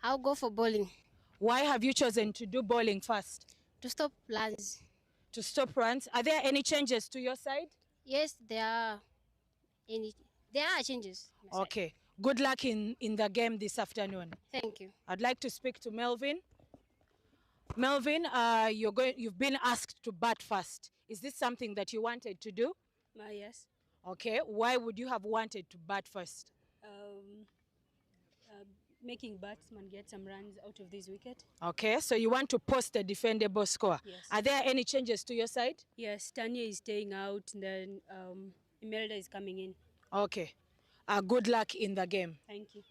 I'll go for bowling. Why have you chosen to do bowling first? To stop runs. To stop runs. Are there any changes to your side? Yes, there are changes. Okay. Good luck in the game this afternoon. Thank you. I'd like to speak to Melvin. Melvin, you've been asked to bat first. Is this something that you wanted to do? Yes. Okay. Why would you have wanted to bat first? Making batsman get some runs out of this wicket. Okay, so you want to post a defendable score. Yes. Are there any changes to your side? Yes, Tanya is staying out, and then Imelda is coming in. Okay. Good luck in the game. Thank you.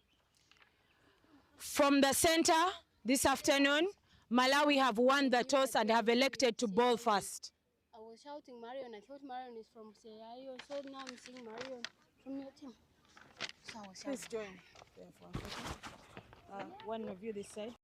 From the center this afternoon, Malawi have won the toss and have elected to bowl first. I was shouting Marion. I thought Marion is from Seayo, so now I'm seeing Marion from your team. So I was Please join. One of you this side.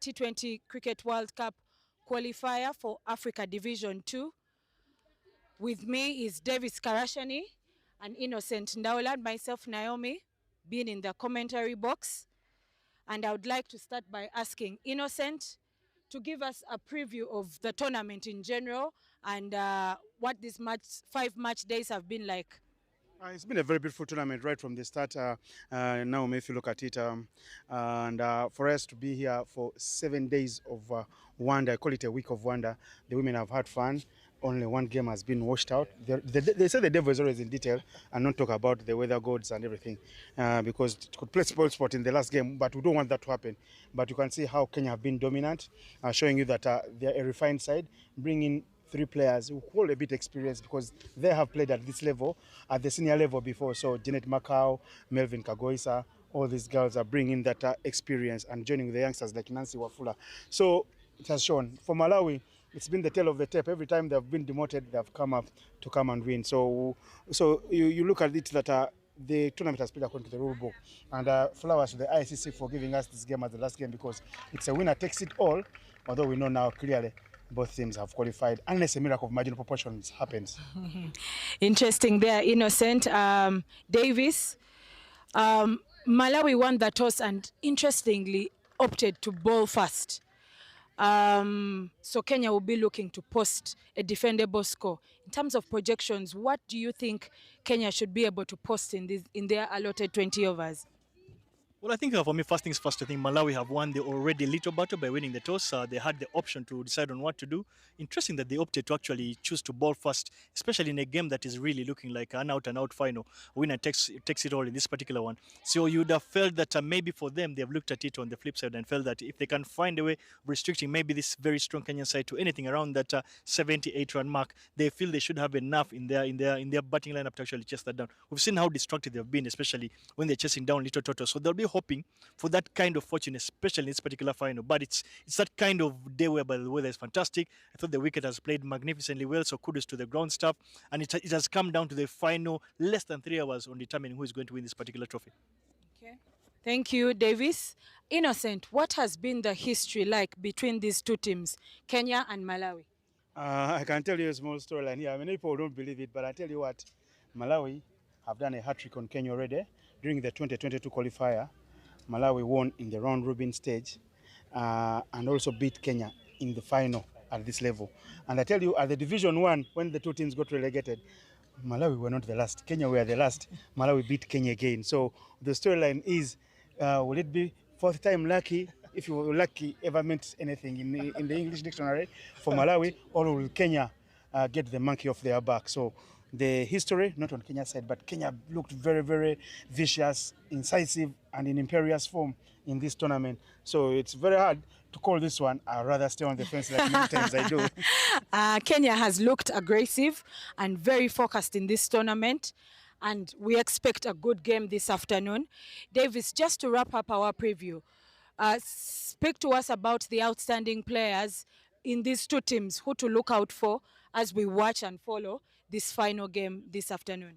2020 Cricket World Cup qualifier for Africa Division 2. With me is Davis Karashani and Innocent Ndaula, and myself, Naomi, being in the commentary box. And I would like to start by asking Innocent to give us a preview of the tournament in general and what these 5 match days have been like. It's been a very beautiful tournament right from the start. Now, if you look at it, for us to be here for 7 days of wonder, I call it a week of wonder. The women have had fun. Only one game has been washed out. They say the devil is always in detail and not talk about the weather gods and everything because it could play sport in the last game, but we don't want that to happen. But you can see how Kenya have been dominant, showing you that they're a refined side, bringing 3 players who hold a bit experience because they have played at this level, at the senior level before. So Janet Macau, Melvin Kagoisa, all these girls are bringing that experience and joining the youngsters like Nancy Wafula. So it has shown. For Malawi, it's been the tail of the tape. Every time they've been demoted, they've come up to come and win. So you look at it that the tournament has played according to the rule book. And flowers to the ICC for giving us this game as the last game because it's a winner takes it all, although we know now clearly both teams have qualified unless a miracle of marginal proportions happens. Interesting there, Innocent. Davis, Malawi won the toss and interestingly opted to bowl first. So Kenya will be looking to post a defendable score. In terms of projections, what do you think Kenya should be able to post in their allotted 20 overs? Well, I think for me, first things first, I think Malawi have won the already little battle by winning the toss. They had the option to decide on what to do. Interesting that they opted to actually choose to bowl first, especially in a game that is really looking like an out-and-out final. Winner takes it all in this particular one. So you would have felt that maybe for them, they have looked at it on the flip side and felt that if they can find a way of restricting maybe this very strong Kenyan side to anything around that 78-run mark, they feel they should have enough in their batting lineup to actually chase that down. We've seen how destructive they've been, especially when they're chasing down little totals. So they'll be hoping for that kind of fortune, especially in this particular final. But it's that kind of day whereby the weather is fantastic. I thought the wicket has played magnificently well, so kudos to the ground staff. And it has come down to the final less than 3 hours on determining who is going to win this particular trophy. Okay. Thank you, Davis. Innocent, what has been the history like between these two teams, Kenya and Malawi? I can tell you a small storyline here. Many people don't believe it, but I tell you what, Malawi have done a hat-trick on Kenya already. During the 2022 qualifier, Malawi won in the round robin stage and also beat Kenya in the final at this level. And I tell you, at the Division 1, when the two teams got relegated, Malawi were not the last. Kenya were the last. Malawi beat Kenya again. So the storyline is, will it be 4th time lucky? If you were lucky ever meant anything in the English dictionary for Malawi, or will Kenya get the monkey off their back? So the history, not on Kenya's side, but Kenya looked very, very vicious, incisive, and in imperious form in this tournament. So it's very hard to call this one. I'd rather stay on the fence like many times I do. Kenya has looked aggressive and very focused in this tournament, and we expect a good game this afternoon. Davis, just to wrap up our preview, speak to us about the outstanding players in these two teams, who to look out for as we watch and follow this final game this afternoon.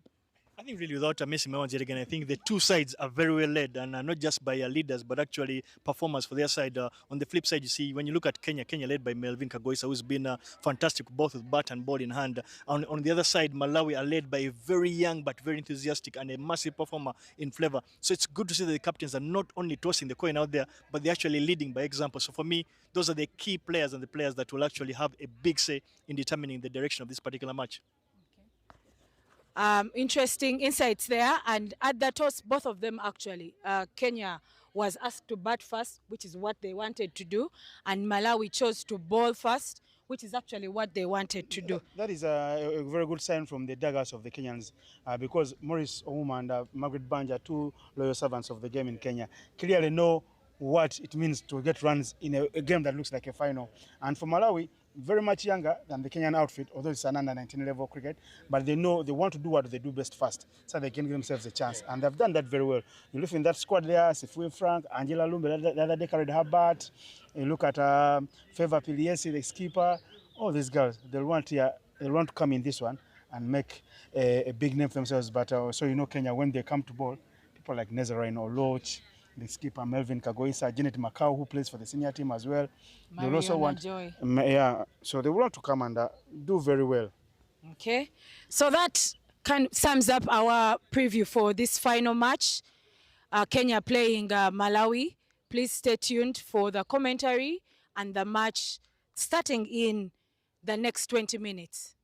I think really without missing my ones yet again, I think the two sides are very well led and not just by leaders, but actually performers for their side. On the flip side, you see, when you look at Kenya led by Melvin Kagoisa, who's been fantastic both with bat and ball in hand. On the other side, Malawi are led by a very young but very enthusiastic and a massive performer in Flavor. So it's good to see that the captains are not only tossing the coin out there, but they're actually leading by example. So for me, those are the key players and the players that will actually have a big say in determining the direction of this particular match. Interesting insights there. And at the toss, both of them actually, Kenya was asked to bat first, which is what they wanted to do, and Malawi chose to bowl first, which is actually what they wanted to do. That is a very good sign from the daggers of the Kenyans because Maurice Ouma and Margaret Banja, two loyal servants of the game in Kenya, clearly know what it means to get runs in a game that looks like a final. And for Malawi, very much younger than the Kenyan outfit, although it's an under-19 level cricket, but they know they want to do what they do best first, so they can give themselves a chance. And they've done that very well. You look in that squad there, Sifui Frank, Angela Lumbe, the other day carried her bat. You look at Favor Piliesi, the skipper, all these girls, they'll want to come in this one and make a big name for themselves. But so you know Kenya, when they come to ball, people like Nezarine or Loach, the skipper Melvin Kagoisa, Janet Macau, who plays for the senior team as well. They will also Mariana want, Joy. yeah, so they will want to come and do very well. Okay, so that kind of sums up our preview for this final match. Kenya playing Malawi. Please stay tuned for the commentary and the match starting in the next 20 minutes.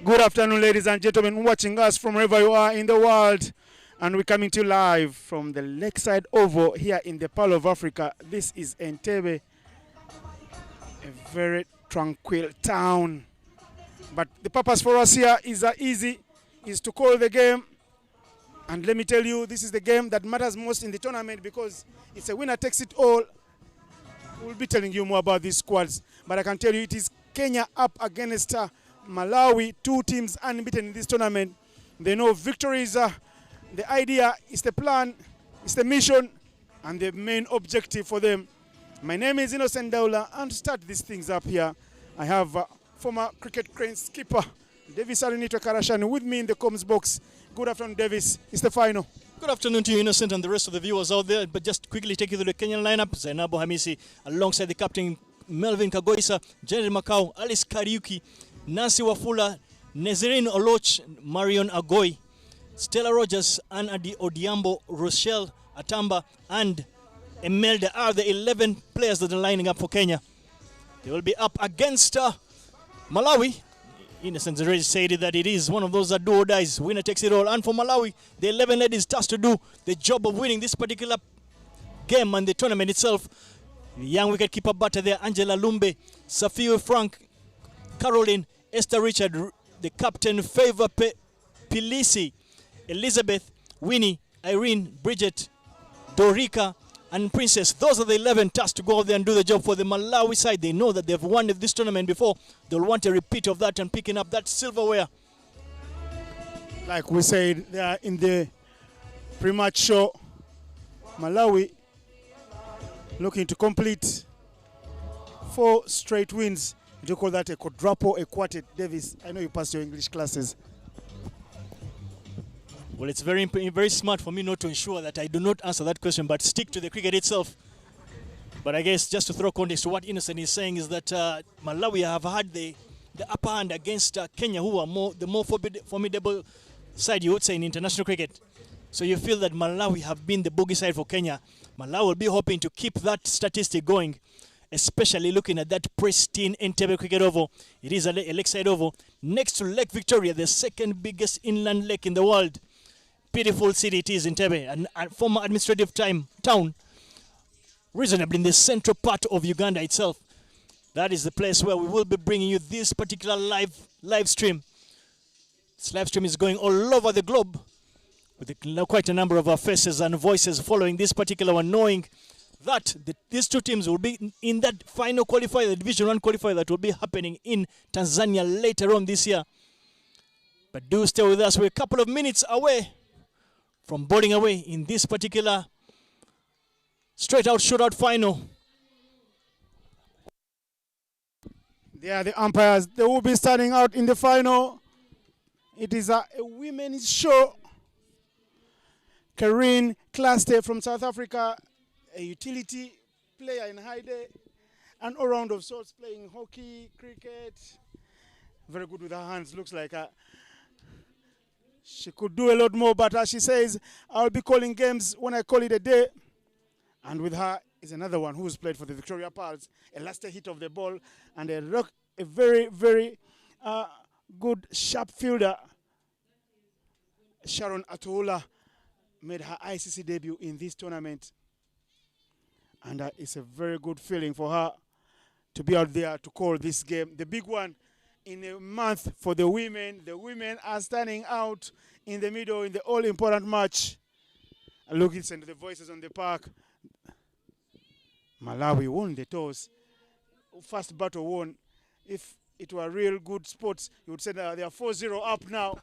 Good afternoon, ladies and gentlemen, watching us from wherever you are in the world. And we're coming to you live from the Lakeside Oval here in the Pearl of Africa. This is Entebbe, a very tranquil town. But the purpose for us here is easy, is to call the game. And let me tell you, this is the game that matters most in the tournament because it's a winner takes it all. We'll be telling you more about these squads. But I can tell you it is Kenya up against Malawi, two teams unbeaten in this tournament. They know victory is the idea, is the plan, is the mission, and the main objective for them. My name is Innocent Daula, and to start these things up here, I have former cricket crane skipper Davis Arinito Karashani with me in the comms box. Good afternoon, Davis. It's the final. Good afternoon to you, Innocent, and the rest of the viewers out there. But just quickly take you through the Kenyan lineup. Zainabo Hamisi alongside the captain Melvin Kagoisa, Jared Macau, Alice Kariuki, Nancy Wafula, Nezerine Oloch, Marion Agoy, Stella Rogers, Anna Odiambo, Rochelle Atamba, and Imelda are the 11 players that are lining up for Kenya. They will be up against Malawi. Innocent already said it, that it is one of those that do or dies. Winner takes it all. And for Malawi, the 11 ladies tasked to do the job of winning this particular game and the tournament itself. The young wicketkeeper batter there, Angela Lumbe, Safio Frank, Caroline, Esther Richard, the captain, Favor Pilisi, Elizabeth, Winnie, Irene, Bridget, Dorica, and Princess. Those are the 11 tasked to go out there and do the job for the Malawi side. They know that they've won this tournament before. They'll want a repeat of that and picking up that silverware. Like we said, they are in the pre-match show. Malawi looking to complete 4 straight wins. Do you call that a quadruple, a quartet? Davis, I know you passed your English classes. Well, it's very smart for me not to ensure that I do not answer that question, but stick to the cricket itself. But I guess just to throw context to what Innocent is saying is that Malawi have had the upper hand against Kenya, who are the more formidable side, you would say, in international cricket. So you feel that Malawi have been the bogey side for Kenya. Malawi will be hoping to keep that statistic going, especially looking at that pristine Entebbe cricket oval. It is a lakeside oval next to Lake Victoria, the second biggest inland lake in the world. Beautiful city it is, Entebbe, and a former administrative town, reasonably in the central part of Uganda itself. That is the place where we will be bringing you this particular live stream. This live stream is going all over the globe with quite a number of our faces and voices following this particular one, knowing that these two teams will be in that final qualifier, the Division 1 qualifier that will be happening in Tanzania later on this year. But do stay with us. We're a couple of minutes away from bowling away in this particular straight-out shootout final. They are the umpires. They will be starting out in the final. It is a women's show. Karine Klaste from South Africa, a utility player in Haide, an all-round of sorts, playing hockey, cricket. Very good with her hands. Looks like she could do a lot more, but as she says, I'll be calling games when I call it a day. And with her is another one who's played for the Victoria Pearls, a last hit of the ball, and a very, very good sharp fielder. Sharon Atola made her ICC debut in this tournament. And it's a very good feeling for her to be out there to call this game. The big one in a month for the women. The women are standing out in the middle in the all-important match. Look, listen to the voices on the park. Malawi won the toss. First battle won. If it were real good sports, you would say that they are 4-0 up now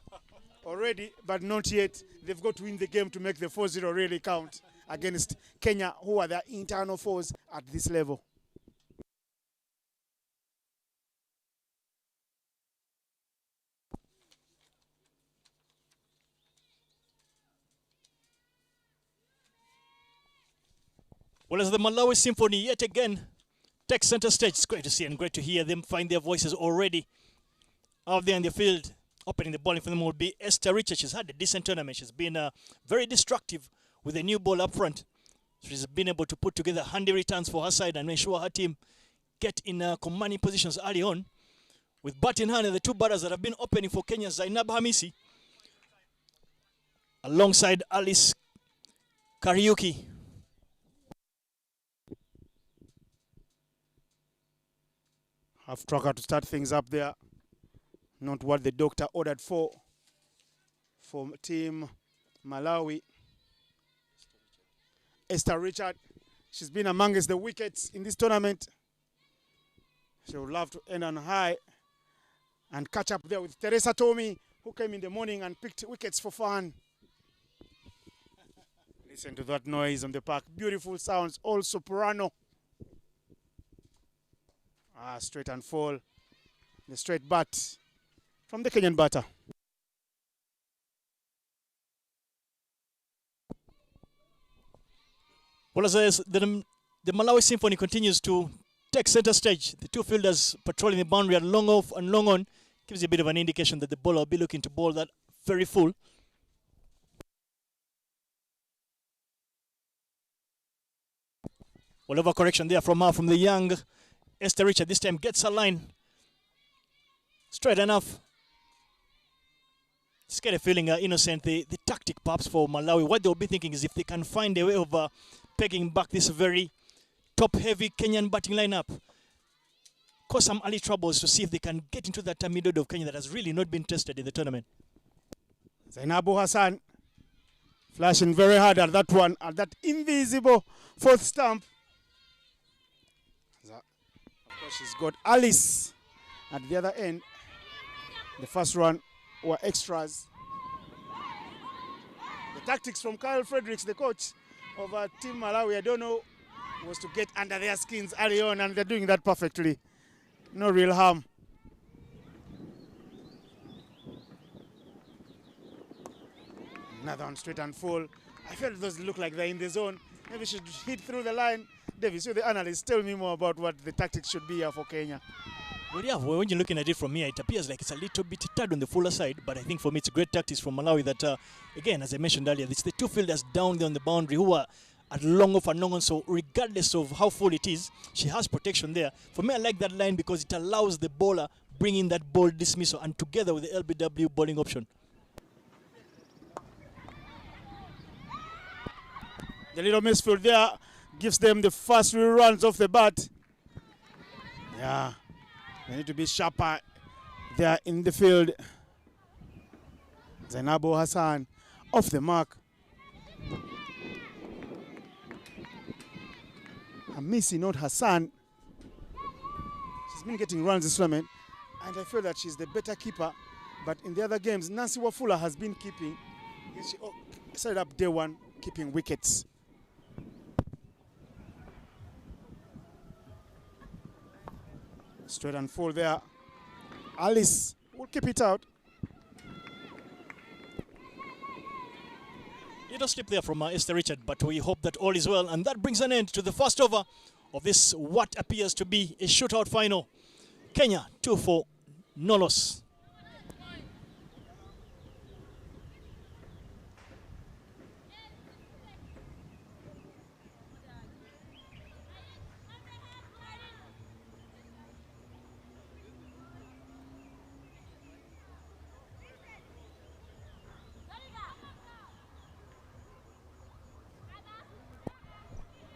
already, but not yet. They've got to win the game to make the 4-0 really count against Kenya, who are their internal foes at this level. Well, as the Malawi Symphony yet again takes center stage, it's great to see and great to hear them find their voices already out there in the field. Opening the bowling for them will be Esther Richard. She's had a decent tournament. She's been very destructive with a new ball up front. She's been able to put together handy returns for her side and ensure her team get in commanding positions early on. with bat in hand, and the two batters that have been opening for Kenya, Zainab Hamisi, alongside Alice Kariuki. Half tracker to start things up there. Not what the doctor ordered for team Malawi. Esther Richard, she's been amongst the wickets in this tournament. She would love to end on high and catch up there with Teresa Tommy, who came in the morning and picked wickets for fun. Listen to that noise on the park. Beautiful sounds, all soprano. Straight and fall. The straight bat from the Kenyan batter. Well, as the Malawi Symphony continues to take center stage, the two fielders patrolling the boundary at long off and long on gives you a bit of an indication that the bowler will be looking to bowl that very full. Well, over correction there from the young Esther Richard. This time gets a line straight enough. Just get a feeling, Innocent, the tactic perhaps for Malawi, what they'll be thinking is if they can find a way of pegging back this very top-heavy Kenyan batting lineup, cause some early troubles to see if they can get into that middle of Kenya that has really not been tested in the tournament. Zainabu Hassan flashing very hard at that one, at that invisible fourth stump. Of course, she's got Alice at the other end. The first run were extras. The tactics from Kyle Fredericks, the coach of Team Malawi, I don't know, was to get under their skins early on, and they're doing that perfectly. No real harm. Another one straight and full. I felt those look like they're in the zone. Maybe should hit through the line. Davis, you're the analyst. Tell me more about what the tactics should be here for Kenya. Well, yeah, when you're looking at it from here, it appears like it's a little bit tired on the fuller side, but I think for me it's great tactics from Malawi that, again, as I mentioned earlier, it's the two fielders down there on the boundary who are at long off and long on, so regardless of how full it is, she has protection there. For me, I like that line because it allows the bowler bring in that ball dismissal and together with the LBW bowling option. The little misfield there gives them the first few runs off the bat. Yeah, they need to be sharper there in the field. Zainabu Hassan off the mark. Hamisi, not Hassan. She's been getting runs this tournament, and I feel that she's the better keeper. But in the other games, Nancy Wafula has been keeping. She started up day one, keeping wickets. Straight and full there. Alice will keep it out. Little slip there from Esther Richard, but we hope that all is well. And that brings an end to the first over of this, what appears to be a shootout final. Kenya 2-4, no loss.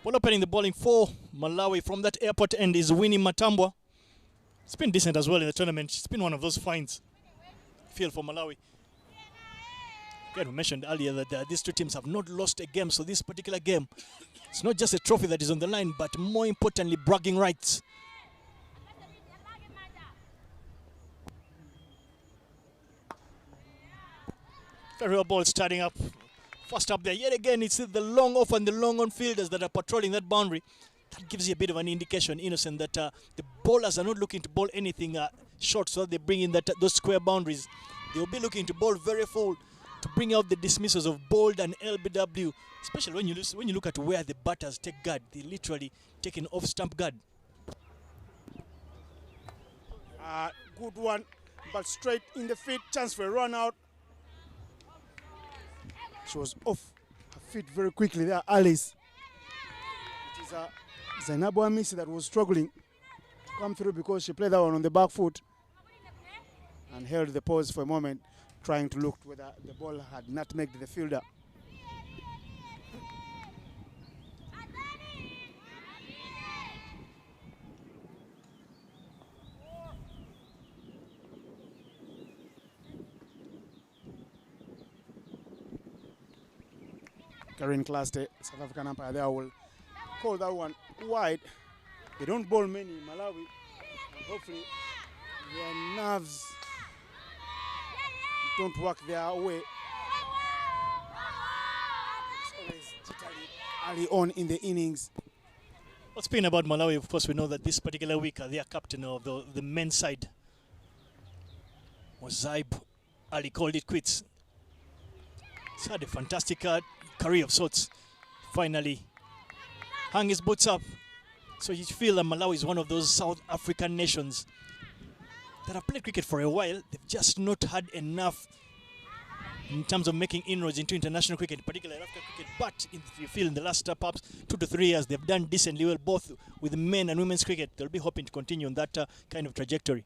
Well, opening the bowling for Malawi from that airport end is Winnie Matambwa. It's been decent as well in the tournament. It's been one of those finds. Feel for Malawi. Again, we mentioned earlier that these two teams have not lost a game, so this particular game, it's not just a trophy that is on the line, but more importantly, bragging rights. Very well ball starting up. First up there, yet again, it's the long off and the long on fielders that are patrolling that boundary. That gives you a bit of an indication, Innocent, that the bowlers are not looking to bowl anything short, so that they bring in those square boundaries. They will be looking to bowl very full to bring out the dismissals of bold and LBW, especially when you look at where the batters take guard. They literally take an off-stump guard. Good one, but straight in the feet, chance for a run out. She was off her feet very quickly there, Alice. It is Zainabu Hamisi that was struggling to come through because she played that one on the back foot. and held the pose for a moment, trying to look whether the ball had nutmegged the fielder. Karin Klaste, South African umpire there, will call that one wide. They don't bowl many in Malawi. And hopefully their nerves don't work their way. It's always jittery early on in the innings. Well, speaking about Malawi, of course, we know that this particular week, their captain of the men's side, Mozaib Ali, called it quits. He's had a fantastic career of sorts. Finally hung his boots up. So you feel that Malawi is one of those South African nations that have played cricket for a while. They've just not had enough in terms of making inroads into international cricket, particularly African cricket. But you feel in the last perhaps 2 to 3 years, they've done decently well, both with men and women's cricket. They'll be hoping to continue on that kind of trajectory.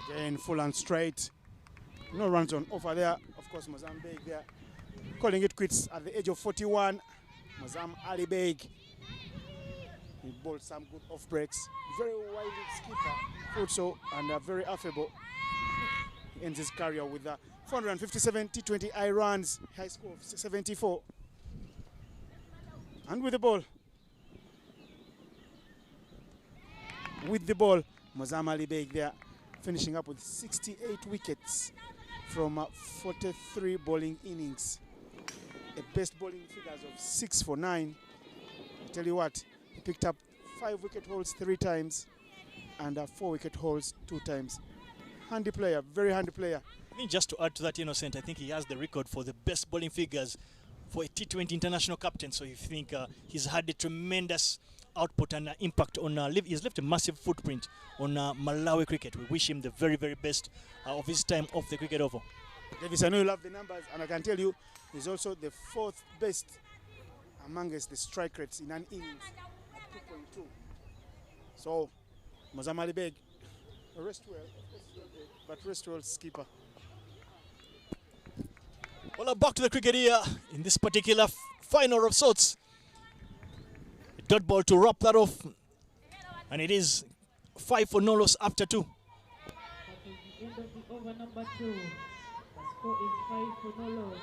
Again, full and straight. No runs on offer there. Of course, Mozambique there calling it quits at the age of 41. Mozam Ali Beg. He bowled some good off breaks. Very wily skipper, also, and very affable. He ends his career with 457 T20I runs, high score of 74. And with the ball. With the ball, Mozam Ali Beg there, finishing up with 68 wickets from 43 bowling innings. A best bowling figures of 6 for 9. I tell you what, he picked up 5 wicket hauls 3 times and 4 wicket hauls 2 times. Handy player, very handy player. I mean, just to add to that, Innocent, I think he has the record for the best bowling figures for a T20 international captain. So you think he's had a tremendous output and impact on he's left a massive footprint on Malawi cricket. We wish him the very, very best of his time off the cricket oval. Davis, I know you love the numbers, and I can tell you he's also the 4th best amongst the strike rates in an innings at 2.2. So Mozam Ali Beg, rest well, but rest well, skipper. Well, back to the cricket here in this particular final of sorts. A dot ball to wrap that off, and it is 5 for no loss after 2. That is the end of the over number 2. The score is 5 for no loss.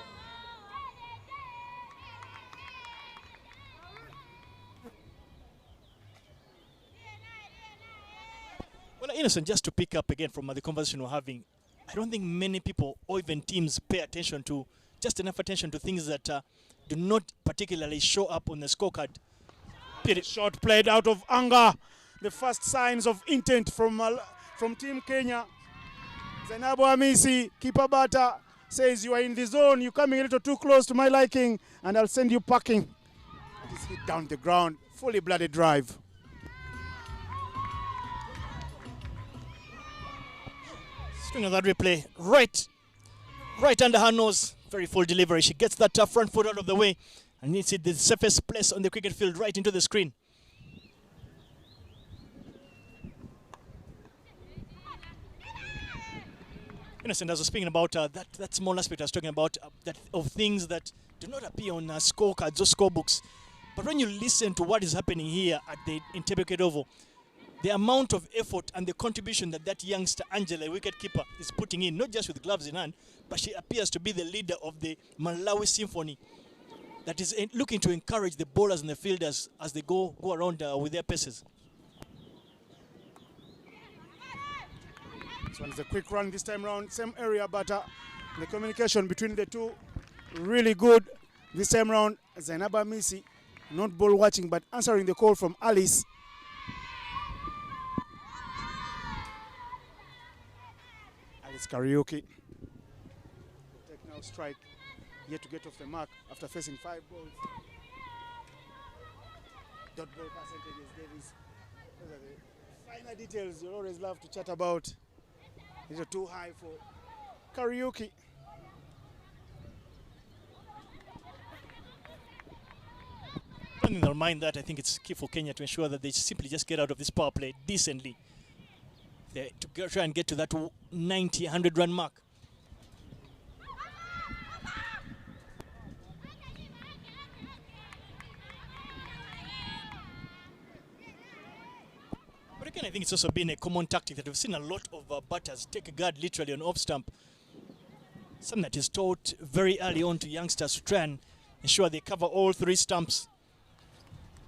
Well, Innocent, just to pick up again from the conversation we're having, I don't think many people or even teams pay attention to, just enough attention to things that do not particularly show up on the scorecard. Shot played out of anger. The first signs of intent from Team Kenya. Zainabu Hamisi, keeper batter, says you are in the zone, you're coming a little too close to my liking, and I'll send you packing. It is hit down the ground, fully blooded drive. Swing of that replay, right under her nose. Very full delivery. She gets that front foot out of the way and hits it the safest place on the cricket field, right into the screen. Innocent, as I was speaking about that small aspect I was talking about, that of things that do not appear on scorecards or scorebooks. But when you listen to what is happening here at the Entebbe Oval, the amount of effort and the contribution that youngster Angela, wicketkeeper, is putting in, not just with gloves in hand, but she appears to be the leader of the Malawi Symphony that is looking to encourage the bowlers and the fielders as they go around with their paces. This one's a quick run this time around, same area, but the communication between the two really good this time around. Zainaba Misi, not ball watching, but answering the call from Alice. Alice Karaoke. Take now strike, yet to get off the mark after facing 5 balls. Dot ball percentages, Davis. Those are the finer details you always love to chat about. These are too high for Karaoke. Running their mind that, I think it's key for Kenya to ensure that they simply just get out of this power play decently. to try and get to that 90, 100 run mark. But again, I think it's also been a common tactic that we've seen a lot of batters take a guard literally on off stump. Something that is taught very early on to youngsters to try and ensure they cover all 3 stumps.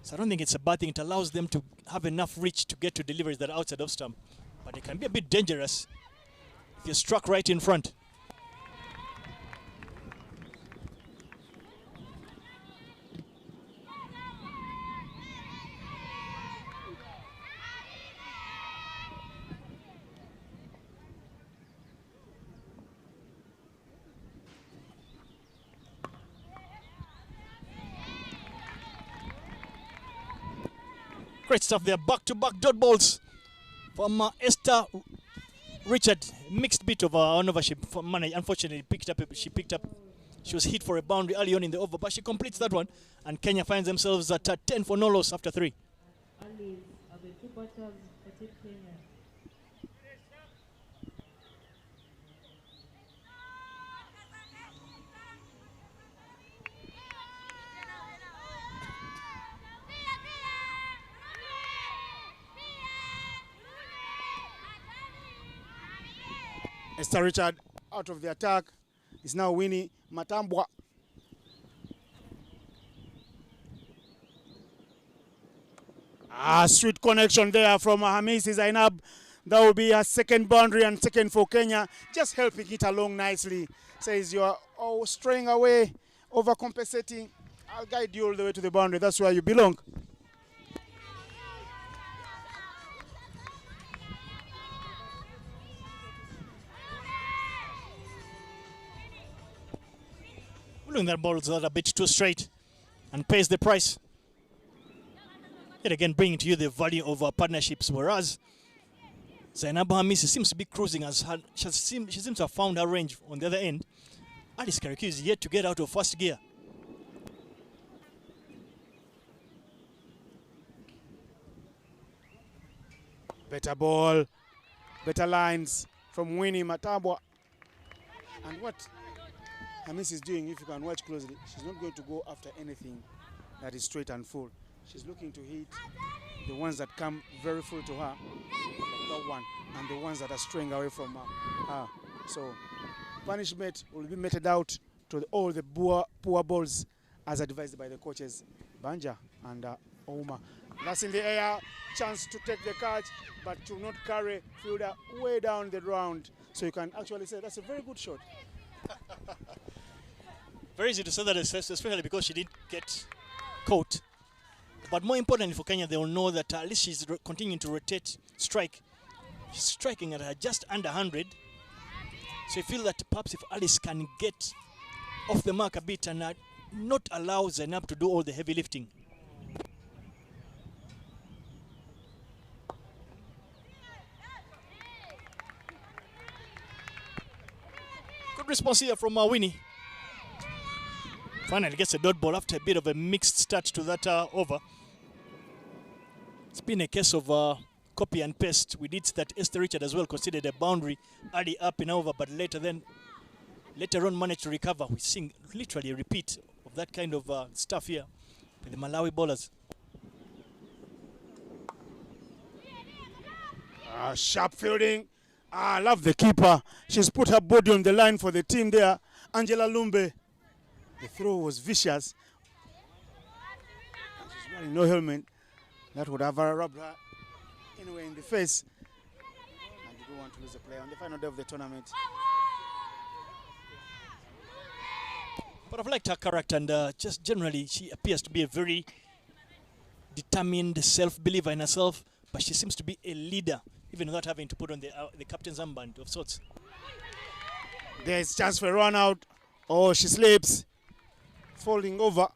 So I don't think it's a bad thing. It allows them to have enough reach to get to deliveries that are outside of stump. But it can be a bit dangerous if you're struck right in front. Great stuff there, back-to-back dot balls from Esther Richard. Mixed bit of ownership. Unfortunately, she was hit for a boundary early on in the over, but she completes that one, and Kenya finds themselves at 10 for no loss after 3. Allies are the 2 batters for Team Kenya. Esther Richard out of the attack. It's now Winnie Matambwa. Sweet connection there from Hamisi Zainab. That will be a second boundary and second for Kenya. Just helping it along nicely. Says you are straying away, overcompensating. I'll guide you all the way to the boundary. That's where you belong. Pulling that ball a bit too straight and pays the price. Yet again, bringing to you the value of our partnerships, whereas Zainab Hamisi seems to be cruising as she seems to have found her range on the other end. Alice Kariuki is yet to get out of first gear. Better ball, better lines from Winnie Matambwa. And what Hamisi is doing, if you can watch closely, she's not going to go after anything that is straight and full. She's looking to hit the ones that come very full to her, like that one, and the ones that are straying away from her. So punishment will be meted out to all the poor balls as advised by the coaches, Banja and Ouma. That's in the air, chance to take the catch, but to not carry fielder way down the ground. So you can actually say that's a very good shot. Very easy to say that, especially because she didn't get caught. But more importantly for Kenya, they will know that at least she's continuing to rotate strike. She's striking at just under 100. So you feel that perhaps if Alice can get off the mark a bit and not allow Zainab to do all the heavy lifting. Good response here from Winnie. Finally gets a dot ball after a bit of a mixed start to that over. It's been a case of copy and paste. We did that Esther Richard as well considered a boundary early up in over, but later on managed to recover. We're seeing literally a repeat of that kind of stuff here with the Malawi bowlers. Sharp fielding. I love the keeper. She's put her body on the line for the team there. Angela Lumbe. The throw was vicious. She's wearing no helmet. That would have rubbed her anywhere in the face. And you don't want to lose a player on the final day of the tournament. But I've liked her character, and just generally she appears to be a very determined self-believer in herself, but she seems to be a leader, even without having to put on the captain's armband of sorts. There's chance for a run out. Oh, she slips. Falling over.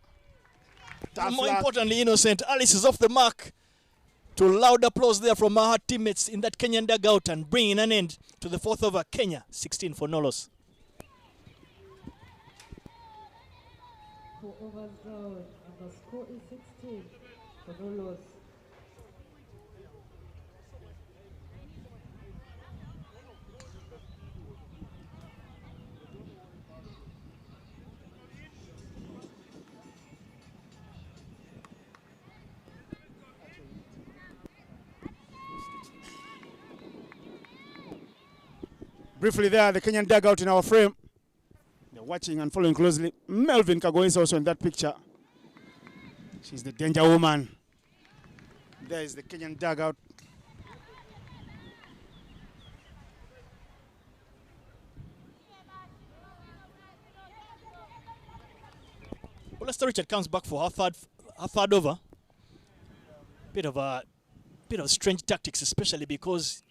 More importantly, Innocent, Alice is off the mark. To loud applause there from her teammates in that Kenyan dugout and bringing an end to the fourth over. Kenya 16 for no loss. 4 overs down, and the score is 16 for no loss. Briefly there, the Kenyan dugout in our frame. They're watching and following closely. Melvin Kago is also in that picture. She's the danger woman. There is the Kenyan dugout. Well, Lester Richard comes back for her third over. Bit of strange tactics, especially because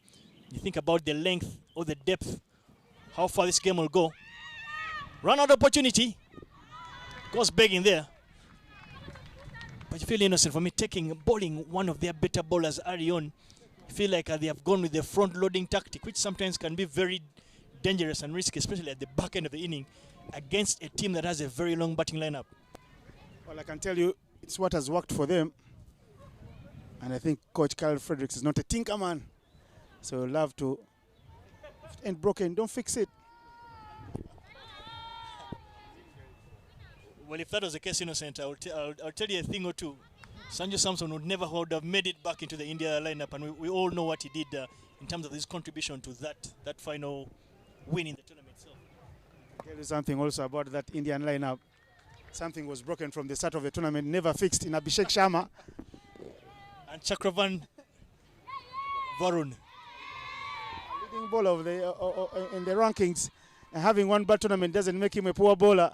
you think about the length or the depth, how far this game will go. Run out opportunity. Goes begging there. But you feel innocent for me bowling one of their better bowlers early on. You feel like they have gone with the front-loading tactic, which sometimes can be very dangerous and risky, especially at the back end of the inning, against a team that has a very long batting lineup. Well, I can tell you, it's what has worked for them. And I think Coach Carl Fredericks is not a tinker man. So love to, if it ain't broken, don't fix it. Well, if that was the case, Innocent, I'll tell you a thing or two. Sanju Samson would have made it back into the India lineup, and we all know what he did in terms of his contribution to that final win in the tournament itself. I'll tell you something also about that Indian lineup. Something was broken from the start of the tournament, never fixed in Abhishek Sharma. And Chakravan Varun. Leading bowler of in the rankings, and having one bad tournament doesn't make him a poor bowler.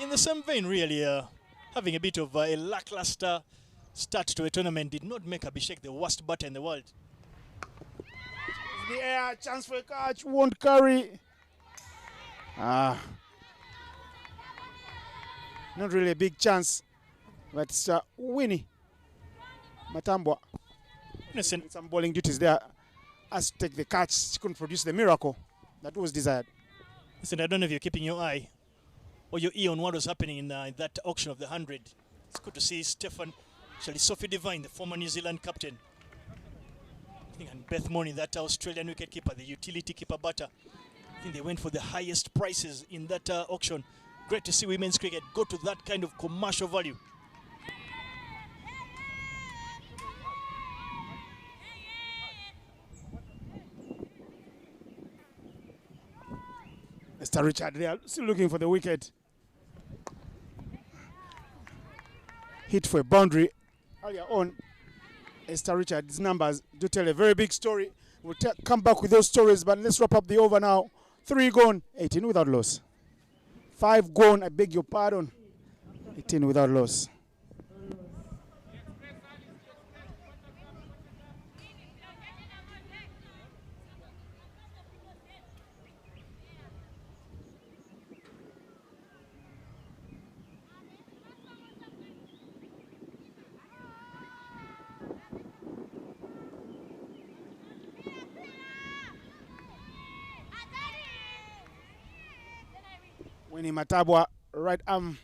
In the same vein, really, having a bit of a lackluster start to a tournament did not make Abhishek the worst batter in the world. The air, chance for a catch, won't carry. Not really a big chance, but it's Winnie Matambwa. Innocent. Some bowling duties there. Has to take the catch. She couldn't produce the miracle that was desired. Listen, I don't know if you're keeping your eye or your ear on what was happening in that auction of the 100. It's good to see Sophie Devine, the former New Zealand captain, I think, and Beth Money, that Australian wicketkeeper, the utility keeper batter. I think they went for the highest prices in that auction. Great to see women's cricket go to that kind of commercial value. Mr. Richard, they are still looking for the wicket. Hit for a boundary earlier on. Esther Richard's numbers do tell a very big story. We'll come back with those stories, but let's wrap up the over now. 3 gone, 18 without loss. 5 gone, I beg your pardon. 18 without loss. Winnie Matabwa, right arm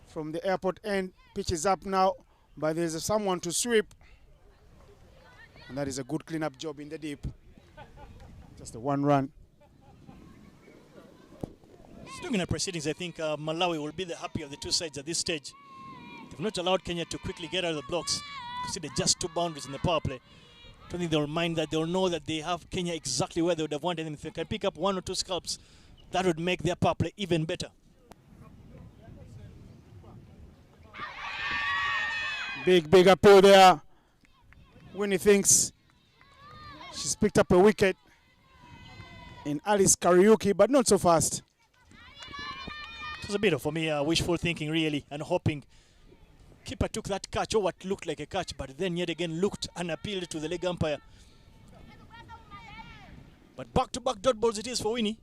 from the airport end, pitches up now, but there's someone to sweep. And that is a good cleanup job in the deep. Just the 1 run. Looking at proceedings, I think Malawi will be the happy of the two sides at this stage. They've not allowed Kenya to quickly get out of the blocks. Consider just 2 boundaries in the power play. I don't think they'll mind that. They'll know that they have Kenya exactly where they would have wanted them. If they can pick up 1 or 2 scalps, that would make their power play even better. Big appeal there. Winnie thinks she's picked up a wicket in Alice Karaoke, but not so fast. It was a bit of, for me, wishful thinking, really, and hoping. Keeper took that catch, or what looked like a catch, but then yet again looked and appealed to the leg umpire. But back-to-back dot balls it is for Winnie.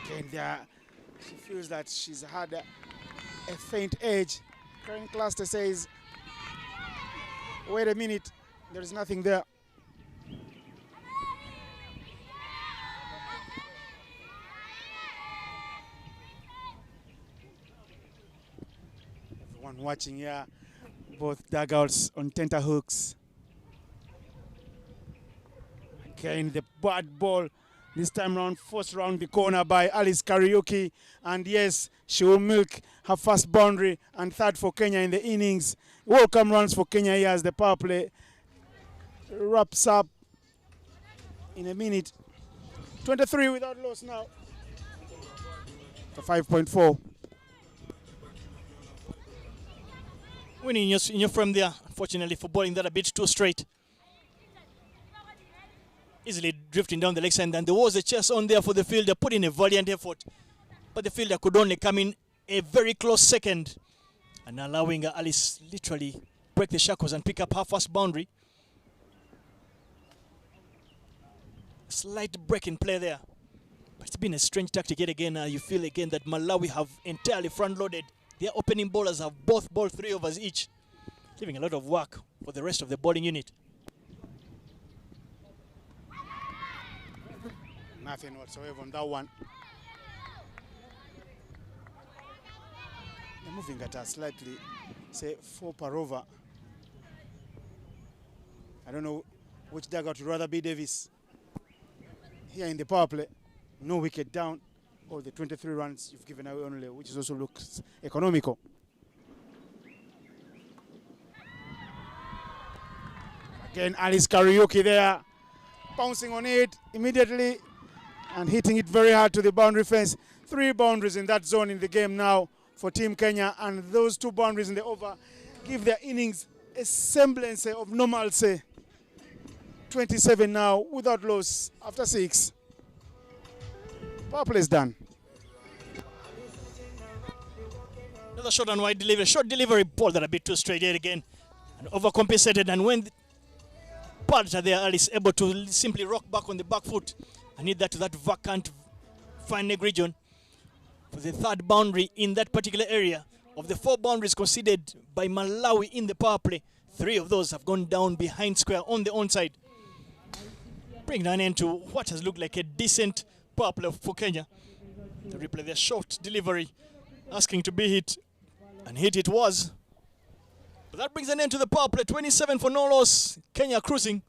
Again there, she feels that she's had a faint edge. Karen Cluster says, wait a minute, there is nothing there. Everyone watching here, both dugouts on tenterhooks. Again, the bad ball. This time round, forced round the corner by Alice Karaoke. And yes, she will milk her first boundary and 3rd for Kenya in the innings. Welcome runs for Kenya here as the power play wraps up in a minute. 23 without loss now. The 5.4. Winning in your frame there, unfortunately for bowling that a bit too straight. Easily drifting down the leg side, and there was a chase on there for the fielder, put in a valiant effort. But the fielder could only come in a very close second, and allowing Alice literally break the shackles and pick up her first boundary. Slight break in play there. But it's been a strange tactic yet again. You feel again that Malawi have entirely front-loaded. Their opening bowlers have both bowled 3 overs each, leaving a lot of work for the rest of the bowling unit. Nothing whatsoever on that one. They're moving at a slightly, say, 4 per over. I don't know which dugout would rather be, Davis. Here in the power play, no wicket down, or the 23 runs you've given away only, which is also looks economical. Again, Alice Karaoke there, bouncing on it immediately and hitting it very hard to the boundary fence. 3 boundaries in that zone in the game now for Team Kenya, and those 2 boundaries in the over give their innings a semblance of normalcy. 27 now without loss after 6. Power play is done. Another short and wide delivery. Short delivery ball that a bit too straight yet again. And overcompensated, and when the batter there, Alice able to simply rock back on the back foot. I need that to that vacant fine leg region for the 3rd boundary in that particular area. Of the 4 boundaries conceded by Malawi in the power play, 3 of those have gone down behind square on the onside. Bring an end to what has looked like a decent power play for Kenya. The replay, their short delivery, asking to be hit, and hit it was. But that brings an end to the power play. 27 for no loss. Kenya cruising.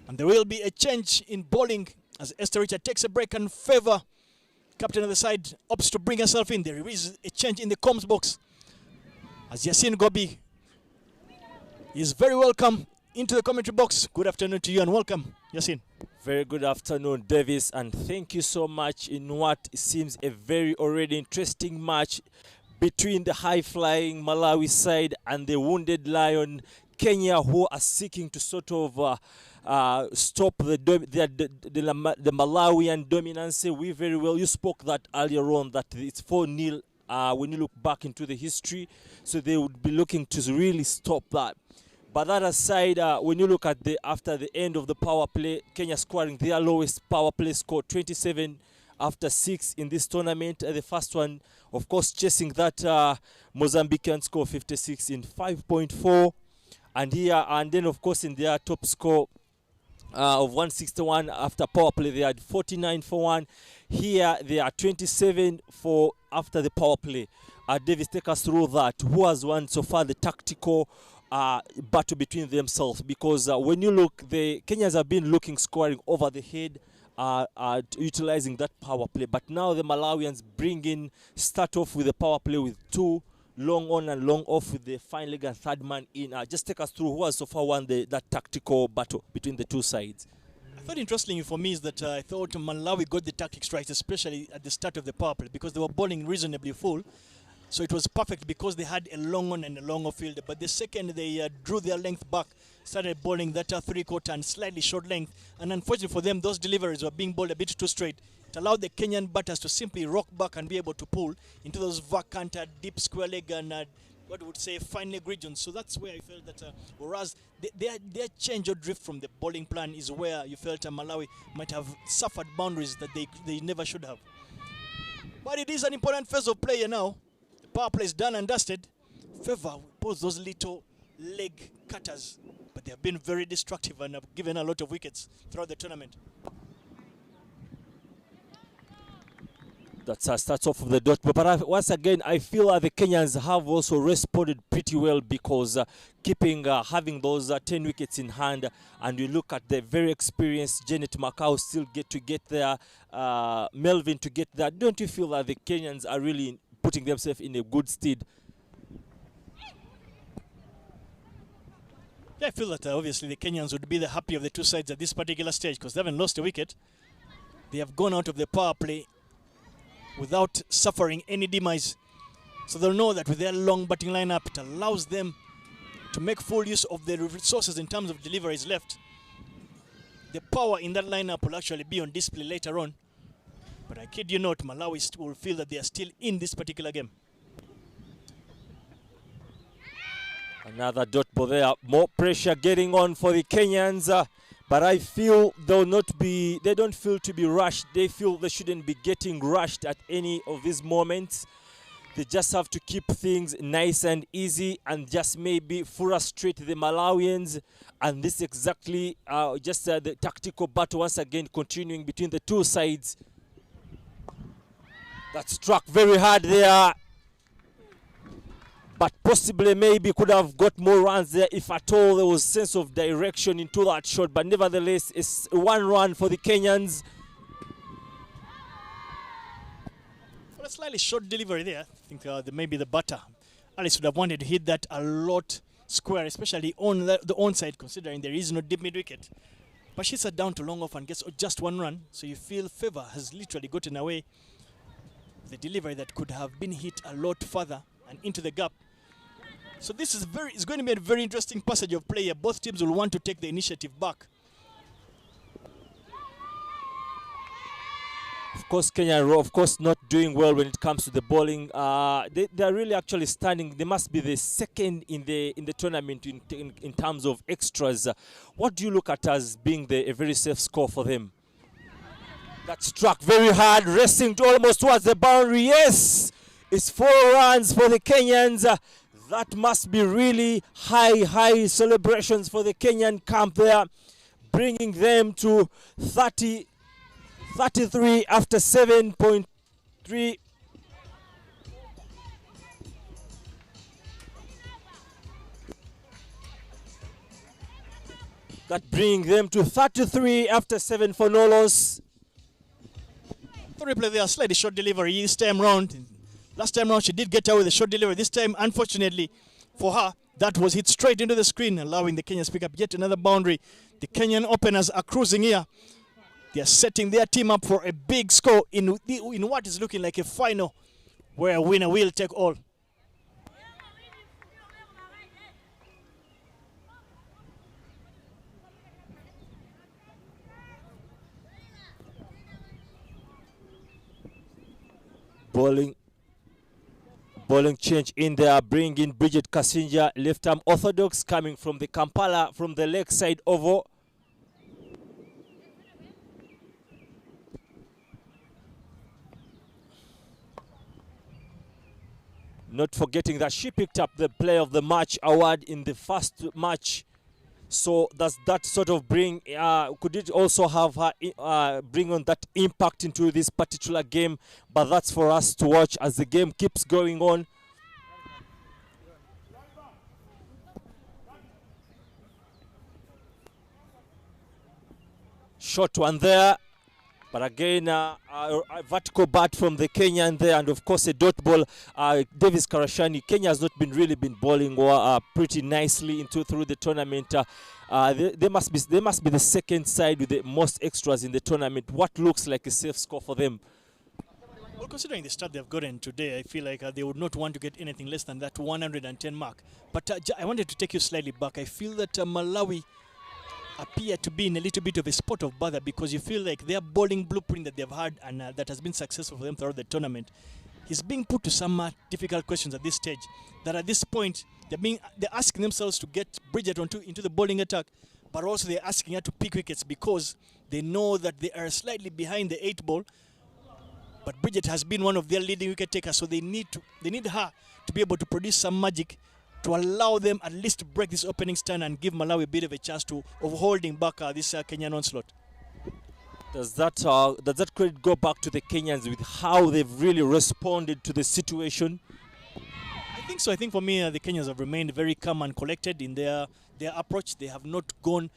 And there will be a change in bowling as Esther Richard takes a break and Favor, captain of the side, opts to bring herself in. There is a change in the comms box as Yasin Gobi is very welcome into the commentary box. Good afternoon to you and welcome, Yasin. Very good afternoon, Davis, and thank you so much in what seems a very already interesting match between the high-flying Malawi side and the wounded lion Kenya, who are seeking to sort of stop the Malawian dominance. We very well, you spoke that earlier on, that it's 4-0 when you look back into the history, so they would be looking to really stop that. But that aside, when you look at after the end of the power play, Kenya scoring their lowest power play score, 27 after 6 in this tournament. The first one, of course, chasing that Mozambican score, 56 in 5.4. And here, and then, of course, in their top score of 161 after power play, they had 49 for 1. Here, they are 27 for after the power play. Davis, take us through that. Who has won so far the tactical battle between themselves? Because when you look, the Kenyans have been scoring over the head, utilizing that power play. But now the Malawians start off with the power play with 2 long on and long off with the fine leg and 3rd man in. Just take us through who has so far won that tactical battle between the 2 sides. I thought interesting for me is that I thought Malawi got the tactics right, especially at the start of the power play, because they were bowling reasonably full. So it was perfect because they had a long on and a long off field. But the second they drew their length back, started bowling that 3/4 and slightly short length. And unfortunately for them, those deliveries were being bowled a bit too straight. It allowed the Kenyan batters to simply rock back and be able to pull into those vacant deep square leg and what would say fine leg regions. So that's where I felt that whereas their change or drift from the bowling plan is where you felt Malawi might have suffered boundaries that they never should have. But it is an important phase of play now. The power play is done and dusted. Favor pulls those little leg cutters, but they have been very destructive and have given a lot of wickets throughout the tournament. That starts off with the dot. But once again, I feel the Kenyans have also responded pretty well because having those 10 wickets in hand, and you look at the very experienced Janet Macau still get there, Melvin to get there. Don't you feel that the Kenyans are really putting themselves in a good stead? I feel that obviously the Kenyans would be the happy of the two sides at this particular stage because they haven't lost a wicket. They have gone out of the power play without suffering any demise. So they'll know that with their long batting lineup, it allows them to make full use of the resources in terms of deliveries left. The power in that lineup will actually be on display later on. But I kid you not, Malawi will feel that they are still in this particular game. Another dot ball there. More pressure getting on for the Kenyans. But I feel they'll not be, they don't feel to be rushed. They feel they shouldn't be getting rushed at any of these moments. They just have to keep things nice and easy and just maybe frustrate the Malawians. And this is exactly just the tactical battle once again continuing between the two sides. That struck very hard there. But possibly maybe could have got more runs there if at all there was sense of direction into that shot. But nevertheless, it's 1 run for the Kenyans. For a slightly short delivery there, I think maybe the batter, Alice would have wanted to hit that a lot square, especially on the onside, considering there is no deep mid-wicket. But she sat down to long off and gets just 1 run. So you feel Favour has literally gotten away the delivery that could have been hit a lot further and into the gap. So this is it's going to be a very interesting passage of play here. Both teams will want to take the initiative back. Of course, Kenya, of course, not doing well when it comes to the bowling. They are really actually standing. They must be the second in the tournament in terms of extras. What do you look at as being a very safe score for them? That struck very hard, racing almost towards the boundary. Yes, it's 4 runs for the Kenyans. That must be really high celebrations for the Kenyan camp there, bringing them to 33 after 7.3. That bringing them to 33 after 7 for no loss. The replay there, slightly short delivery this time round. Last time round she did get away with a short delivery. This time, unfortunately for her, that was hit straight into the screen, allowing the Kenyans to pick up yet another boundary. The Kenyan openers are cruising here. They are setting their team up for a big score in what is looking like a final where a winner will take all. Bowling change in there, bring in Bridget Kasinja, left arm orthodox, coming from the Kampala, from the leg side oval. Not forgetting that she picked up the Player of the Match award in the first match. So does that sort of bring, could it also have her bring on that impact into this particular game? But that's for us to watch as the game keeps going on. Short one there. But again, a vertical bat from the Kenyan there, and of course a dot ball. Davis Karashani, Kenya has not really been bowling pretty nicely through the tournament. They must be the second side with the most extras in the tournament. What looks like a safe score for them? Well, considering the start they've gotten today, I feel like they would not want to get anything less than that 110 mark. But I wanted to take you slightly back. I feel that Malawi appear to be in a little bit of a spot of bother because you feel like their bowling blueprint that they've had and that has been successful for them throughout the tournament is being put to some difficult questions at this stage. That at this point they're asking themselves to get Bridget into the bowling attack, but also they're asking her to pick wickets because they know that they are slightly behind the 8 ball. But Bridget has been one of their leading wicket takers, so they need her to be able to produce some magic to allow them at least to break this opening stand and give Malawi a bit of a chance of holding back this Kenyan onslaught. Does that credit go back to the Kenyans with how they've really responded to the situation? I think so. I think for me, the Kenyans have remained very calm and collected in their approach. They have not gone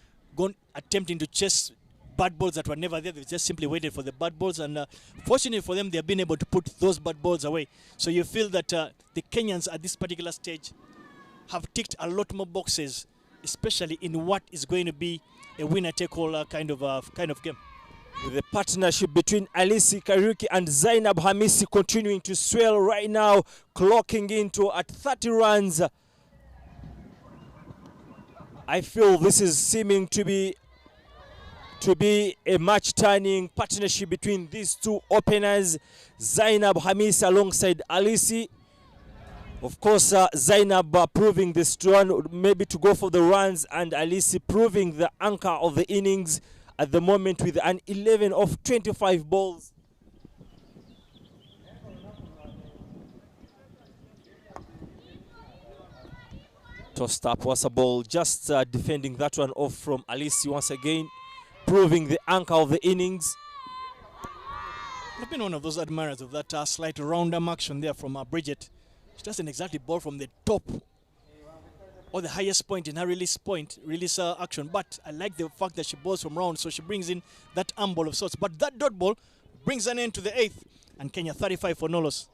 attempting to chase bad balls that were never there. They just simply waited for the bad balls, and fortunately for them, they have been able to put those bad balls away. So you feel that the Kenyans at this particular stage have ticked a lot more boxes especially in what is going to be a winner-take-all kind of game. With the partnership between Alisi Kariuki and Zainab Hamisi continuing to swell right now, clocking into at 30 runs. I feel this is seeming to be a match-turning partnership between these two openers, Zainab Hamisi alongside Alisi. Of course, Zainab proving this one, maybe to go for the runs, and Alisi proving the anchor of the innings at the moment with an 11 of 25 balls. Tossed up was a ball, just defending that one off from Alisi once again, proving the anchor of the innings. I've been one of those admirers of that slight round-arm action there from Bridget. She doesn't exactly ball from the top or the highest point in her release action, but I like the fact that she balls from round, so she brings in that arm ball of sorts. But that dot ball brings an end to the 8th, and Kenya 35 for no loss.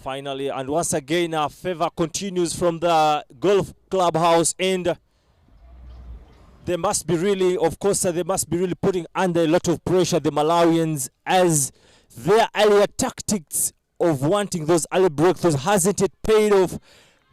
Finally, and once again, our favor continues from the golf clubhouse, and they must be really, of course, they must be really putting under a lot of pressure, the Malawians, as their earlier tactics of wanting those early breakthroughs hasn't yet paid off.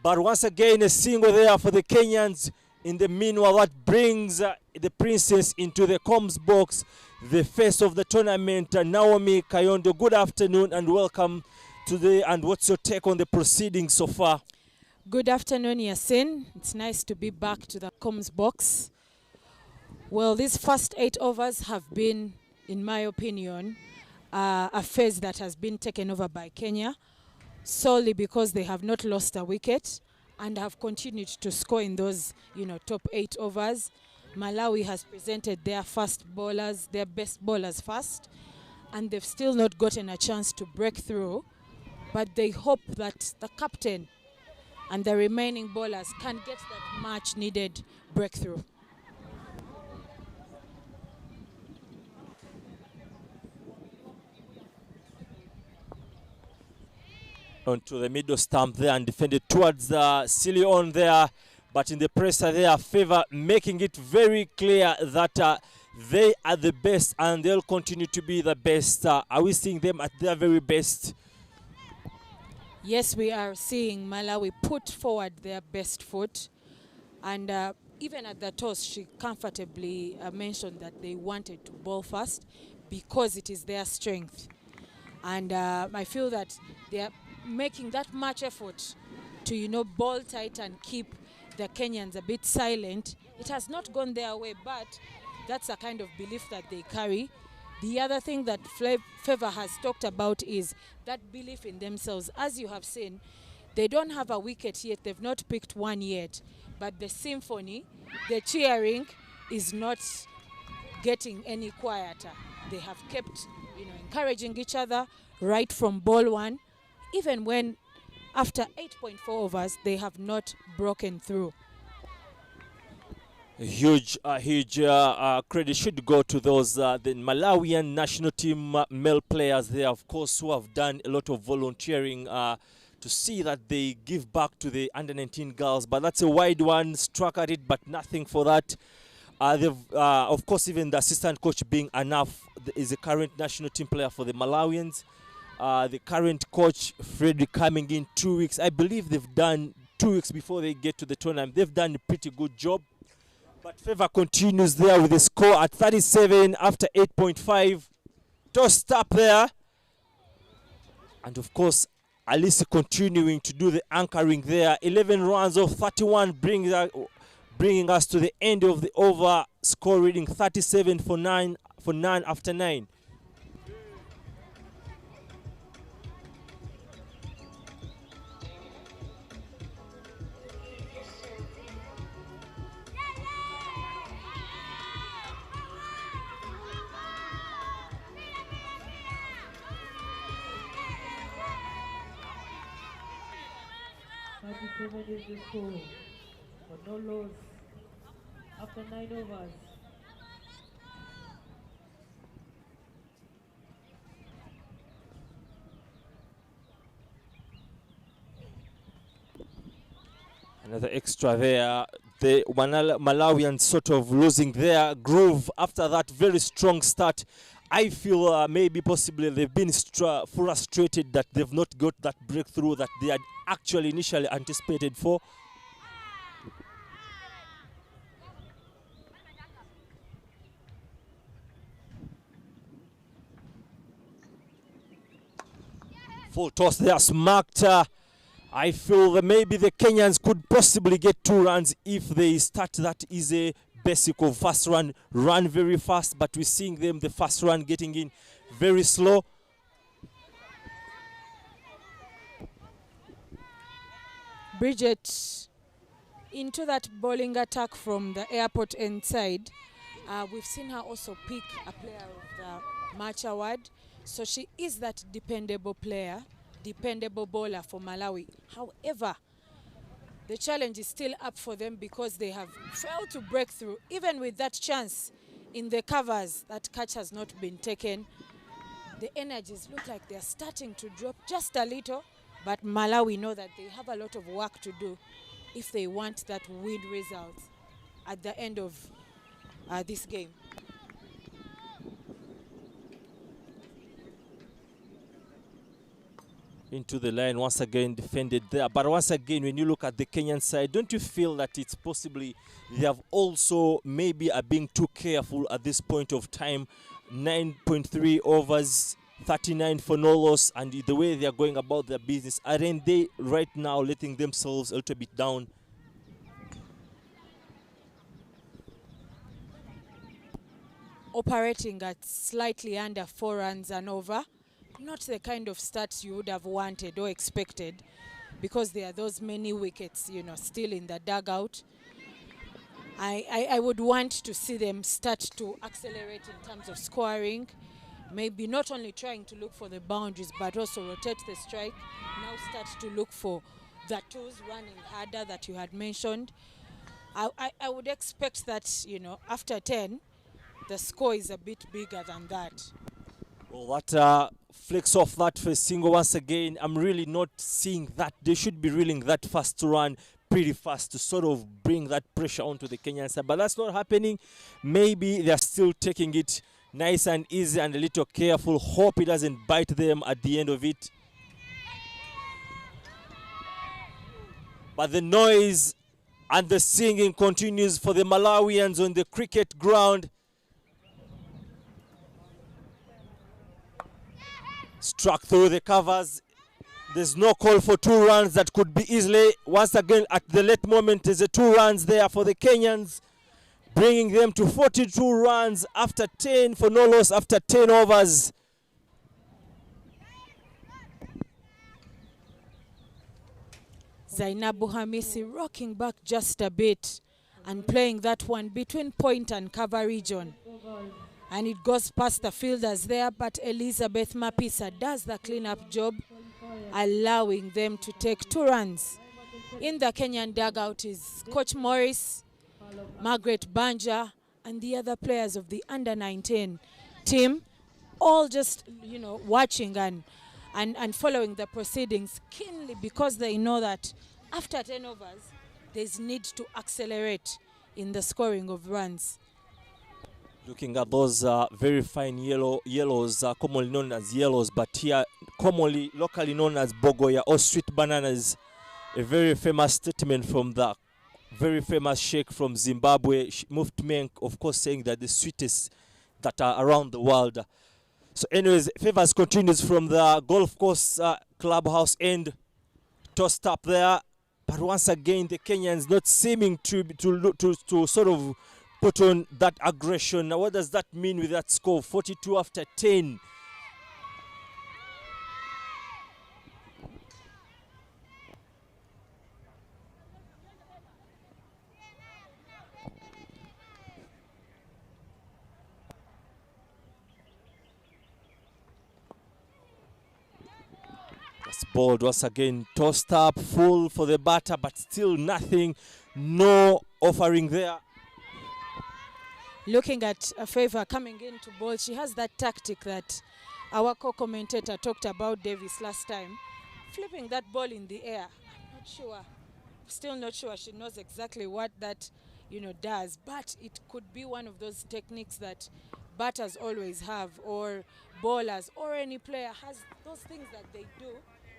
But once again, a single there for the Kenyans. In the meanwhile, that brings the princess into the comms box, the face of the tournament, Naomi Kayondo. Good afternoon and welcome today, and what's your take on the proceedings so far? Good afternoon, Yasin. It's nice to be back to the comms box. Well, these first 8 overs have been, in my opinion, a phase that has been taken over by Kenya, solely because they have not lost a wicket and have continued to score in those, top 8 overs. Malawi has presented their fast bowlers, their best bowlers first, and they've still not gotten a chance to break through. But they hope that the captain and the remaining bowlers can get that much needed breakthrough. Onto the middle stump there and defended towards the silly on there, but in the presser there, favor making it very clear that they are the best and they'll continue to be the best. Are we seeing them at their very best? Yes, we are seeing Malawi put forward their best foot, and even at the toss, she comfortably mentioned that they wanted to bowl first because it is their strength. And I feel that they are making that much effort to, bowl tight and keep the Kenyans a bit silent. It has not gone their way, but that's a kind of belief that they carry. The other thing that Favor has talked about is that belief in themselves. As you have seen, they don't have a wicket yet. They've not picked one yet. But the symphony, the cheering is not getting any quieter. They have kept, encouraging each other right from ball one, even when after 8.4 overs, they have not broken through. Huge credit should go to those the Malawian national team male players there, of course, who have done a lot of volunteering to see that they give back to the under-19 girls. But that's a wide one, struck at it, but nothing for that. Of course, even the assistant coach being enough is a current national team player for the Malawians. The current coach, Frederick, coming in 2 weeks. I believe they've done 2 weeks before they get to the tournament. They've done a pretty good job. But Favor continues there with the score at 37 after 8.5. Tossed up there. And of course, Alisi continuing to do the anchoring there. 11 runs of 31 bringing us to the end of the over. Score reading 37 for 9 after 9. 7 is the score. For no loss after 9 overs. Another extra there. The Malawians sort of losing their groove after that very strong start. I feel maybe possibly they've been frustrated that they've not got that breakthrough that they had actually initially anticipated for. Full toss there, smacked. I feel that maybe the Kenyans could possibly get 2 runs if they start that easy basic of first run very fast, but we're seeing them the first run getting in very slow. Bridget, into that bowling attack from the airport end side, we've seen her also pick a player of the match award. So she is that dependable player, dependable bowler for Malawi. However, the challenge is still up for them because they have failed to break through. Even with that chance in the covers, that catch has not been taken. The energies look like they're starting to drop just a little, but Malawi know that they have a lot of work to do if they want that win result at the end of this game. Into the line once again, defended there. But once again, when you look at the Kenyan side, don't you feel that it's possibly they have also maybe are being too careful at this point of time? 9.3 overs, 39 for no loss, and the way they are going about their business, aren't they right now letting themselves a little bit down? Operating at slightly under 4 runs and over. Not the kind of stats you would have wanted or expected, because there are those many wickets, you know, still in the dugout. I would want to see them start to accelerate in terms of scoring. Maybe not only trying to look for the boundaries, but also rotate the strike. Now start to look for the twos running harder that you had mentioned. I would expect that, you know, after 10, the score is a bit bigger than that. Well, that flicks off that first single once again. I'm really not seeing that. They should be reeling that fast to run pretty fast to sort of bring that pressure onto the Kenyan side. But that's not happening. Maybe they're still taking it nice and easy and a little careful. Hope it doesn't bite them at the end of it. But the noise and the singing continues for the Malawians on the cricket ground. Struck through the covers. There's no call for 2 runs that could be easily. Once again, at the late moment, there's a 2 runs there for the Kenyans, bringing them to 42 runs after 10 for no loss after 10 overs. Zainabu Hamisi rocking back just a bit and playing that one between point and cover region. And it goes past the fielders there, but Elizabeth Mapisa does the clean-up job, allowing them to take 2 runs. In the Kenyan dugout is Coach Morris, Margaret Banja, and the other players of the under-19 team, all just, you know, watching and following the proceedings keenly, because they know that after 10 overs, there's need to accelerate in the scoring of runs. Looking at those very fine yellows, commonly known as yellows, but here commonly, locally known as bogoya or sweet bananas. A very famous statement from the very famous sheikh from Zimbabwe, Mufti Menk, of course, saying that the sweetest that are around the world. So anyways, favors continues from the golf course clubhouse end, tossed up there. But once again, the Kenyans not seeming to sort of put on that aggression. Now, what does that mean with that score? 42 after 10. That's balled once again, tossed up, full for the batter, but still nothing, no offering there. Looking at a Favor coming in to bowl, she has that tactic that our co-commentator talked about Davis last time, flipping that ball in the air. I'm not sure, still not sure she knows exactly what that, does, but it could be one of those techniques that batters always have, or bowlers, or any player has those things that they do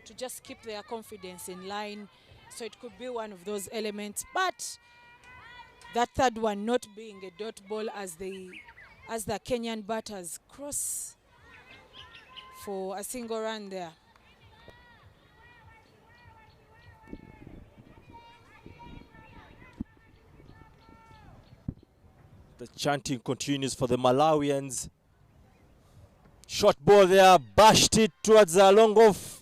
to just keep their confidence in line. So it could be one of those elements, but that third one not being a dot ball as the Kenyan batters cross for a single run there. The chanting continues for the Malawians. Short ball there, bashed it towards the long off.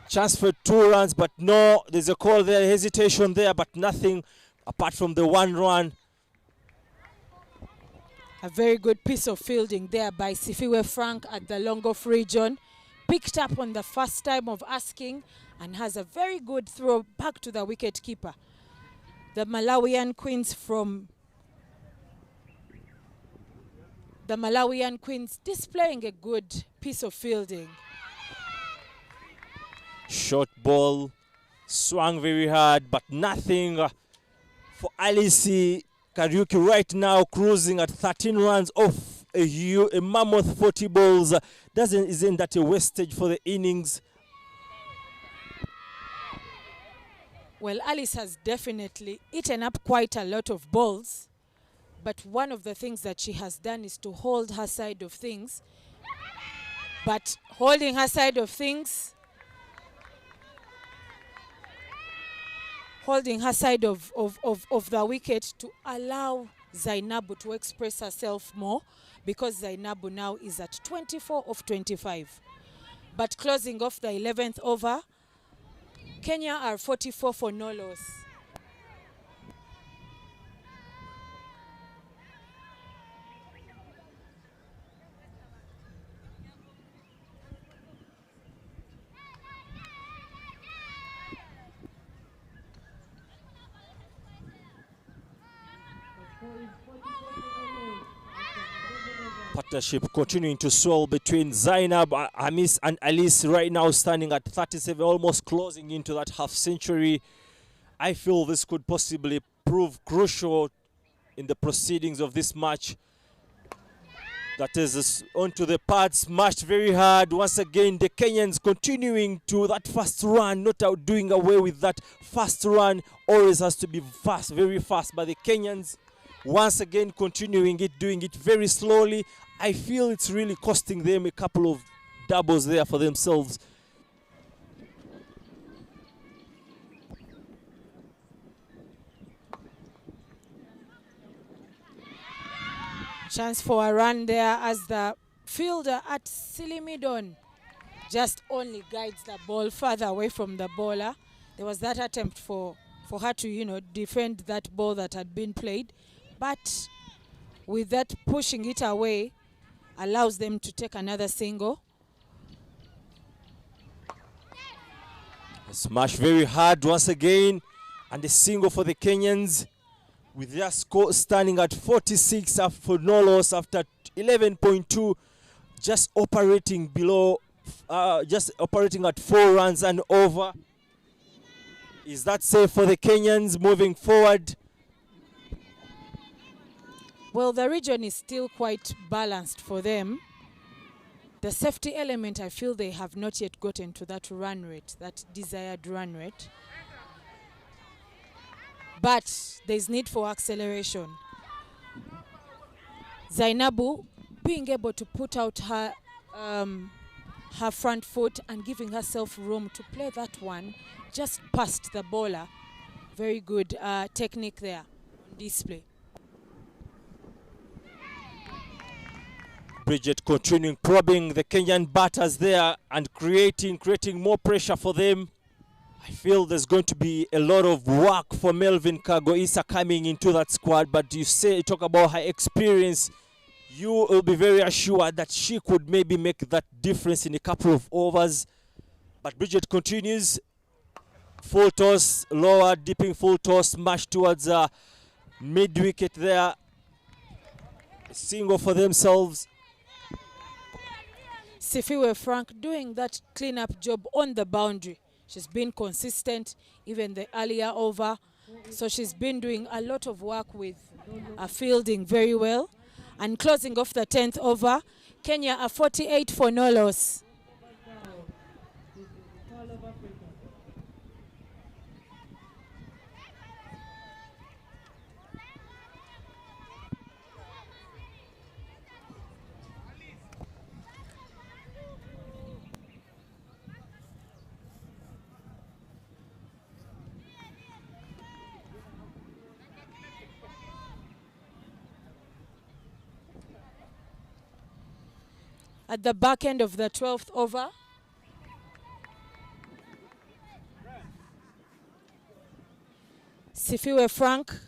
Chance for 2 runs, but no, there's a call there, hesitation there, but nothing apart from the 1 run. A very good piece of fielding there by Sifiwe Frank at the long off region. Picked up on the first time of asking and has a very good throw back to the wicket keeper. The Malawian Queens displaying a good piece of fielding. Short ball, swung very hard, but nothing for Alice Kariuki right now, cruising at 13 runs off a mammoth 40 balls. Isn't that a wastage for the innings? Well, Alice has definitely eaten up quite a lot of balls, but one of the things that she has done is to hold her side of things. But holding her side of things, holding her side of the wicket to allow Zainabu to express herself more, because Zainabu now is at 24 of 25. But closing off the 11th over, Kenya are 44 for no loss. Partnership continuing to swell between Zainab, Hamis and Alice, right now standing at 37, almost closing into that half century. I feel this could possibly prove crucial in the proceedings of this match. That is onto the pad, smashed very hard. Once again, the Kenyans continuing to that fast run, not out doing away with that fast run. Always has to be fast, very fast. But the Kenyans, once again, continuing it, doing it very slowly. I feel it's really costing them a couple of doubles there for themselves. Chance for a run there as the fielder at Silimidon just only guides the ball further away from the bowler. There was that attempt for her to, defend that ball that had been played. But with that pushing it away, allows them to take another single. Smash very hard once again, and a single for the Kenyans, with their score standing at 46 for no loss after 11.2, just operating below, just operating at 4 runs and over. Is that safe for the Kenyans moving forward? Well, the region is still quite balanced for them. The safety element, I feel they have not yet gotten to that run rate, that desired run rate. But there's need for acceleration. Zainabu being able to put out her front foot and giving herself room to play that one just past the bowler. Very good technique there on display. Bridget continuing probing the Kenyan batters there and creating more pressure for them. I feel there's going to be a lot of work for Melvin Kagoisa coming into that squad, but talk about her experience, you will be very assured that she could maybe make that difference in a couple of overs. But Bridget continues. Full toss, lower, dipping full toss, smash towards mid-wicket there. Single for themselves. Sifiwe Frank doing that clean-up job on the boundary. She's been consistent even the earlier over. So she's been doing a lot of work with fielding very well. And closing off the 10th over, Kenya are 48 for no loss. At the back end of the 12th over, Sifiwe Frank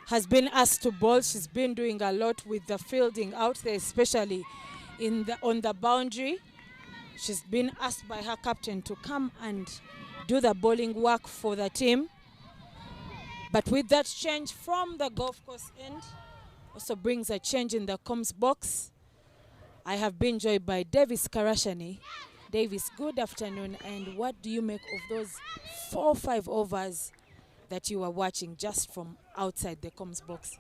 has been asked to bowl. She's been doing a lot with the fielding out there, especially on the boundary. She's been asked by her captain to come and do the bowling work for the team. But with that change from the golf course end, also brings a change in the comms box. I have been joined by Davis Karashani. Davis, good afternoon. And what do you make of those 4 or 5 overs that you were watching just from outside the comms box?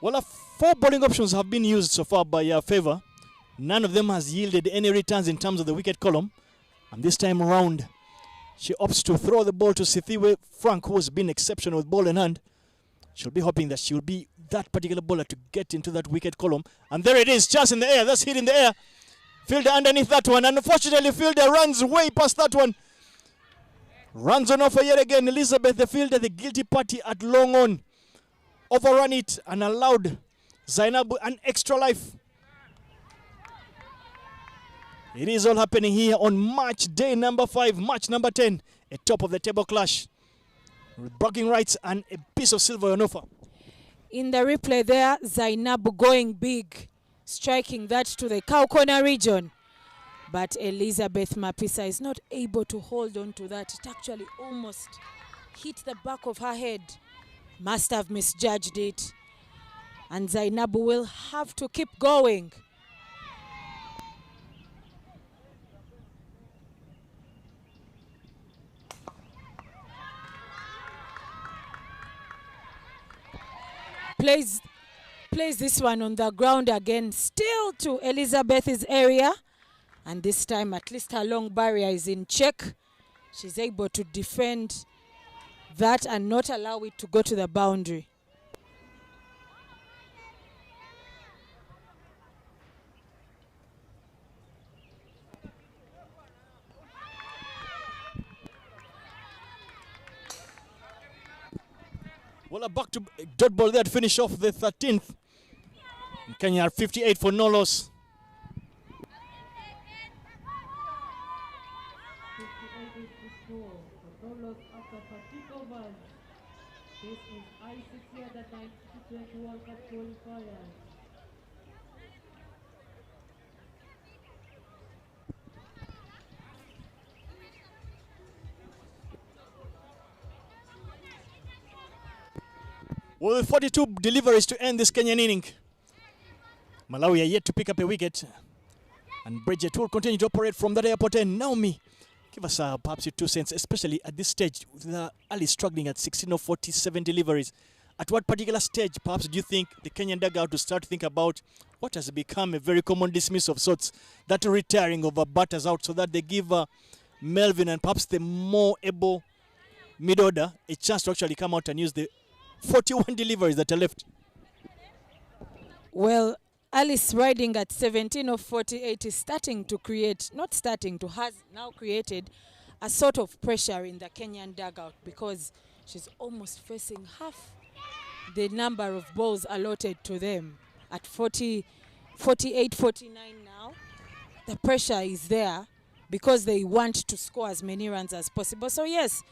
Well, 4 bowling options have been used so far by Favour. None of them has yielded any returns in terms of the wicket column. And this time around, she opts to throw the ball to Sifiwe Frank, who has been exceptional with ball in hand. She'll be hoping that she will be that particular bowler to get into that wicket column. And there it is, chance in the air. That's hit in the air. Fielder underneath that one. And unfortunately, fielder runs way past that one. Runs on offer yet again. Elizabeth, the fielder, the guilty party at long on. Overrun it and allowed Zainabu an extra life. It is all happening here on match day number 5, match number 10, a top of the table clash. Bragging rights and a piece of silver on offer. In the replay there, Zainabu going big, striking that to the cow corner region. But Elizabeth Mapisa is not able to hold on to that. It actually almost hit the back of her head. Must have misjudged it. And Zainabu will have to keep going. Plays this one on the ground again, still to Elizabeth's area. And this time at least her long barrier is in check. She's able to defend that and not allow it to go to the boundary. Well, back to dot ball there to finish off the 13th. Kenya are 58 for no loss. 58 is the score. For no loss after 13 overs. This is ICC at the 2020 World Cup qualifiers. Well, with 42 deliveries to end this Kenyan inning, Malawi are yet to pick up a wicket. And Bridget will continue to operate from that airport end. Naomi, give us perhaps your 2 cents, especially at this stage, with Ali struggling at 16 of 47 deliveries. At what particular stage, perhaps, do you think the Kenyan dugout to start to think about what has become a very common dismiss of sorts, that retiring of batters out, so that they give Melvin and perhaps the more able mid-order a chance to actually come out and use the 41 deliveries that are left. Well, Alice riding at 17 of 48 is starting to create, not starting to, has now created a sort of pressure in the Kenyan dugout because she's almost facing half the number of balls allotted to them at 48, 49 now. The pressure is there because they want to score as many runs as possible. So yes,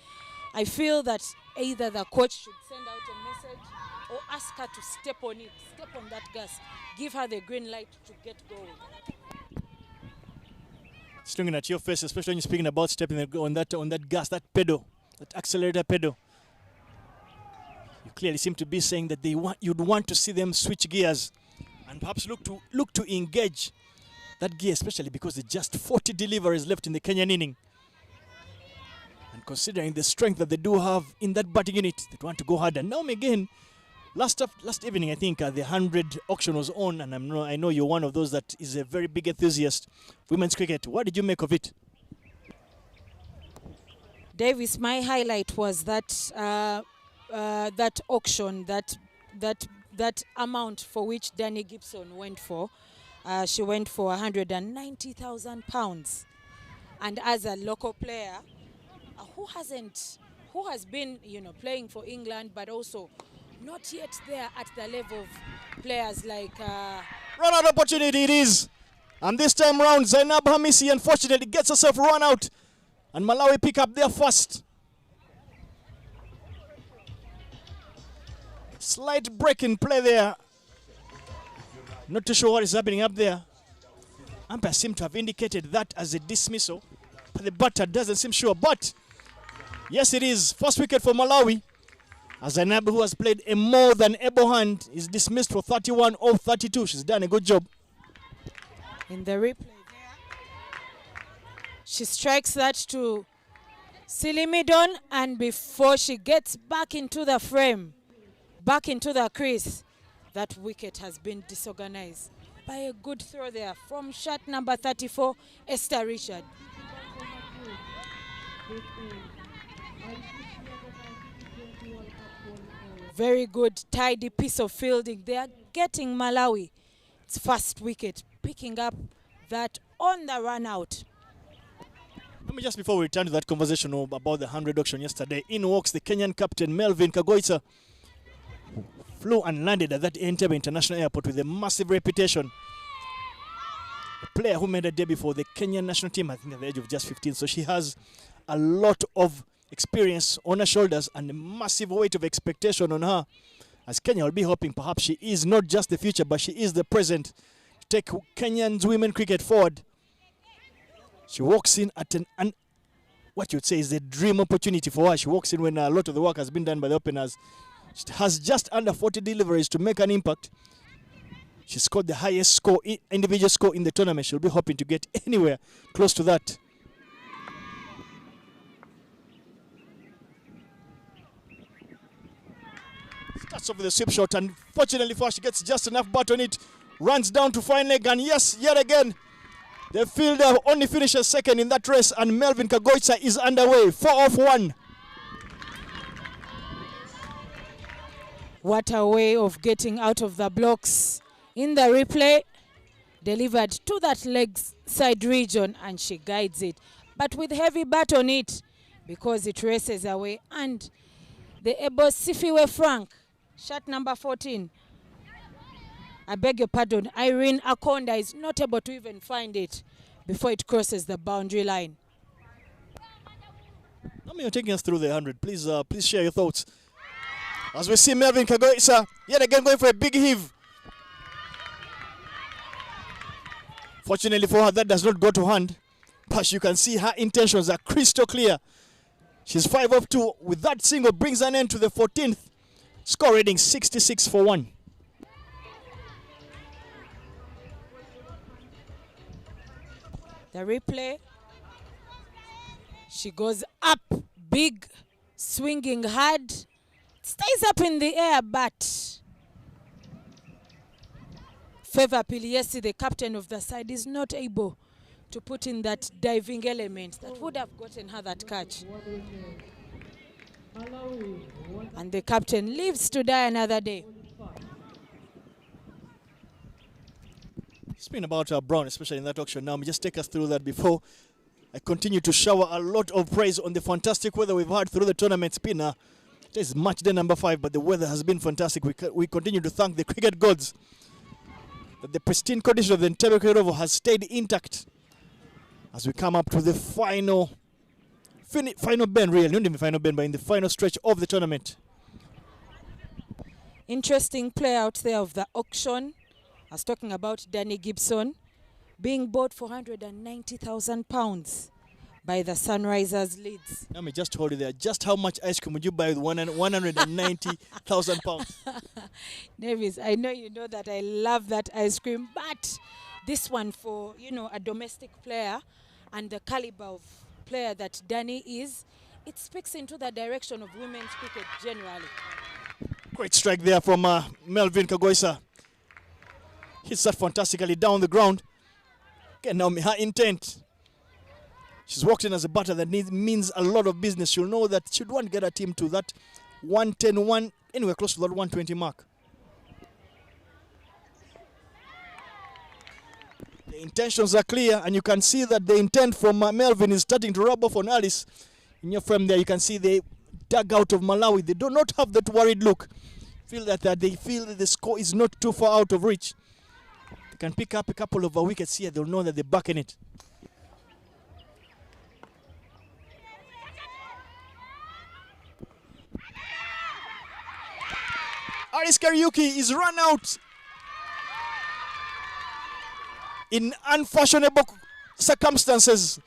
I feel that either the coach should send out a message or ask her to step on it, step on that gas, give her the green light to get going. Just looking at your face, especially when you're speaking about stepping on that gas, that pedal, that accelerator pedal. You clearly seem to be saying that you'd want to see them switch gears and perhaps look to engage that gear, especially because there's just 40 deliveries left in the Kenyan inning. And considering the strength that they do have in that batting unit, they want to go harder. Now again, last evening, I think the 100 auction was on, and I know you're one of those that is a very big enthusiast of women's cricket. What did you make of it? Davis, my highlight was that that auction, that amount for which Danny Gibson went for. She went for £190,000. And as a local player, who has been, playing for England, but also not yet there at the level of players like... Run out opportunity it is. And this time round, Zainab Hamisi unfortunately gets herself run out. And Malawi pick up their first. Slight break in play there. Not too sure what is happening up there. Umpire seem to have indicated that as a dismissal, but the batter doesn't seem sure. But yes, it is first wicket for Malawi. As Zainab, who has played a more than able hand, is dismissed for 31 of 32. She's done a good job. In the replay there, she strikes that to Silimidon, and before she gets back into the frame, back into the crease, that wicket has been disorganized by a good throw there from shot number 34, Esther Richard. Very good, tidy piece of fielding. They are getting Malawi its first wicket, picking up that on the run out. Let me just, before we return to that conversation about the 100 auction yesterday, in walks the Kenyan captain Melvin Kagoita, who flew and landed at that Entebbe International Airport with a massive reputation. A player who made a debut for the Kenyan national team, I think at the age of just 15. So she has a lot of experience on her shoulders and a massive weight of expectation on her. As Kenya will be hoping perhaps she is not just the future, but she is the present to take Kenyan's women cricket forward. She walks in at what you'd say is a dream opportunity for her. She walks in when a lot of the work has been done by the openers. She has just under 40 deliveries to make an impact. She scored the highest score, individual score in the tournament. She'll be hoping to get anywhere close to that. Starts off with a sweep shot, and fortunately for her, she gets just enough bat on it. Runs down to fine leg, and yes, yet again, the fielder only finishes second in that race, and Melvin Kagoita is underway. 4 off 1. What a way of getting out of the blocks. In the replay, delivered to that leg side region, and she guides it. But with heavy bat on it, because it races away. And the able Sifiwe Frank, shot number 14. I beg your pardon, Irene Akonda is not able to even find it before it crosses the boundary line. You're taking us through the 100. Please share your thoughts. As we see Melvin Kagoita yet again going for a big heave. Fortunately for her, that does not go to hand. But you can see her intentions are crystal clear. She's 5 off 2. With that single, brings an end to the 14th. Score rating 66 for 1. The replay. She goes up, big, swinging hard. Stays up in the air, but Favor Piliesi, the captain of the side, is not able to put in that diving element that would have gotten her that catch. Malawi, one And the captain lives to die another day. It's been about Brown, especially in that auction. Now, just take us through that before I continue to shower a lot of praise on the fantastic weather we've had through the tournament. It's been, it is match day number 5, but the weather has been fantastic. We continue to thank the cricket gods that the pristine condition of the Entebbe cricket oval has stayed intact as we come up to the final bend, really, not even final bend, but in the final stretch of the tournament. Interesting play out there of the auction. I was talking about Danny Gibson being bought for £190,000 by the Sunrisers Leeds. Let me just hold you there. Just how much ice cream would you buy with £190,000? Davis, I know you know that I love that ice cream, but this one for, you know, a domestic player and the caliber of player that Danny is, it speaks into the direction of women's cricket generally. Great strike there from Melvin Kagoisa. Hits that fantastically down the ground. Again, now her intent. She's walked in as a batter that means a lot of business. She'll know that she'd want to get her team to that 110, anywhere close to that 120 mark. The intentions are clear, and you can see that the intent from Melvin is starting to rub off on Alice. In your frame there, you can see the dugout of Malawi. They do not have that worried look. They feel that the score is not too far out of reach. They can pick up a couple of wickets here. They'll know that they're back in it. Aris Kariuki is run out in unfashionable circumstances.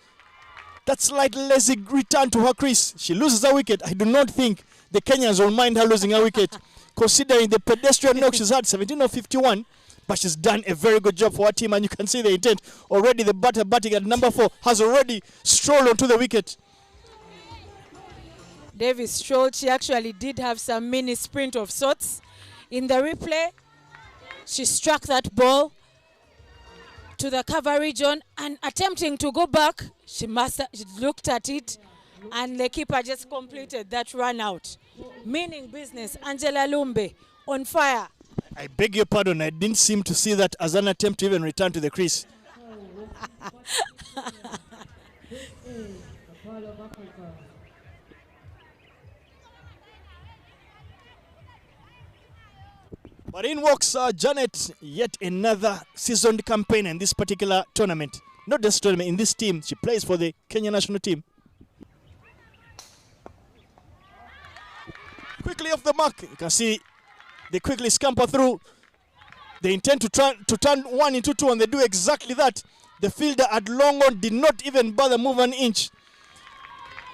That slight lazy return to her crease. She loses a wicket. I do not think the Kenyans will mind her losing a wicket, considering the pedestrian knock she's had, 17 of 51. But she's done a very good job for her team, and you can see the intent. Already the batter batting at number 4 has already strolled onto the wicket. Davis strolled. She actually did have some mini sprint of sorts. In the replay, she struck that ball to the cover region, and attempting to go back, she looked at it, and the keeper just completed that run out. Meaning business. Angela Lumbe on fire. I beg your pardon, I didn't seem to see that as an attempt to even return to the crease. This is a part of Africa. But in walks Janet, yet another seasoned campaigner in this particular tournament. Not this tournament, in this team. She plays for the Kenya national team. Quickly off the mark. You can see they quickly scamper through. They intend to turn 1 into 2, and they do exactly that. The fielder at long on did not even bother move an inch,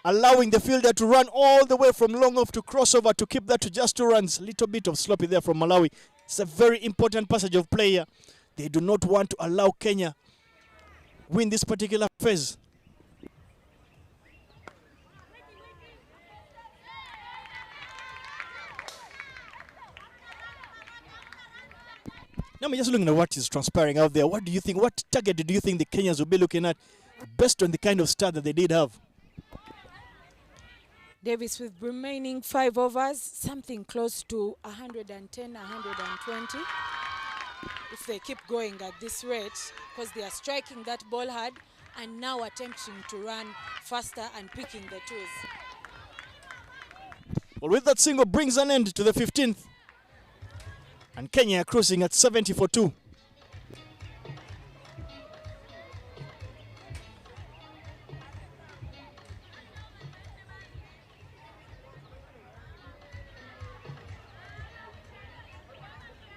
allowing the fielder to run all the way from long off to crossover to keep that to just 2 runs. Little bit of sloppy there from Malawi. It's a very important passage of play here. They do not want to allow Kenya win this particular phase. Now I'm just looking at what is transpiring out there. What do you think? What target do you think the Kenyans will be looking at based on the kind of start that they did have? Davis, with remaining 5 overs, something close to 110, 120. If they keep going at this rate, because they are striking that ball hard and now attempting to run faster and picking the twos. Well, with that single brings an end to the 15th. And Kenya are cruising at 70 for 2.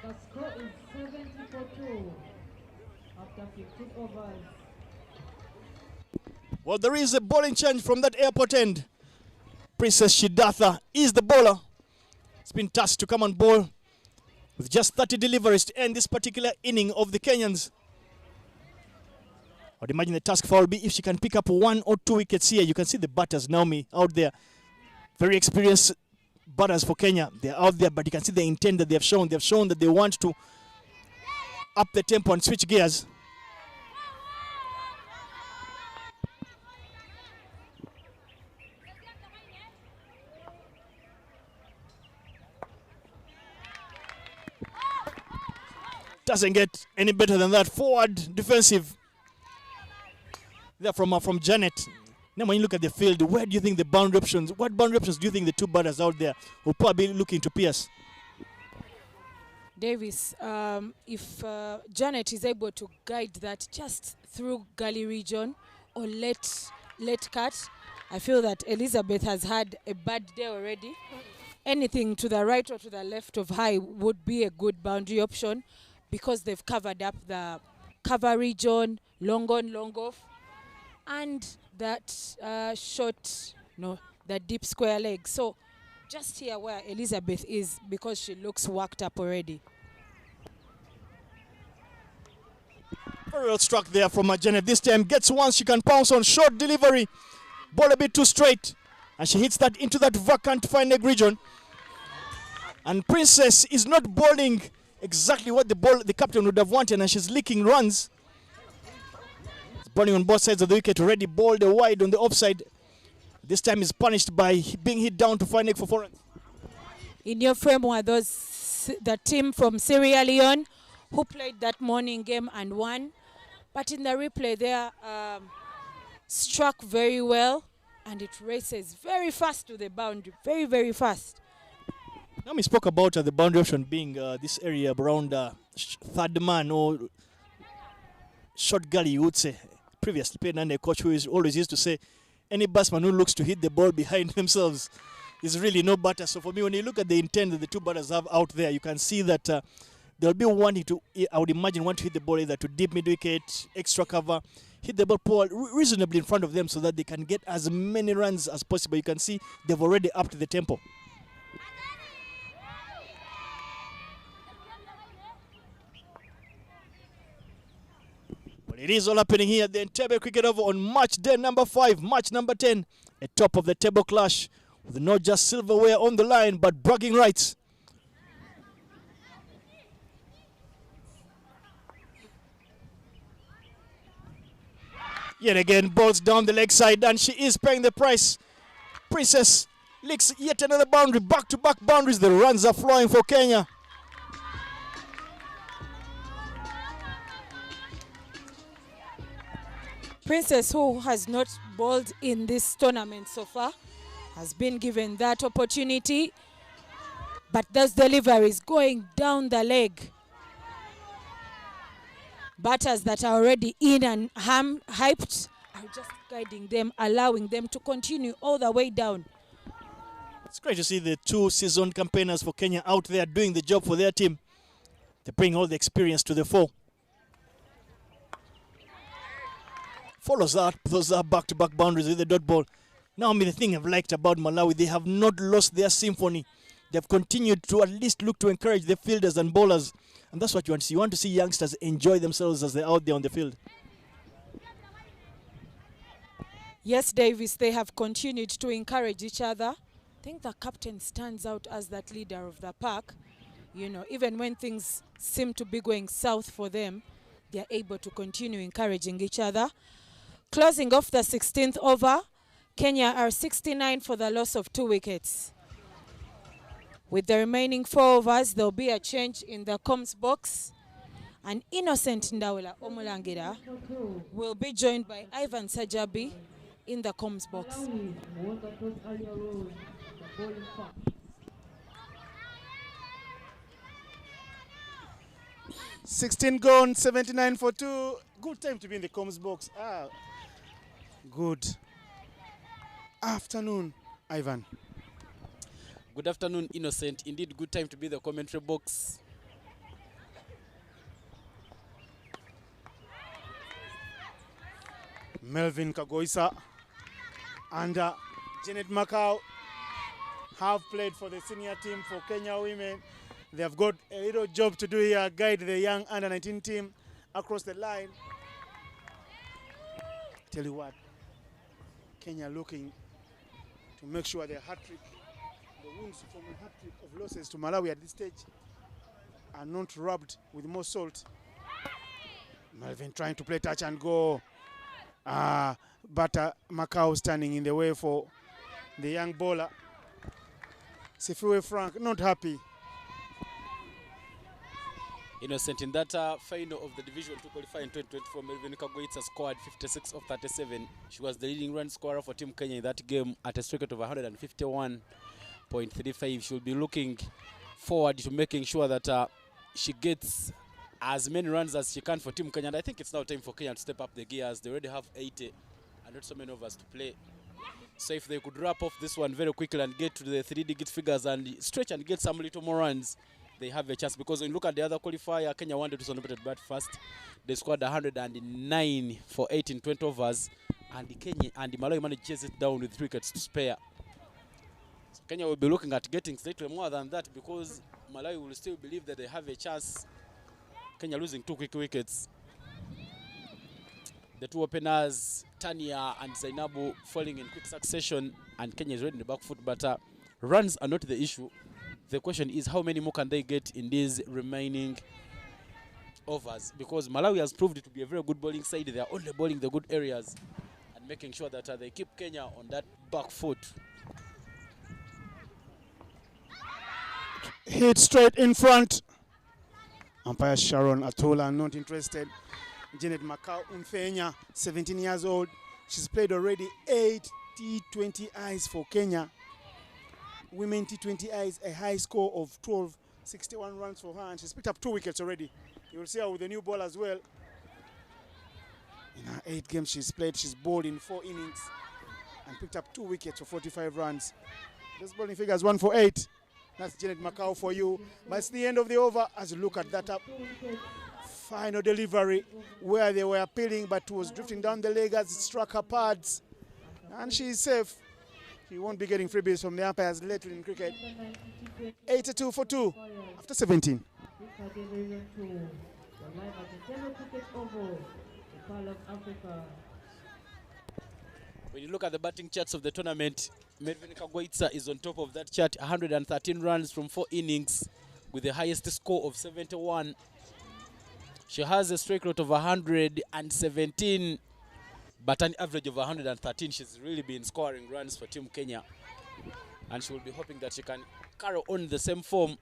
The score is 70 for 2 after 15 overs. Well, there is a bowling change from that airport end. Princess Shidatha is the bowler. It's been tasked to come on bowl with just 30 deliveries to end this particular inning of the Kenyans. I'd imagine the task for her will be if she can pick up 1 or 2 wickets here. You can see the batters, Naomi, out there. Very experienced batters for Kenya. They're out there, but you can see the intent that they have shown. They have shown that they want to up the tempo and switch gears. Doesn't get any better than that. Forward defensive. They're from Janet. Now when you look at the field, where do you think the boundary options, what boundary options do you think the two batters out there will probably be looking to pierce? Davis, if Janet is able to guide that just through gully region or let cut, I feel that Elizabeth has had a bad day already. Anything to the right or to the left of high would be a good boundary option because they've covered up the cover region, long on, long off, and that that deep square leg. So just here where Elizabeth is, because she looks worked up already. Very well struck there from Janet. This time gets one, she can pounce on, short delivery. Ball a bit too straight. And she hits that into that vacant fine leg region. And Princess is not bowling exactly what the captain would have wanted, and she's leaking runs. It's bowling on both sides of the wicket, already bowled wide on the offside. This time is punished by being hit down to fine leg for 4 runs. In your frame were the team from Sierra Leone who played that morning game and won. But in the replay, they struck very well, and it races very fast to the boundary, very, very fast. Now we spoke about the boundary option being this area around third man or short gully, you would say. Previously played under a coach who always used to say, any batsman who looks to hit the ball behind themselves is really no batter. So for me, when you look at the intent that the two batters have out there, you can see that they'll be wanting to, I would imagine, want to hit the ball either to deep mid-wicket, extra cover, hit the ball reasonably in front of them so that they can get as many runs as possible. You can see they've already upped the tempo. But it is all happening here at the Entebbe Cricket Oval on match day number 5, match number 10, a top of the table clash with not just silverware on the line but bragging rights. Yet again, balls down the leg side, and she is paying the price. Princess licks yet another boundary, back-to-back boundaries. The runs are flowing for Kenya. Princess, who has not bowled in this tournament so far, has been given that opportunity, but those deliveries going down the leg. Batters that are already in and hyped are just guiding them, allowing them to continue all the way down. It's great to see the two seasoned campaigners for Kenya out there doing the job for their team. They bring all the experience to the fore. Follows that, those are back-to-back boundaries with the dot ball. Now, the thing I've liked about Malawi, they have not lost their symphony. They've continued to at least look to encourage the fielders and bowlers. And that's what you want to see. You want to see youngsters enjoy themselves as they're out there on the field. Yes, Davis, they have continued to encourage each other. I think the captain stands out as that leader of the pack. You know, even when things seem to be going south for them, they're able to continue encouraging each other. Closing off the 16th over, Kenya are 69 for the loss of 2 wickets. With the remaining 4 overs, there'll be a change in the comms box. And Innocent Ndawula Omulangira will be joined by Ivan Sajabi in the comms box. 16 gone, 79 for 2. Good time to be in the comms box. Good afternoon, Ivan. Good afternoon, Innocent. Indeed, good time to be in the commentary box. Melvin Kagoisa and Janet Macau have played for the senior team for Kenya Women. They have got a little job to do here, guide the young under-19 team across the line. Tell you what, Kenya looking to make sure their hat-trick, the wins from a hat-trick of losses to Malawi at this stage are not rubbed with more salt. Melvin trying to play touch and go. But Macau standing in the way for the young bowler. Sifiwe Frank not happy. Innocent, in that final of the Division 2 qualifier in 2024, Melvin Kagoitsa scored 56 of 37. She was the leading run scorer for Team Kenya in that game at a strike rate of 151.35. She'll be looking forward to making sure that she gets as many runs as she can for Team Kenya. And I think it's now time for Kenya to step up the gears. They already have 80 and not so many of us to play. So if they could wrap off this one very quickly and get to the 3-digit figures and stretch and get some little more runs, they have a chance. Because when you look at the other qualifier, Kenya wanted to celebrate bat first. They scored 109 for 8 in 20 overs, and Malawi managed to chase it down with 3 wickets to spare. So Kenya will be looking at getting slightly more than that, because Malawi will still believe that they have a chance. Kenya losing 2 quick wickets. The 2 openers, Tania and Zainabu, falling in quick succession, and Kenya is ready in the back foot. But runs are not the issue. The question is how many more can they get in these remaining overs, because Malawi has proved to be a very good bowling side. They are only bowling the good areas and making sure that they keep Kenya on that back foot. Hit straight in front. Umpire Sharon Atola not interested. Janet Macau Unfenya, 17 years old. She's played already 8 T20Is for Kenya. Women T20Is, a high score of 61 runs for her, and she's picked up 2 wickets already. You'll see her with the new ball as well. In her 8 games she's played, she's bowled in 4 innings and picked up 2 wickets for 45 runs. This bowling figures 1 for 8. That's Janet Macau for you. But it's the end of the over as you look at that final delivery where they were appealing, but it was drifting down the leg as it struck her pads. And she's safe. She won't be getting freebies from the umpires later in cricket. 82 for 2 after 17. When you look at the batting charts of the tournament, Melvin Kagoitsa is on top of that chart. 113 runs from 4 innings with the highest score of 71. She has a strike rate of 117, but an average of 113. She's really been scoring runs for Team Kenya, and she will be hoping that she can carry on the same form.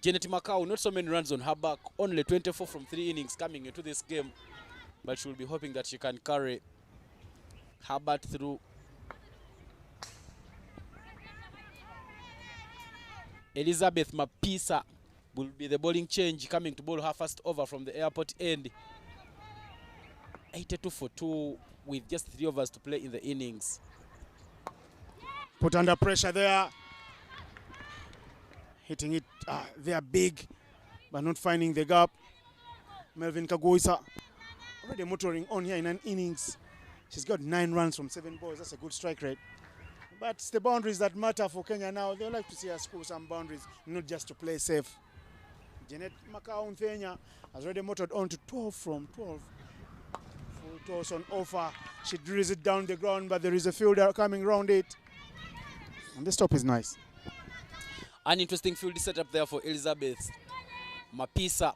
Janet Macau, not so many runs on her back, only 24 from 3 innings coming into this game, but she will be hoping that she can carry her bat through. Elizabeth Mapisa will be the bowling change, coming to bowl her first over from the airport end. 82 for 2 with just 3 overs to play in the innings. Put under pressure there. Hitting it there big, but not finding the gap. Melvin Kagoitsa already motoring on here in an innings. She's got 9 runs from 7 balls. That's a good strike rate. But it's the boundaries that matter for Kenya now. They like to see us score some boundaries, not just to play safe. Janet Macau Kenya has already motored on to 12 from 12. Full toss on offer. She drills it down the ground, but there is a fielder coming round it. And the stop is nice. An interesting field setup there for Elizabeth Mapisa.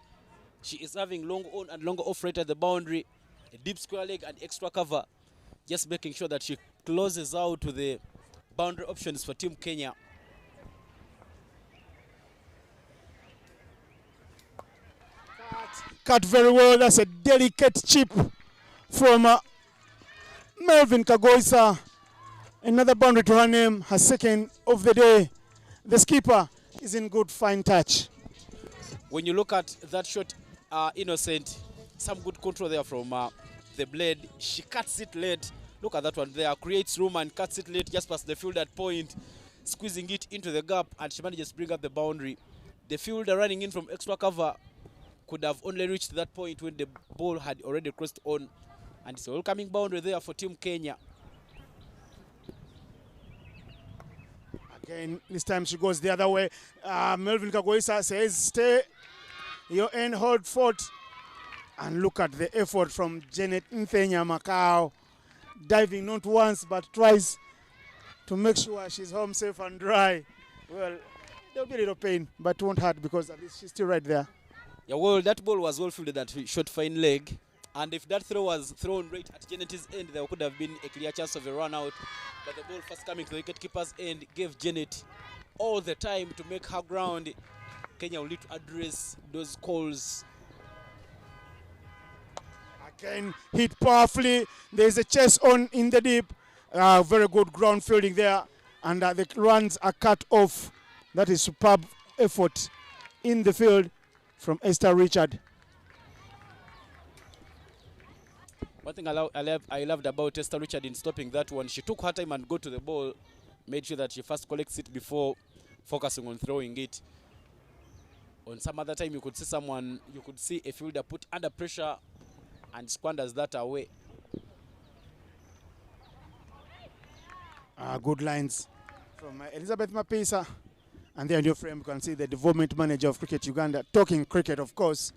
She is having long on and longer off right at the boundary. A deep square leg and extra cover. Just making sure that she closes out to the boundary options for Team Kenya. Cut very well. That's a delicate chip from Melvin Kagoitsa. Another boundary to her name, her second of the day. The skipper is in good fine touch. When you look at that shot, Innocent, some good control there from the blade. She cuts it late. Look at that one there. Creates room and cuts it late just past the fielder point, squeezing it into the gap, and she manages to bring up the boundary. The fielder running in from extra cover could have only reached that point when the ball had already crossed on, and it's a welcoming boundary there for Team Kenya. Again, this time she goes the other way. Melvin Kagoitsa says, stay your end, hold fort. And look at the effort from Janet Macau. Diving not once but twice to make sure she's home safe and dry. Well, there'll be a little pain, but it won't hurt because at least she's still right there. Yeah, well, that ball was well fielded, that short fine leg. And if that throw was thrown right at Janet's end, there could have been a clear chance of a run out. But the ball first coming to the wicketkeeper's end gave Janet all the time to make her ground. Kenya will need to address those calls. Again, hit powerfully. There's a chase on in the deep. Very good ground fielding there. And the runs are cut off. That is superb effort in the field from Esther Richard. One thing I loved about Esther Richard in stopping that one, she took her time and got to the ball, made sure that she first collects it before focusing on throwing it. On some other time, you could see a fielder put under pressure and squanders that away. Good lines from Elizabeth Mapisa. And there in your frame, you can see the development manager of Cricket Uganda, talking cricket, of course,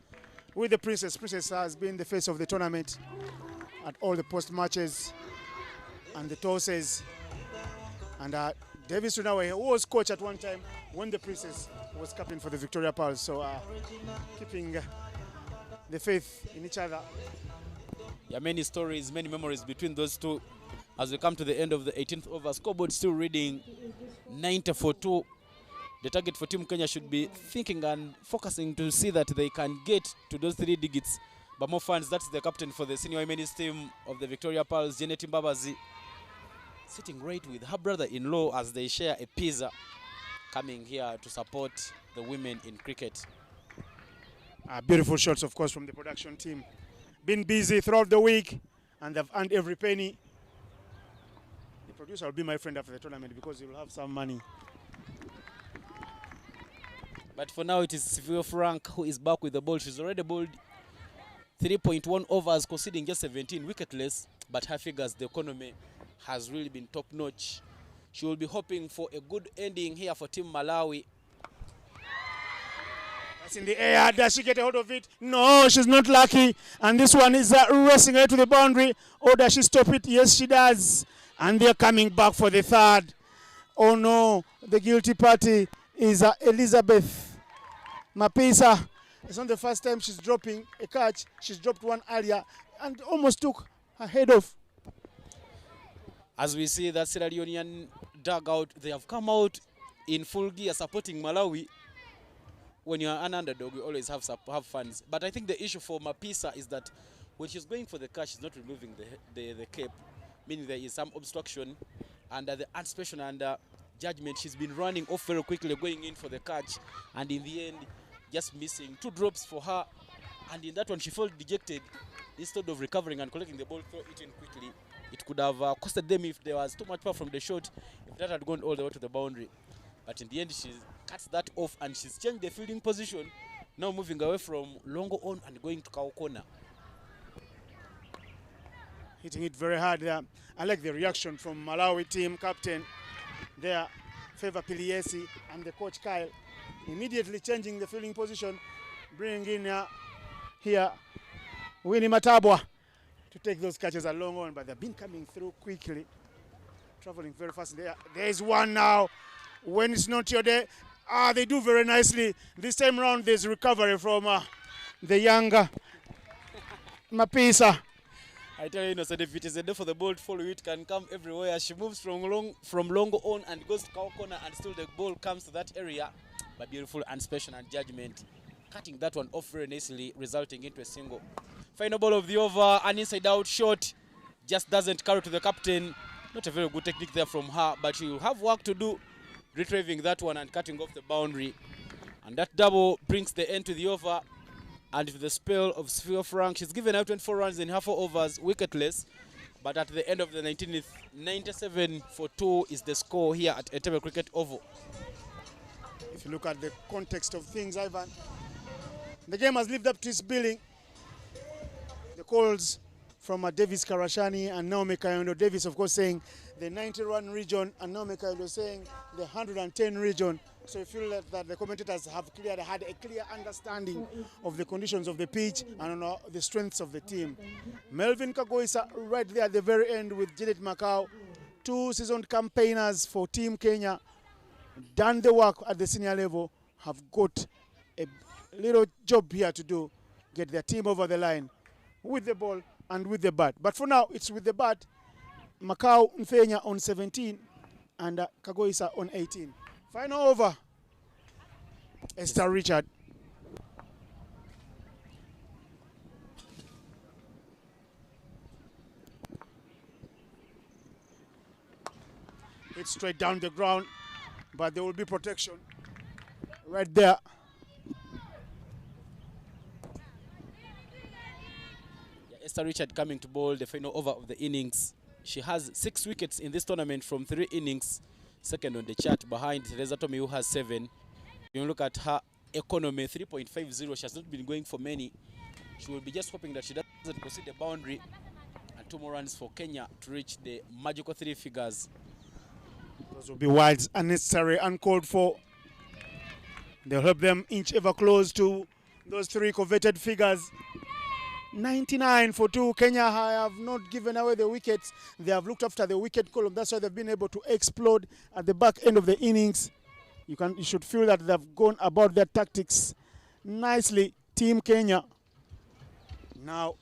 with the Princess. Princess has been the face of the tournament at all the post matches and the tosses. And Davis Runawe was coach at one time when the Princess was captain for the Victoria Pearls. So keeping the faith in each other. Yeah, many stories, many memories between those two. As we come to the end of the 18th over, scoreboard still reading 90-2. The target for Team Kenya should be thinking and focusing to see that they can get to those 3 digits. But more fans, that's the captain for the senior women's team of the Victoria Pearls, Janet Mbabazi, sitting right with her brother-in-law as they share a pizza, coming here to support the women in cricket. Beautiful shots, of course, from the production team. Been busy throughout the week, and they've earned every penny. The producer will be my friend after the tournament because he will have some money. But for now, it is Sylvia Frank who is back with the ball. She's already bowled 3.1 overs, conceding just 17 wicketless. But her figures, the economy has really been top-notch. She will be hoping for a good ending here for Team Malawi. That's in the air. Does she get a hold of it? No, she's not lucky. And this one is racing right to the boundary. Or does she stop it? Yes, she does. And they're coming back for the third. Oh, no. The guilty party is Elizabeth Mapisa. It's not the first time she's dropping a catch. She's dropped one earlier and almost took her head off. As we see that Sierra Leonean dugout, they have come out in full gear supporting Malawi. When you're an underdog, you always have fans. But I think the issue for Mapisa is that when she's going for the catch, she's not removing the cape, meaning there is some obstruction under the anticipation and judgment. She's been running off very quickly, going in for the catch, and in the end, just missing 2 drops for her. And in that one, she felt dejected. Instead of recovering and collecting the ball, throw it in quickly. It could have costed them if there was too much power from the shot, if that had gone all the way to the boundary. But in the end, she cuts that off and she's changed the fielding position, now moving away from Longo on and going to cow corner. Hitting it very hard there. I like the reaction from Malawi team captain there, Favor Piliesi, and the coach Kyle, immediately changing the fielding position, bringing in here Winnie Matabwa to take those catches along on, but they've been coming through quickly, traveling very fast. There's one now. When it's not your day, they do very nicely. This time around, there's recovery from the younger Mapisa. I tell you, Innocent, if it is a day for the ball to follow, it can come everywhere. She moves from Longo on and goes to cow corner, and still the ball comes to that area. But beautiful anticipation and judgment, cutting that one off very nicely, resulting into a single. Final ball of the over, an inside-out shot, just doesn't carry to the captain. Not a very good technique there from her, but she will have work to do, retrieving that one and cutting off the boundary. And that double brings the end to the over. And with the spell of Sophia Frank, she's given out 24 runs in her 4 overs, wicketless. But at the end of the 19th, 97-2 is the score here at Entebbe Cricket Oval. If you look at the context of things, Ivan, the game has lived up to its billing. The calls from Davis Karashani and Naomi Kayondo. Davis, of course, saying the 90-run region, and Naomi Kayondo saying the 110 region. So you feel that the commentators have had a clear understanding of the conditions of the pitch and the strengths of the team. Melvin Kagoisa right there at the very end with Janet Macau, 2 seasoned campaigners for Team Kenya, done the work at the senior level, have got a little job here to do, get their team over the line with the ball and with the bat. But for now, it's with the bat. Macau Nfenya on 17 and Kagoisa on 18. Final over. Esther Richard. It's straight down the ground, but there will be protection right there. Yeah, Esther Richard coming to bowl the final over of the innings. She has 6 wickets in this tournament from 3 innings. Second on the chart behind Teresa Tommy, who has 7. You look at her economy, 3.50. She has not been going for many. She will be just hoping that she doesn't concede the boundary, and 2 more runs for Kenya to reach the magical 3 figures. Those will be wilds, unnecessary, uncalled for. They'll help them inch ever close to those 3 coveted figures. 99 for 2. Kenya have not given away the wickets. They have looked after the wicket column. That's why they've been able to explode at the back end of the innings. You should feel that they've gone about their tactics nicely, Team Kenya. Now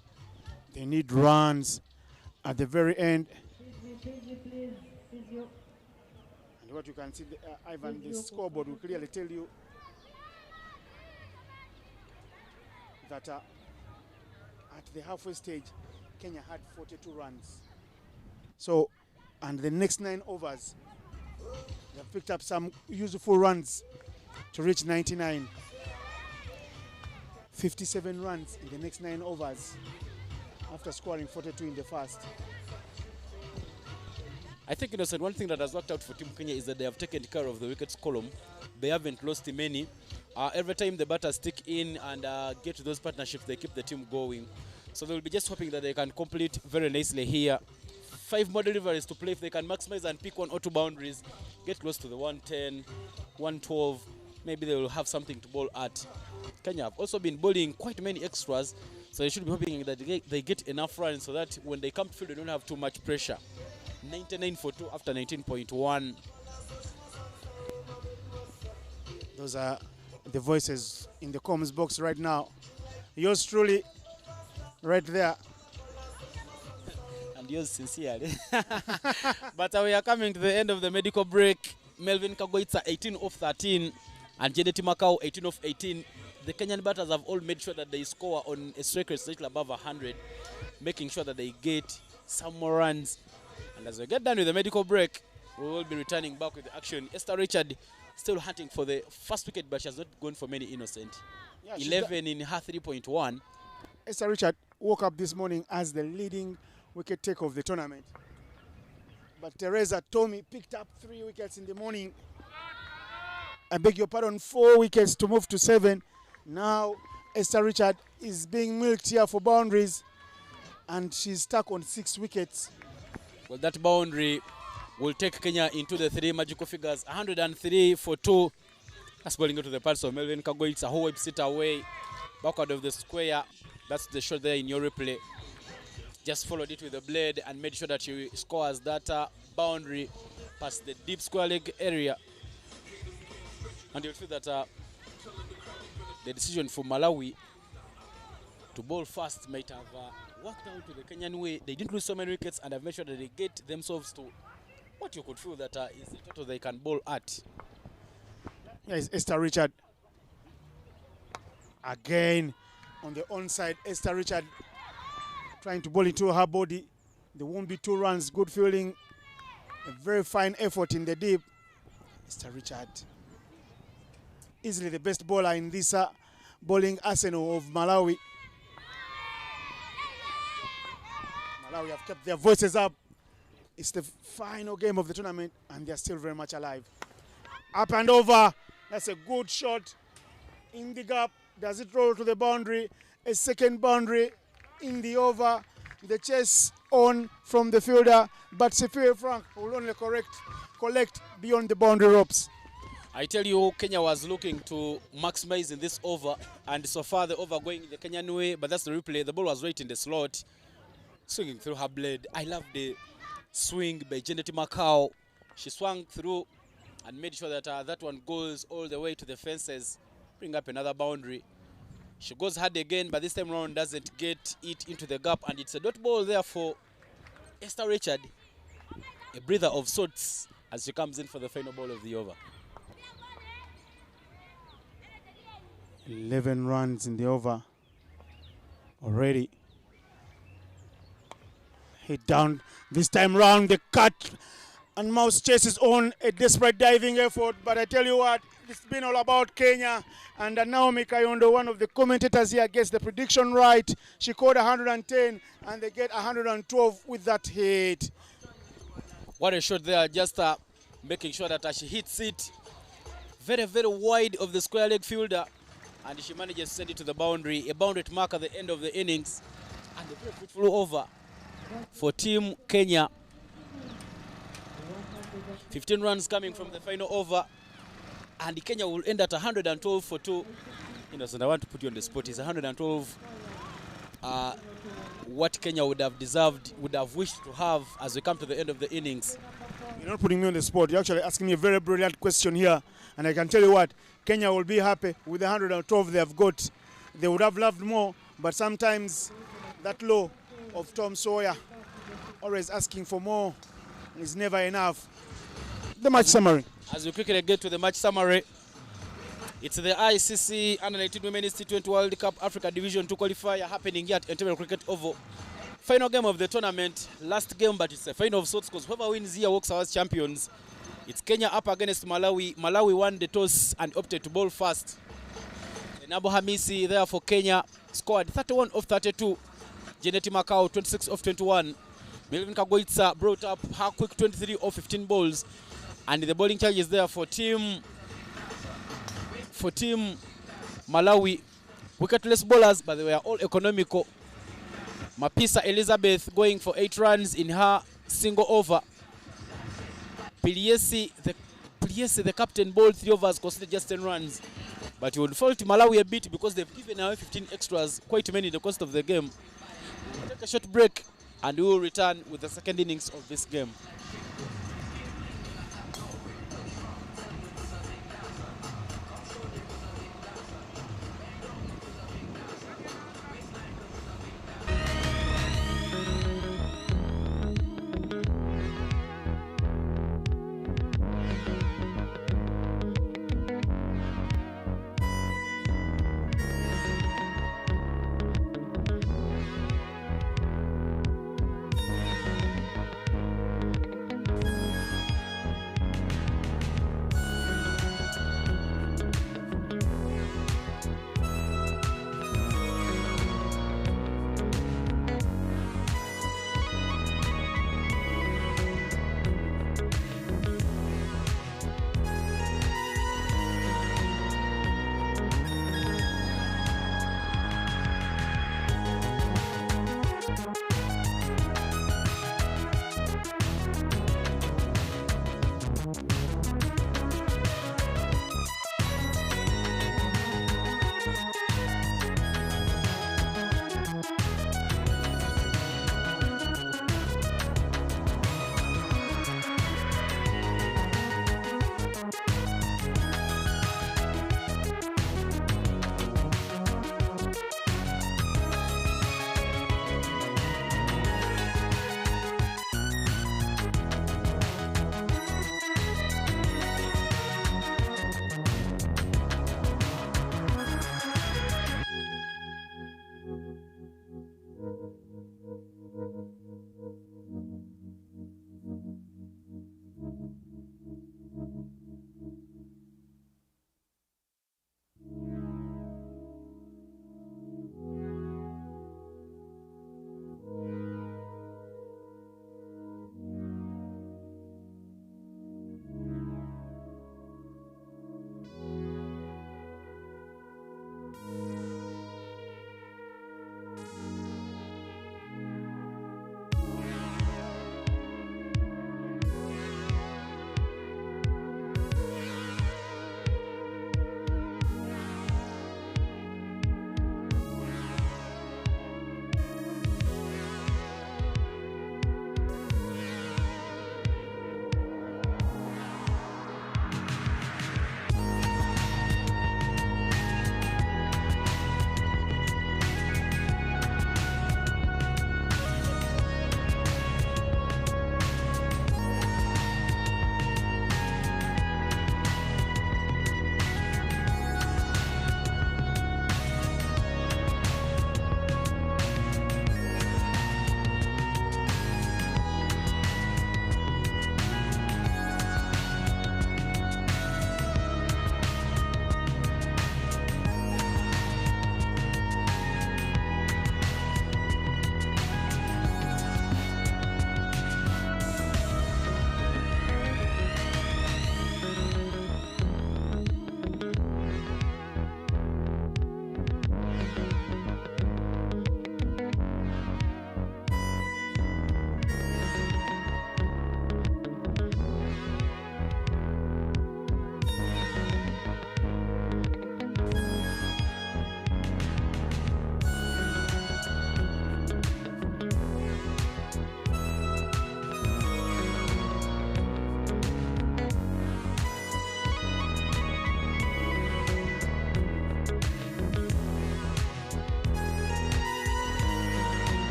they need runs at the very end. And what you can see, Ivan, the scoreboard will clearly tell you that at the halfway stage, Kenya had 42 runs. So, and the next 9 overs, they have picked up some useful runs to reach 99. 57 runs in the next 9 overs after scoring 42 in the first. I think, Innocent, one thing that has worked out for Team Kenya is that they have taken care of the wickets column. They haven't lost many. Every time the batters stick in and get to those partnerships, they keep the team going. So they'll be just hoping that they can complete very nicely here. 5 more deliveries to play. If they can maximize and pick 1 or 2 boundaries, get close to the 110, 112, maybe they will have something to bowl at. Kenya have also been bowling quite many extras, so they should be hoping that they get enough runs so that when they come to field, they don't have too much pressure. 99 for 2 after 19.1. Those are the voices in the comms box right now. Yours truly, right there. And yours sincerely. But we are coming to the end of the medical break. Melvin Kagoitsa 18 off 13 and Jedeti Makau 18 off 18. The Kenyan batters have all made sure that they score on a strike rate slightly above 100, making sure that they get some more runs. And as we get done with the medical break, we will be returning back with the action. Esther Richard still hunting for the first wicket, but she has not gone for many, Innocent. Yeah, 11 in her 3.1. Esther Richard woke up this morning as the leading wicket taker of the tournament. But Teresa Tommy picked up 3 wickets in the morning. I beg your pardon, 4 wickets to move to 7. Now Esther Richard is being milked here for boundaries, and she's stuck on 6 wickets. Well, that boundary will take Kenya into the 3 magical figures. 103 for 2. That's bowling into the pads of Melvin Kago. It's a whole wipes it away. Backward of the square. That's the shot there in your replay. Just followed it with a blade and made sure that she scores that boundary past the deep square leg area. And you'll feel that the decision for Malawi to bowl fast might have worked out to the Kenyan way. They didn't lose so many wickets and have made sure that they get themselves to what you could feel that is the total they can bowl at. Yes, Esther Richard. Again, on the onside, Esther Richard trying to bowl into her body. There won't be 2 runs. Good fielding. A very fine effort in the deep. Esther Richard. Easily the best bowler in this bowling arsenal of Malawi. Malawi have kept their voices up. It's the final game of the tournament, and they're still very much alive. Up and over. That's a good shot in the gap. Does it roll to the boundary? A second boundary in the over. The chase on from the fielder, but Sefir Frank will only collect beyond the boundary ropes. I tell you, Kenya was looking to maximize in this over, and so far the over going the Kenyan way, but that's the replay. The ball was right in the slot, swinging through her blade. I love the swing by Janet Macau. She swung through and made sure that that one goes all the way to the fences, bring up another boundary. She goes hard again, but this time around doesn't get it into the gap, and it's a dot ball there for Esther Richard. A breather of sorts as she comes in for the final ball of the over. 11 runs in the over already. Hit down this time round, the cut, and Mouse chases on a desperate diving effort. But I tell you what, it's been all about Kenya. And Naomi Kayondo, one of the commentators here, gets the prediction right. She called 110 and they get 112 with that hit. What a shot there, just making sure that she hits it very, very wide of the square leg fielder, and she manages to send it to the boundary, a boundary mark at the end of the innings, and a very beautiful over for Team Kenya. 15 runs coming from the final over, and Kenya will end at 112 for 2. Innocent, I want to put you on the spot. It's 112. What Kenya would have deserved, would have wished to have as we come to the end of the innings. You're not putting me on the spot. You're actually asking me a very brilliant question here. And I can tell you what, Kenya will be happy with the 112 they have got. They would have loved more, but sometimes that law of Tom Sawyer, always asking for more, is never enough. The match summary. As we quickly get to the match summary, it's the ICC Under-19 Women's T20 World Cup Africa Division 2 qualifier happening here at Entebbe Cricket Oval. Final game of the tournament, last game, but it's a final of sorts because whoever wins here walks out as champions. It's Kenya up against Malawi. Malawi won the toss and opted to bowl first. Nabo Hamisi there for Kenya scored 31 of 32. Janeti Macau 26 of 21. Melvin Kagoitsa brought up her quick 23 of 15 balls. And the bowling charges there for team Malawi. Wicketless bowlers, but they were all economical. Mapisa Elizabeth going for 8 runs in her single over. Piliesi, the captain, bowled 3 overs, conceded just 10 runs. But he would fall to Malawi a bit because they've given away 15 extras, quite many in the course of the game. We'll take a short break and we will return with the second innings of this game.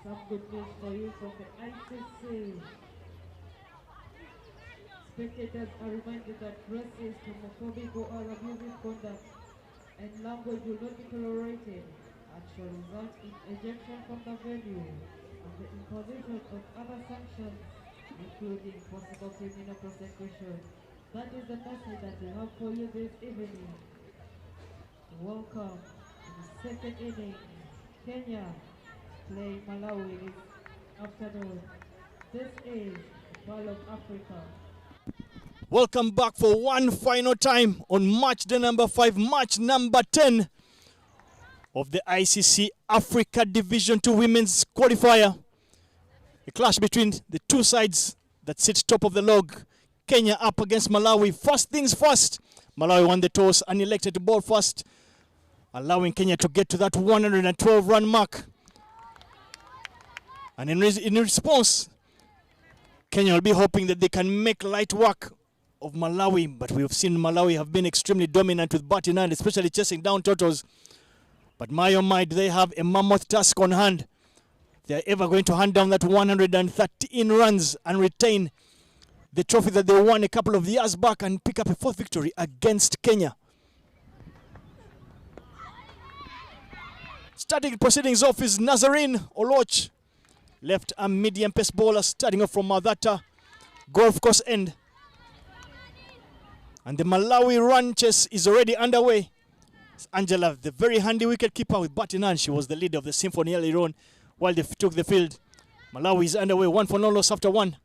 Some good news for you from the ICC. Spectators are reminded that racist, homophobic or abusive conduct and language will not be tolerated and shall result in ejection from the venue and the imposition of other sanctions, including possible criminal prosecution. That is the message that we have for you this evening. Welcome to the second inning. Kenya playing Malawi this afternoon. This is the Ball of Africa. Welcome back for one final time on match day number 5, match number 10 of the ICC Africa Division 2 Women's Qualifier. A clash between the two sides that sit top of the log. Kenya up against Malawi. First things first, Malawi won the toss and elected to bowl first, allowing Kenya to get to that 112 run mark. And in response, Kenya will be hoping that they can make light work of Malawi, but we've seen Malawi have been extremely dominant with batting and especially chasing down totals. But my oh my, they have a mammoth task on hand. They are ever going to hand down that 113 runs and retain the trophy that they won a couple of years back and pick up a 4th victory against Kenya. Starting proceedings off is Nazarene Oloch, left arm medium pace bowler, starting off from that golf course end. And the Malawi run chase is already underway. It's Angela, the very handy wicketkeeper with batting hand. She was the leader of the symphony earlier on while they took the field. Malawi is underway, 1 for no loss after 1.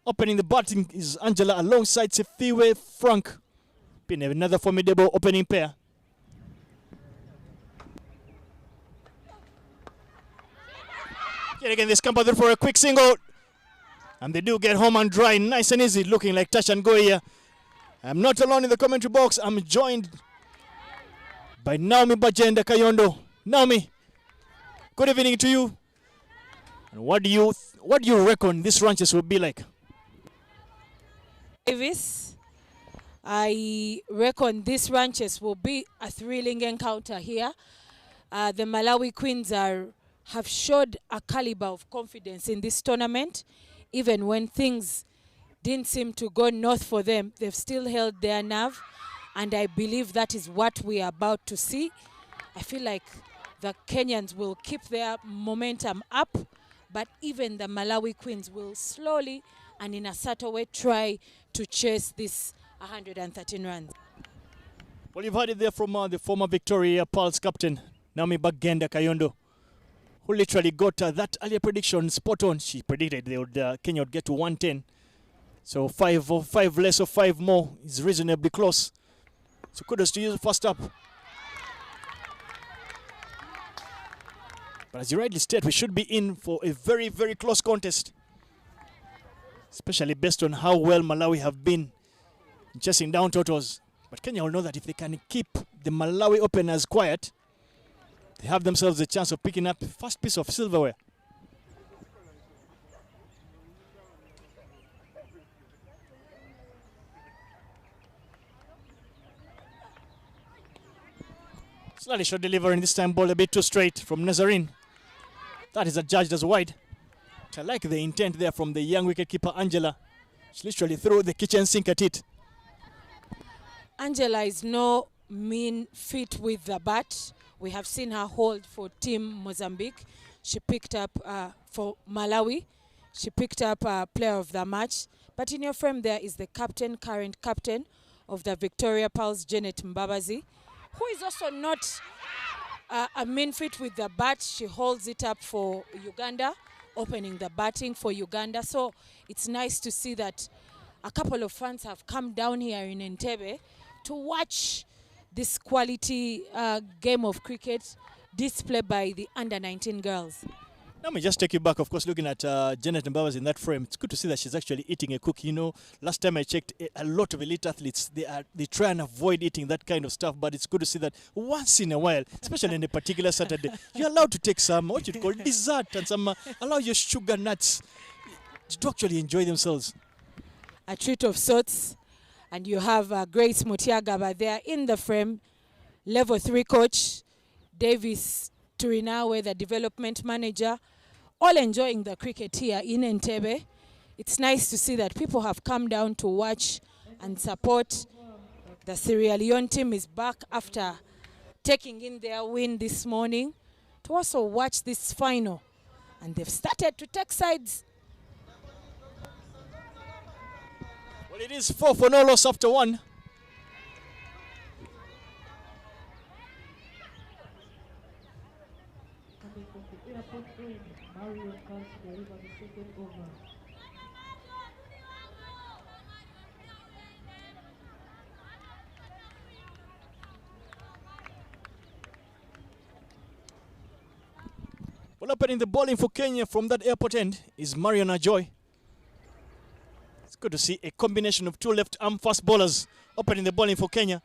Opening the batting is Angela alongside Sefiwe Frank. Been another formidable opening pair. Yet again, they scamper through for a quick single. And they do get home and dry, nice and easy, looking like touch and go here. I'm not alone in the commentary box. I'm joined by Naomi Bajenda Kayondo. Naomi, good evening to you. And what do you reckon these ranches will be like? Davis, I reckon these ranches will be a thrilling encounter here. The Malawi Queens have showed a caliber of confidence in this tournament. Even when things didn't seem to go north for them, they've still held their nerve, and I believe that is what we are about to see. I feel like the Kenyans will keep their momentum up, but even the Malawi Queens will slowly and in a subtle way try to chase this 113 runs. Well, you've heard it there from the former Victoria Pulse captain, Naomi Bagenda Kayondo, who literally got that earlier prediction spot on. She predicted Kenya would get to 110. So 5 less or 5 more is reasonably close. So kudos to you first up. But as you rightly state, we should be in for a very, very close contest. Especially based on how well Malawi have been chasing down totals. But Kenya will know that if they can keep the Malawi openers quiet, they have themselves a chance of picking up the first piece of silverware. Slightly short delivery, this time ball a bit too straight from Nazarene. That is adjudged as wide. I like the intent there from the young wicketkeeper Angela. She literally threw the kitchen sink at it. Angela is no mean feat with the bat. We have seen her hold for Team Mozambique. She picked up for Malawi. She picked up player of the match. But in your frame there is the captain, current captain of the Victoria Pulse, Janet Mbabazi, who is also not a mean feat with the bat. She holds it up for Uganda, opening the batting for Uganda. So it's nice to see that a couple of fans have come down here in Entebbe to watch this quality game of cricket displayed by the under-19 girls. Let me just take you back, of course, looking at Janet Mbabazi in that frame. It's good to see that she's actually eating a cookie. You know, last time I checked, a lot of elite athletes, they try and avoid eating that kind of stuff, but it's good to see that once in a while, especially on a particular Saturday, you're allowed to take some, what you'd call dessert, and some, allow your sugar nuts to actually enjoy themselves. A treat of sorts. And you have Grace Mutiagaba there in the frame, level 3 coach, Davis Turinawe, the development manager. all enjoying the cricket here in Entebbe. It's nice to see that people have come down to watch and support. The Sierra Leone team is back after taking in their win this morning to also watch this final. And they've started to take sides. Well, it is 4 for no loss after 1. Coming from the airport end, Mario comes to deliver the second over. Well, opening the bowling for Kenya from that airport end is Marion Ajoy. It's good to see a combination of 2 left-arm fast bowlers opening the bowling for Kenya.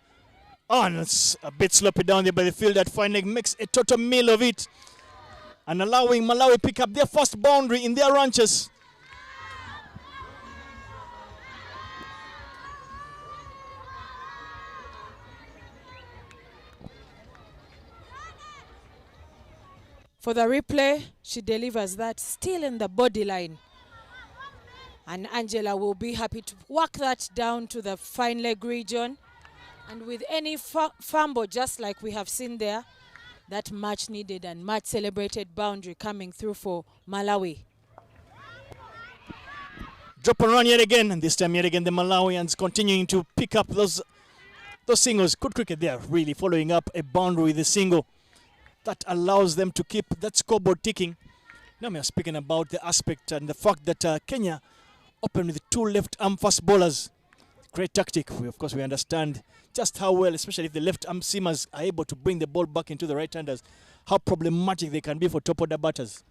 Oh, and it's a bit sloppy down there by the field. That fine leg makes a total meal of it and allowing Malawi pick up their first boundary in their ranches. For the replay, she delivers that still in the body line. And Angela will be happy to work that down to the fine leg region. And with any fumble, just like we have seen there, that much needed and much celebrated boundary coming through for Malawi. Drop and run yet again, and this time yet again the Malawians continuing to pick up those singles. Good cricket there, really following up a boundary with a single. That allows them to keep that scoreboard ticking. Now we are speaking about the aspect and the fact that Kenya opened with 2 left-arm fast bowlers. Great tactic. We understand just how well, especially if the left-arm seamers are able to bring the ball back into the right-handers, how problematic they can be for top-order batters.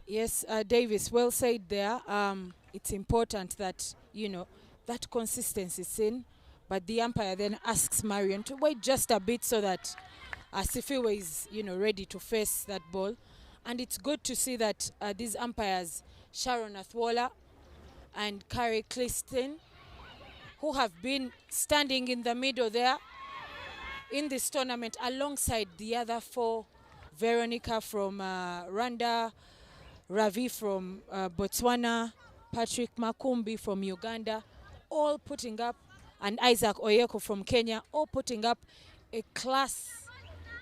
Yes, Davis, well said there. It's important that, that consistency is in. But the umpire then asks Marion to wait just a bit so that Sifiwe is, ready to face that ball. And it's good to see that these umpires, Sharon Athwola and Carrie Cliston, who have been standing in the middle there in this tournament alongside the other 4, Veronica from Rwanda, Ravi from Botswana, Patrick Makumbi from Uganda, all putting up, and Isaac Oyeko from Kenya, all putting up a class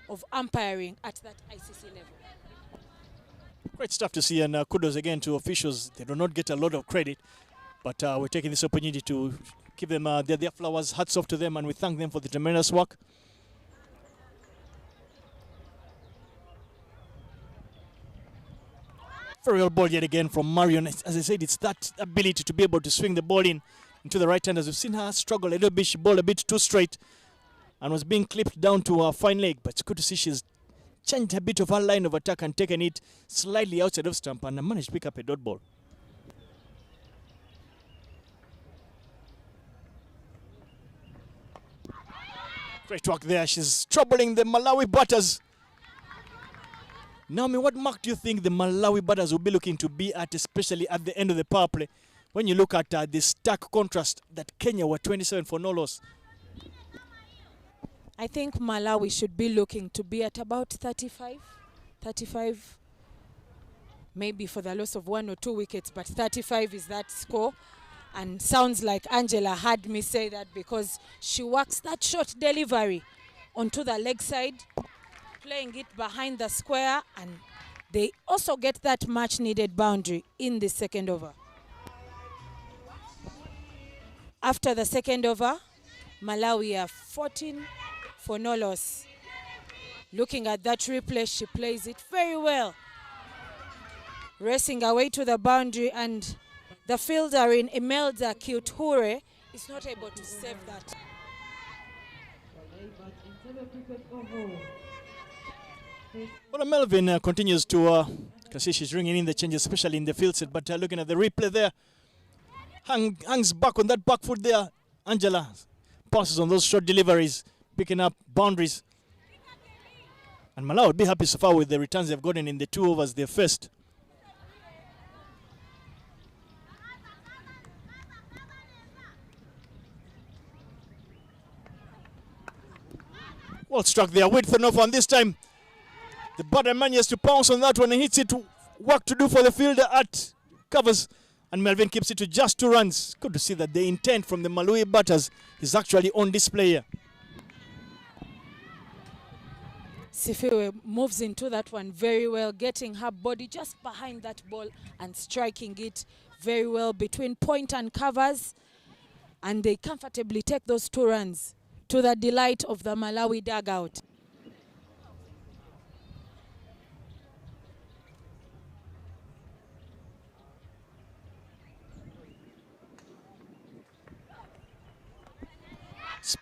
of umpiring at that ICC level. Great stuff to see, and kudos again to officials. They do not get a lot of credit, but we're taking this opportunity to give them their flowers. Hats off to them, and we thank them for the tremendous work. Very well ball yet again from Marion. As I said, it's that ability to be able to swing the ball into the right handers. We've seen her struggle a little bit. She bowled a bit too straight and was being clipped down to her fine leg. But it's good to see she's changed a bit of her line of attack and taken it slightly outside of stump and managed to pick up a dot ball. Great work there. She's troubling the Malawi batters. Naomi, what mark do you think the Malawi batters will be looking to be at, especially at the end of the power play? When you look at the stark contrast that Kenya were 27 for no loss. I think Malawi should be looking to be at about 35, maybe for the loss of 1 or 2 wickets, but 35 is that score. And sounds like Angela had me say that because she works that short delivery onto the leg side, playing it behind the square, and they also get that much needed boundary in the second over. After the second over, Malawi are 14 for no loss. Looking at that replay, she plays it very well. Racing away to the boundary, and the fielder in Imelda Kiuture is not able to save that. Well, Melvin continues to, can see she's ringing in the changes, especially in the field set, but looking at the replay there, hangs back on that back foot there. Angela passes on those short deliveries, picking up boundaries. And Malawi would be happy so far with the returns they've gotten in the 2 overs they've faced. Well struck there, width enough, and this time The batter manages to pounce on that one and hits it. Work to do for the fielder at covers. And Melvin keeps it to just 2 runs. Good to see that the intent from the Malawi batters is actually on display here. Sifiwe moves into that one very well, getting her body just behind that ball and striking it very well between point and covers. And they comfortably take those 2 runs to the delight of the Malawi dugout.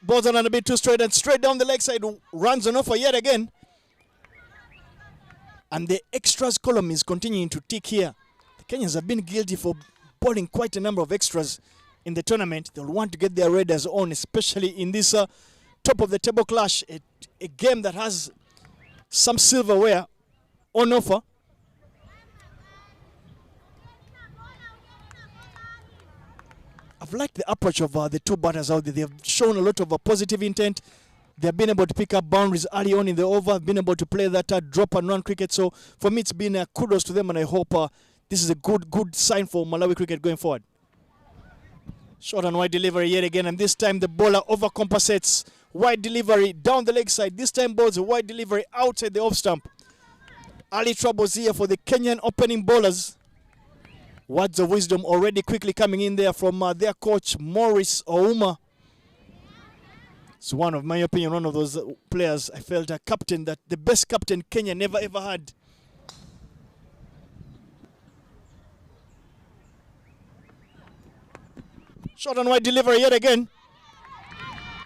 Balls on a bit too straight and straight down the leg side. Runs on offer yet again. And the extras column is continuing to tick here. The Kenyans have been guilty for bowling quite a number of extras in the tournament. They'll want to get their raiders on, especially in this top of the table clash, a game that has some silverware on offer. I've liked the approach of the 2 batters out there. They have shown a lot of positive intent. They've been able to pick up boundaries early on in the over, been able to play that drop and run cricket. So for me, it's been kudos to them, and I hope this is a good sign for Malawi cricket going forward. Short and wide delivery yet again, and this time the bowler overcompensates. Wide delivery down the leg side. This time bowls a wide delivery outside the off stump. Early troubles here for the Kenyan opening bowlers. Words of wisdom already quickly coming in there from their coach, Maurice Ouma. It's one of my opinion, one of those players I felt a captain, that the best captain Kenya never ever had. Short and wide delivery yet again.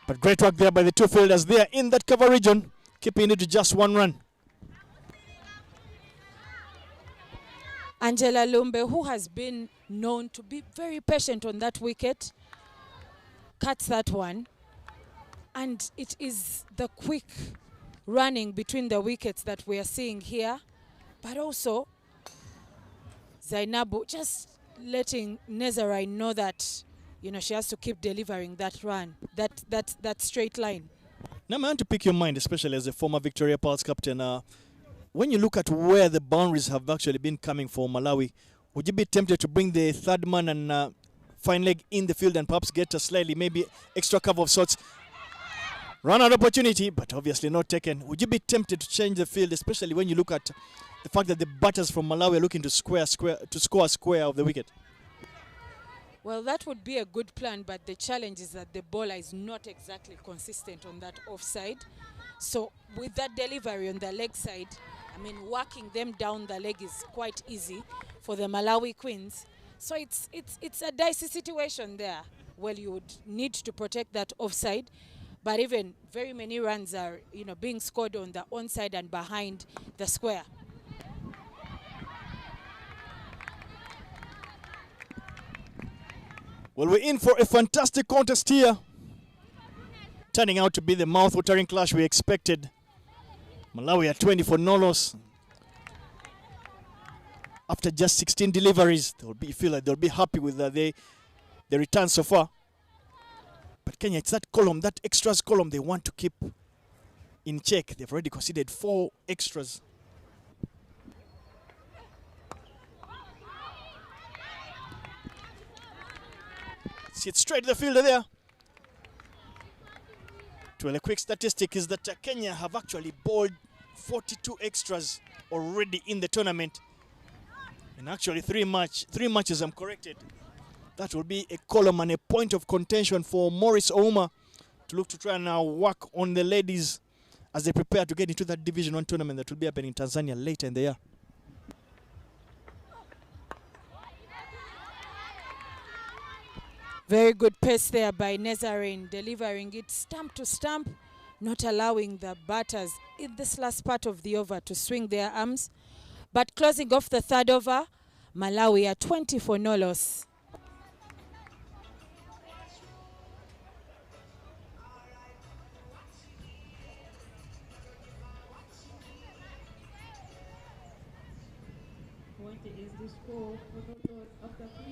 But great work there by the 2 fielders there in that cover region, keeping it to just 1 run. Angela Lumbe, who has been known to be very patient on that wicket, cuts that one. And it is the quick running between the wickets that we are seeing here. But also, Zainabu just letting Nezarai know that, you know, she has to keep delivering that run, that straight line. Now, I want to pick your mind, especially as a former Victoria Pulse captain. When you look at where the boundaries have actually been coming for Malawi, would you be tempted to bring the 3rd man and fine leg in the field and perhaps get a slightly maybe extra cover of sorts? Run out opportunity, but obviously not taken. Would you be tempted to change the field, especially when you look at the fact that the batters from Malawi are looking to score a square of the wicket? Well, that would be a good plan, but the challenge is that the bowler is not exactly consistent on that offside. So with that delivery on the leg side, I mean, working them down the leg is quite easy for the Malawi Queens. So it's a dicey situation there. Well, you would need to protect that offside, but even very many runs are, you know, being scored on the onside and behind the square. Well, we're in for a fantastic contest here. Turning out to be the mouth-watering clash we expected. Malawi at 20 for no loss. After just 16 deliveries, feel like they'll be happy with the return so far. But Kenya, it's that column, that extras column they want to keep in check. They've already conceded 4 extras. See it straight to the fielder there. Well, a quick statistic is that Kenya have actually bowled 42 extras already in the tournament. And actually 3 matches, I'm corrected. That will be a column and a point of contention for Maurice Ouma to look to try and now work on the ladies as they prepare to get into that Division 1 tournament that will be happening in Tanzania later in the year. Very good pace there by Nezarine, delivering it stump to stump, not allowing the batters in this last part of the over to swing their arms. But closing off the 3rd over, Malawi are 20 for no loss.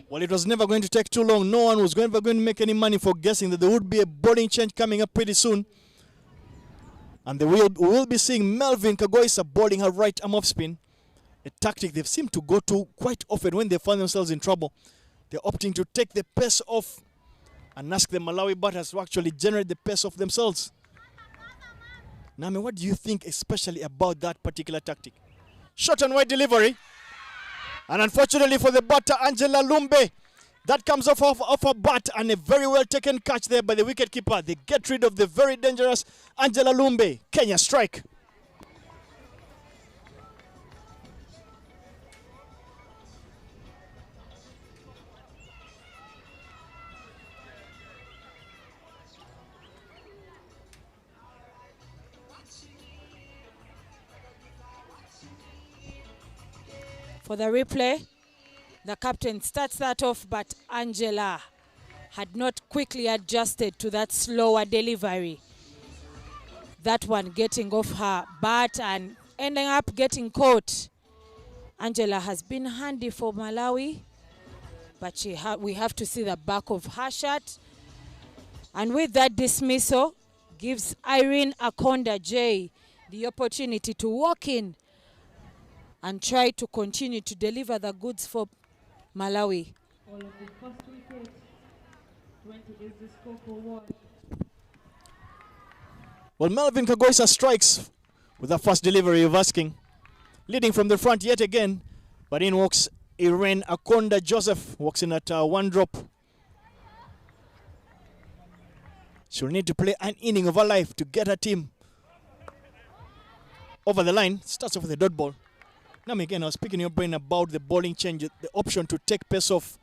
Well, it was never going to take too long. No one was ever going to make any money for guessing that there would be a bowling change coming up pretty soon. And we will be seeing Melvin Kagoisa bowling her right arm off spin, a tactic they've seemed to go to quite often when they find themselves in trouble. They're opting to take the pace off and ask the Malawi batters to actually generate the pace off themselves. Nami, what do you think especially about that particular tactic? Short and wide delivery. And unfortunately for the batter, Angela Lumbe, that comes off a bat, and a very well taken catch there by the wicketkeeper. They get rid of the very dangerous Angela Lumbe. Kenya strike. For the replay, the captain starts that off, but Angela had not quickly adjusted to that slower delivery. That one getting off her bat and ending up getting caught. Angela has been handy for Malawi, but we have to see the back of her shirt. And with that dismissal, gives Irene Akonda J the opportunity to walk in and try to continue to deliver the goods for Malawi. All of the first wicket. 20 is the score for one. Well, Melvin Kagoisa strikes with a first delivery of asking. Leading from the front yet again, but in walks Irene Akonda Joseph, walks in at one drop. She'll need to play an inning of her life to get her team over the line. Starts off with a dot ball. Now again, I was picking your brain about the bowling change, the option to take pace off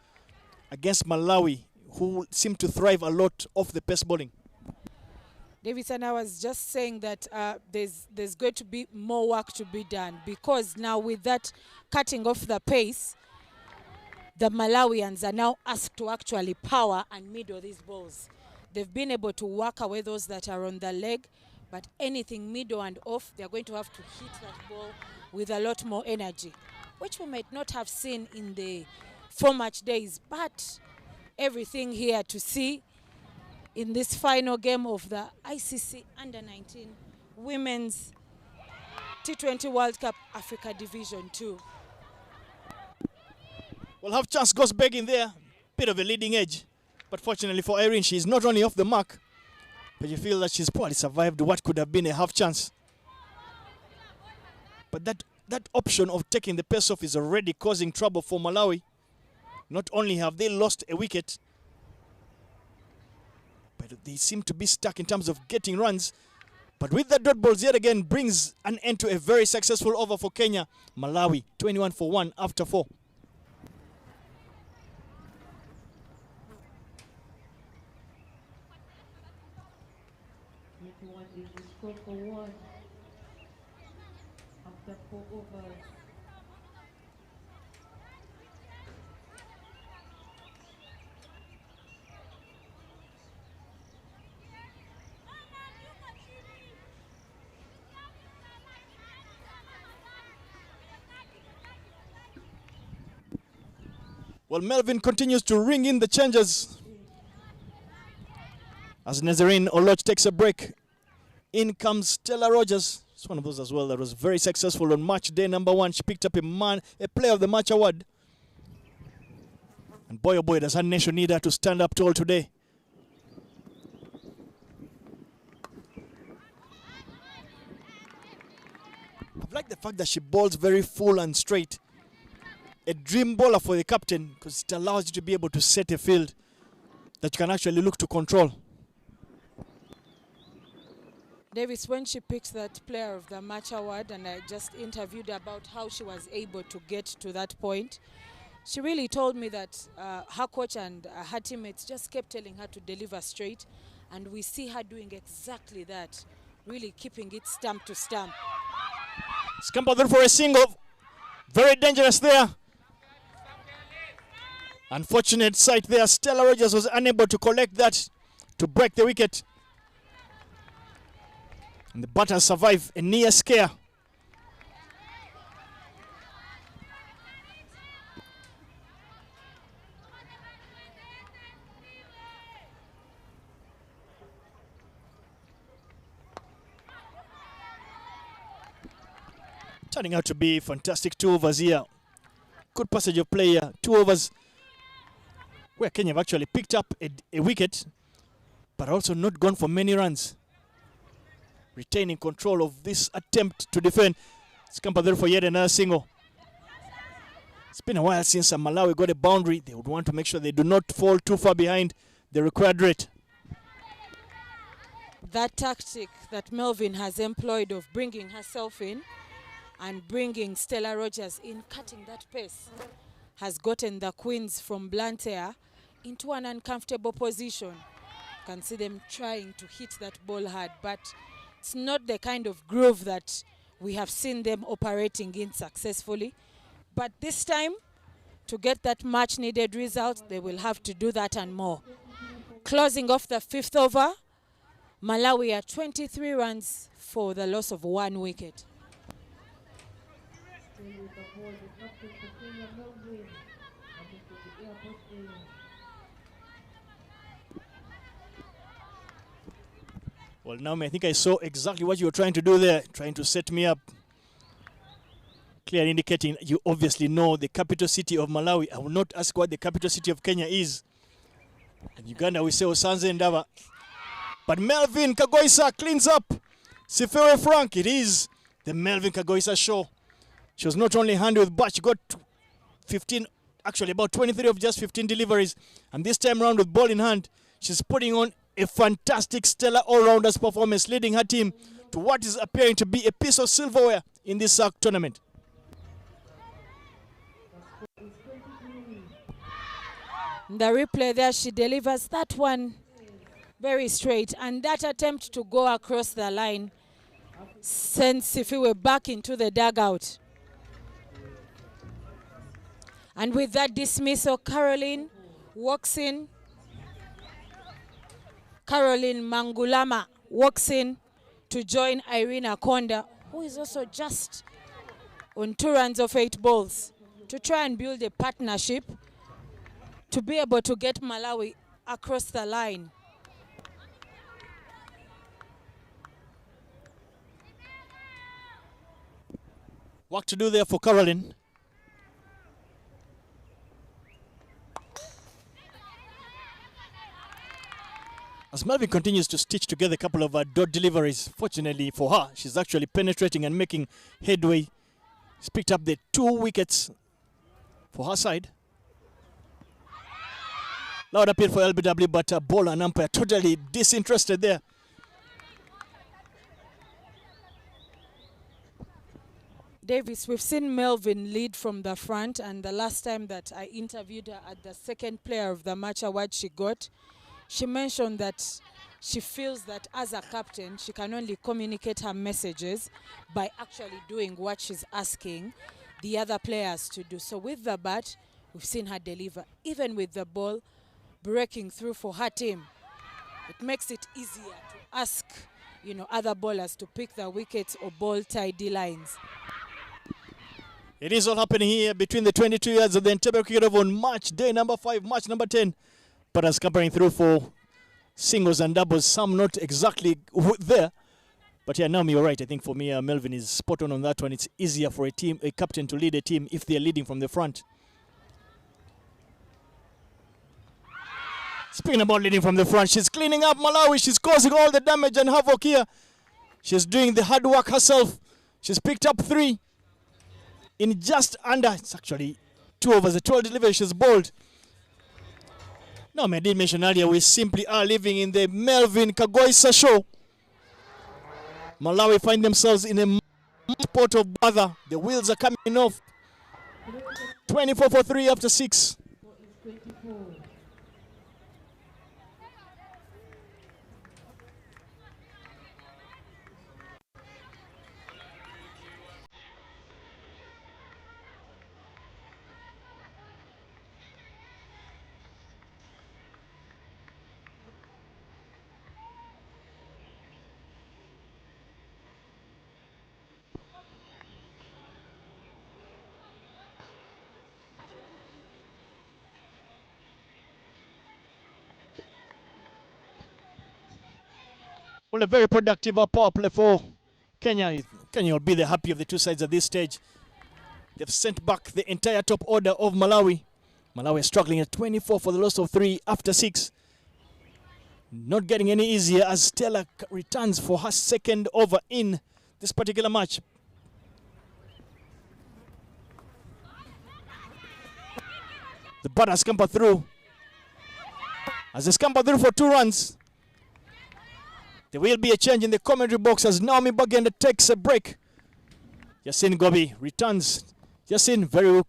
against Malawi, who seem to thrive a lot off the pace bowling. Davidson, I was just saying that there's going to be more work to be done, because now with that cutting off the pace, the Malawians are now asked to actually power and middle these balls. They've been able to work away those that are on the leg, but anything middle and off, they're going to have to hit that ball with a lot more energy, which we might not have seen in the 4-match days, but everything here to see in this final game of the ICC Under-19 Women's T20 World Cup Africa Division 2. Well, half chance goes back in there. Bit of a leading edge. But fortunately for Irene, she's not only off the mark, but you feel that she's probably survived what could have been a half chance. But that option of taking the pace off is already causing trouble for Malawi. Not only have they lost a wicket, but they seem to be stuck in terms of getting runs. But with the dot balls yet again brings an end to a very successful over for Kenya. Malawi 21 for 1 after 4. Is the score for one after 4 overs. Well, Melvin continues to ring in the changes as Nazarene Oloch takes a break. In comes Stella Rogers. It's one of those as well that was very successful on match day number 1. She picked up a player of the match award. And boy, oh boy, does her nation need her to stand up tall today. I've liked the fact that she bowls very full and straight. A dream bowler for the captain, because it allows you to be able to set a field that you can actually look to control. Davis, when she picked that player of the match award, and I just interviewed her about how she was able to get to that point, she really told me that her coach and her teammates just kept telling her to deliver straight, and we see her doing exactly that, really keeping it stump to stump. Scampered for a single. Very dangerous there. Unfortunate sight there. Stella Rogers was unable to collect that to break the wicket. And the batters survive a near scare. Turning out to be fantastic 2 overs here. Good passage of play here. 2 overs where Kenya have actually picked up a wicket, but also not gone for many runs. Retaining control of this attempt to defend. Scamper there for yet another single. It's been a while since Malawi got a boundary. They would want to make sure they do not fall too far behind the required rate. That tactic that Melvin has employed of bringing herself in and bringing Stella Rogers in, cutting that pace, has gotten the Queens from Blantyre into an uncomfortable position. You can see them trying to hit that ball hard, but it's not the kind of groove that we have seen them operating in successfully. But this time, to get that much needed result, they will have to do that and more. Closing off the 5th over, Malawi are 23 runs for the loss of 1 wicket. Well, Naomi, I think I saw exactly what you were trying to do there, trying to set me up. Clearly indicating you obviously know the capital city of Malawi. I will not ask what the capital city of Kenya is. And Uganda, we say Osanze Ndaba. But Melvin Kagoisa cleans up. Sifewe Frank, it is the Melvin Kagoisa show. She was not only handy with bat, she got 15, actually about 23 of just 15 deliveries. And this time around with ball in hand, she's putting on a fantastic stellar all-rounders performance, leading her team to what is appearing to be a piece of silverware in this tournament. The replay there, she delivers that one very straight, and that attempt to go across the line sends Sifiwe back into the dugout. And with that dismissal, Caroline walks in. Caroline Mangulama walks in to join Irina Konda, who is also just on 2 runs of 8 balls, to try and build a partnership to be able to get Malawi across the line. Work to do there for Caroline. As Melvin continues to stitch together a couple of dot deliveries, fortunately for her, she's actually penetrating and making headway. She's picked up the 2 wickets for her side. Loud appeal for LBW, but ball and umpire totally disinterested there. Davis, we've seen Melvin lead from the front, and the last time that I interviewed her at the second player of the match award she got, she mentioned that she feels that as a captain, she can only communicate her messages by actually doing what she's asking the other players to do. So with the bat, we've seen her deliver, even with the ball breaking through for her team. It makes it easier to ask, other bowlers to pick the wickets or bowl tidy lines. It is all happening here between the 22 yards of the Entebbe cricket oval on match day number 5, match number 10. But as scampering through for singles and doubles, some not exactly there. But yeah, Naomi, you're right. I think for me, Melvin is spot on that one. It's easier for a captain to lead a team if they're leading from the front. Speaking about leading from the front, she's cleaning up Malawi. She's causing all the damage and havoc here. She's doing the hard work herself. She's picked up 3 in just under, it's actually 2 overs, a 12 delivery. She's bowled. Now, I did mention earlier, we simply are living in the Melvin Kagoisa show. Malawi find themselves in a spot of bother. The wheels are coming off. 24 for 3 after 6. Well, a very productive power play for Kenya. Kenya will be the happy of the two sides at this stage. They've sent back the entire top order of Malawi. Malawi is struggling at 24 for the loss of 3 after 6. Not getting any easier as Stella returns for her second over in this particular match. The batter scampered through. As they scamper through for 2 runs, there will be a change in the commentary box as Naomi Bagenda takes a break. Yasin Gobi returns. Yasin, very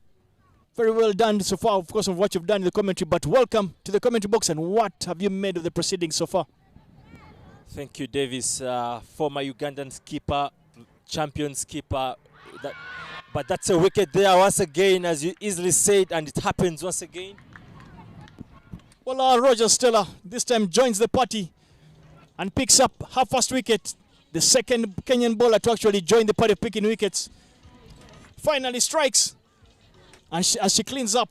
well done so far, of course, of what you've done in the commentary, but welcome to the commentary box, and what have you made of the proceedings so far? Thank you, Davis. Former Ugandan skipper, champion skipper. But that's a wicket there once again, as you easily said, and it happens once again. Well, Roger Stella this time joins the party and picks up her first wicket. The second Kenyan bowler to actually join the party picking wickets. Finally strikes, and as she cleans up.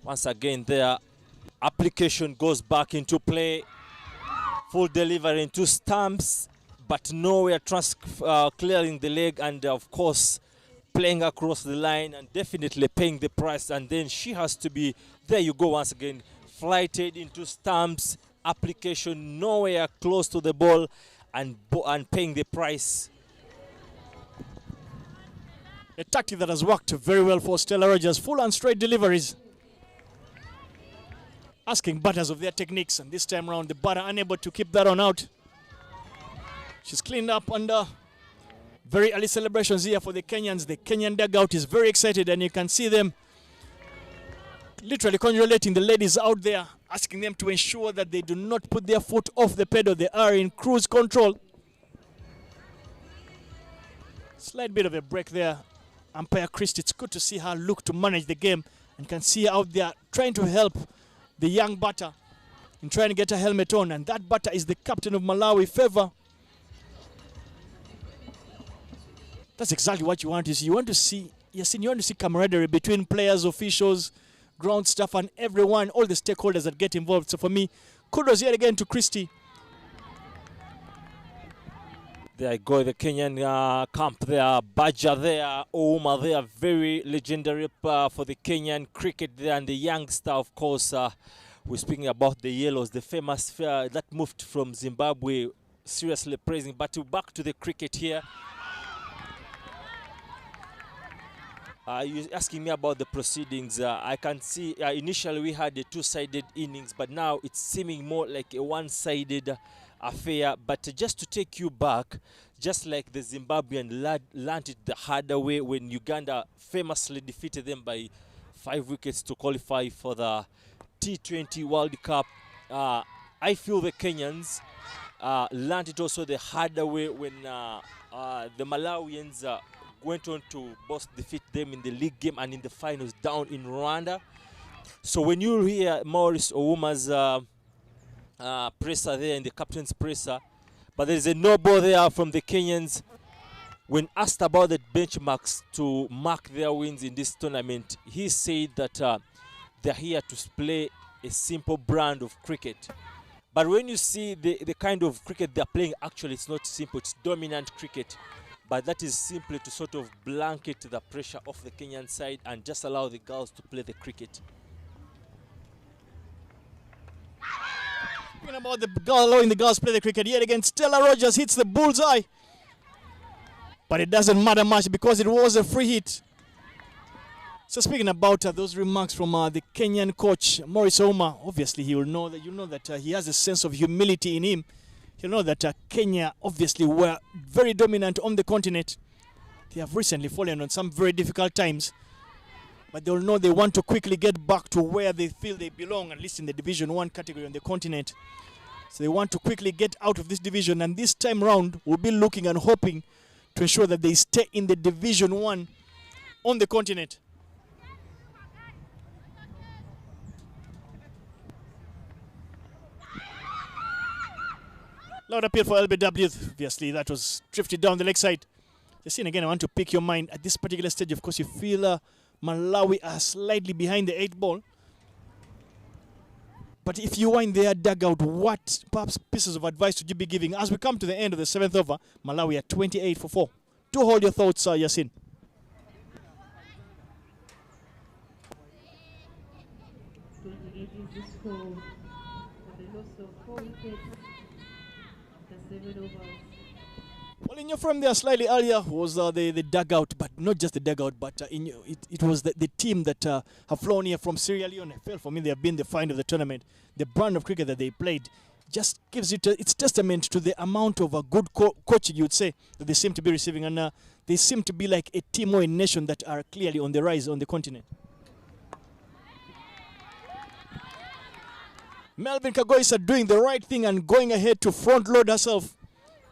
Once again there, application goes back into play. Full delivery into stumps, but nowhere clearing the leg, and of course playing across the line and definitely paying the price. And then she has to be, there you go once again, flighted into stumps, application nowhere close to the ball, and paying the price. A tactic that has worked very well for Stella Rogers. Full and straight deliveries. Asking batters of their techniques, and this time around the batter unable to keep that on out. She's cleaned up under very early celebrations here for the Kenyans. The Kenyan dugout is very excited, and you can see them literally congratulating the ladies out there, asking them to ensure that they do not put their foot off the pedal. They are in cruise control. Slight bit of a break there. Umpire Christie, it's good to see her look to manage the game, and can see her out there trying to help the young batter in trying to get her helmet on, and that batter is the captain of Malawi, Favor. That's exactly what you want to see. You want to see, Yasin, you want to see camaraderie between players, officials, ground staff, and everyone, all the stakeholders that get involved. So for me, kudos yet again to Christie. There I go, the Kenyan camp there, Baja there, Ouma there, very legendary for the Kenyan cricket there, and the youngster, of course, we're speaking about the Yellows, the famous that moved from Zimbabwe, seriously praising. But back to the cricket here. You're asking me about the proceedings. I can see initially we had a two-sided innings, but now it's seeming more like a one-sided affair. But just to take you back, just like the Zimbabwean learned it the harder way when Uganda famously defeated them by 5 wickets to qualify for the T20 World Cup, I feel the Kenyans learned it also the harder way when the Malawians went on to both defeat them in the league game and in the finals down in Rwanda. So when you hear Maurice Ouma's presser there in the captain's presser, but there's a no ball there from the Kenyans. When asked about the benchmarks to mark their wins in this tournament, he said that they're here to play a simple brand of cricket. But when you see the kind of cricket they're playing, actually it's not simple, it's dominant cricket. But that is simply to sort of blanket the pressure off the Kenyan side and just allow the girls to play the cricket. Talking about the allowing the girls play the cricket yet again, Stella Rogers hits the bullseye. But it doesn't matter much because it was a free hit. So speaking about those remarks from the Kenyan coach, Maurice Ouma, obviously he will know that he has a sense of humility in him. He'll know that Kenya obviously were very dominant on the continent. They have recently fallen on some very difficult times. But they'll know they want to quickly get back to where they feel they belong, at least in the Division 1 category on the continent. So they want to quickly get out of this division, and this time round we'll be looking and hoping to ensure that they stay in the Division 1 on the continent. Loud appeal for LBW. Obviously, that was drifted down the leg side. Just again, I want to pick your mind. At this particular stage, of course, you feel Malawi are slightly behind the 8 ball. But if you were in their dugout, what perhaps pieces of advice would you be giving as we come to the end of the 7th over? Malawi at 28 for 4. Do hold your thoughts, Yasin. 28 is the score for the loss of 4 wickets after 7 overs. Well, in your frame there slightly earlier was the dugout, but not just the dugout, but it was the team that have flown here from Sierra Leone. I feel for me they have been the find of the tournament. The brand of cricket that they played just gives its testament to the amount of a good coaching, you'd say, that they seem to be receiving. And they seem to be like a team or a nation that are clearly on the rise on the continent. Melvin Kagoisa doing the right thing and going ahead to front load herself.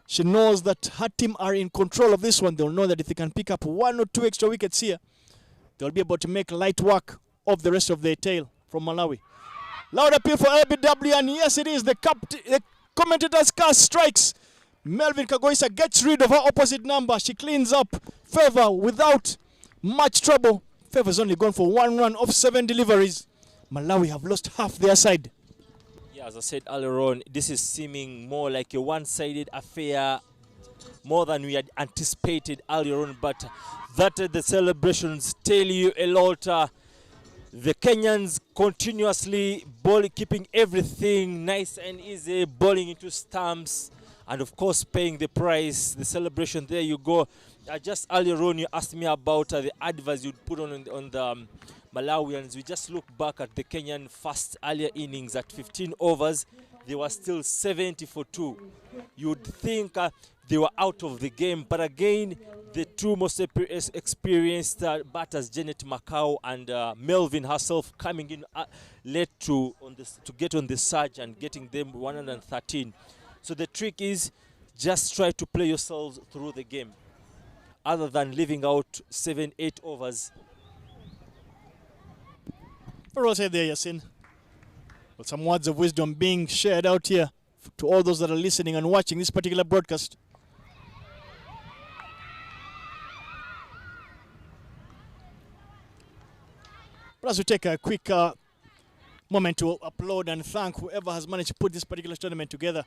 She knows that her team are in control of this one. They'll know that if they can pick up 1 or 2 extra wickets here, they'll be able to make light work of the rest of their tail from Malawi. Loud appeal for LBW, and yes, it is. The commentator's cast strikes. Melvin Kagoisa gets rid of her opposite number. She cleans up Favor without much trouble. Favor's only gone for 1 run off 7 deliveries. Malawi have lost half their side. As I said earlier on, this is seeming more like a one-sided affair, more than we had anticipated earlier on, but that the celebrations tell you a lot. The Kenyans continuously keeping everything nice and easy, bowling into stumps, and of course paying the price. The celebration, there you go. Just earlier on, you asked me about the advice you'd put on the Malawians. We just look back at the Kenyan first earlier innings at 15 overs. They were still 70 for 2. You'd think they were out of the game, but again, the two most experienced batters, Janet Macau and Melvin herself, coming in late to get on the surge and getting them 113. So the trick is just try to play yourselves through the game, other than leaving out 7-8 overs. Very well said there, Yasin. Well, some words of wisdom being shared out here to all those that are listening and watching this particular broadcast. But as we take a quick moment to applaud and thank whoever has managed to put this particular tournament together,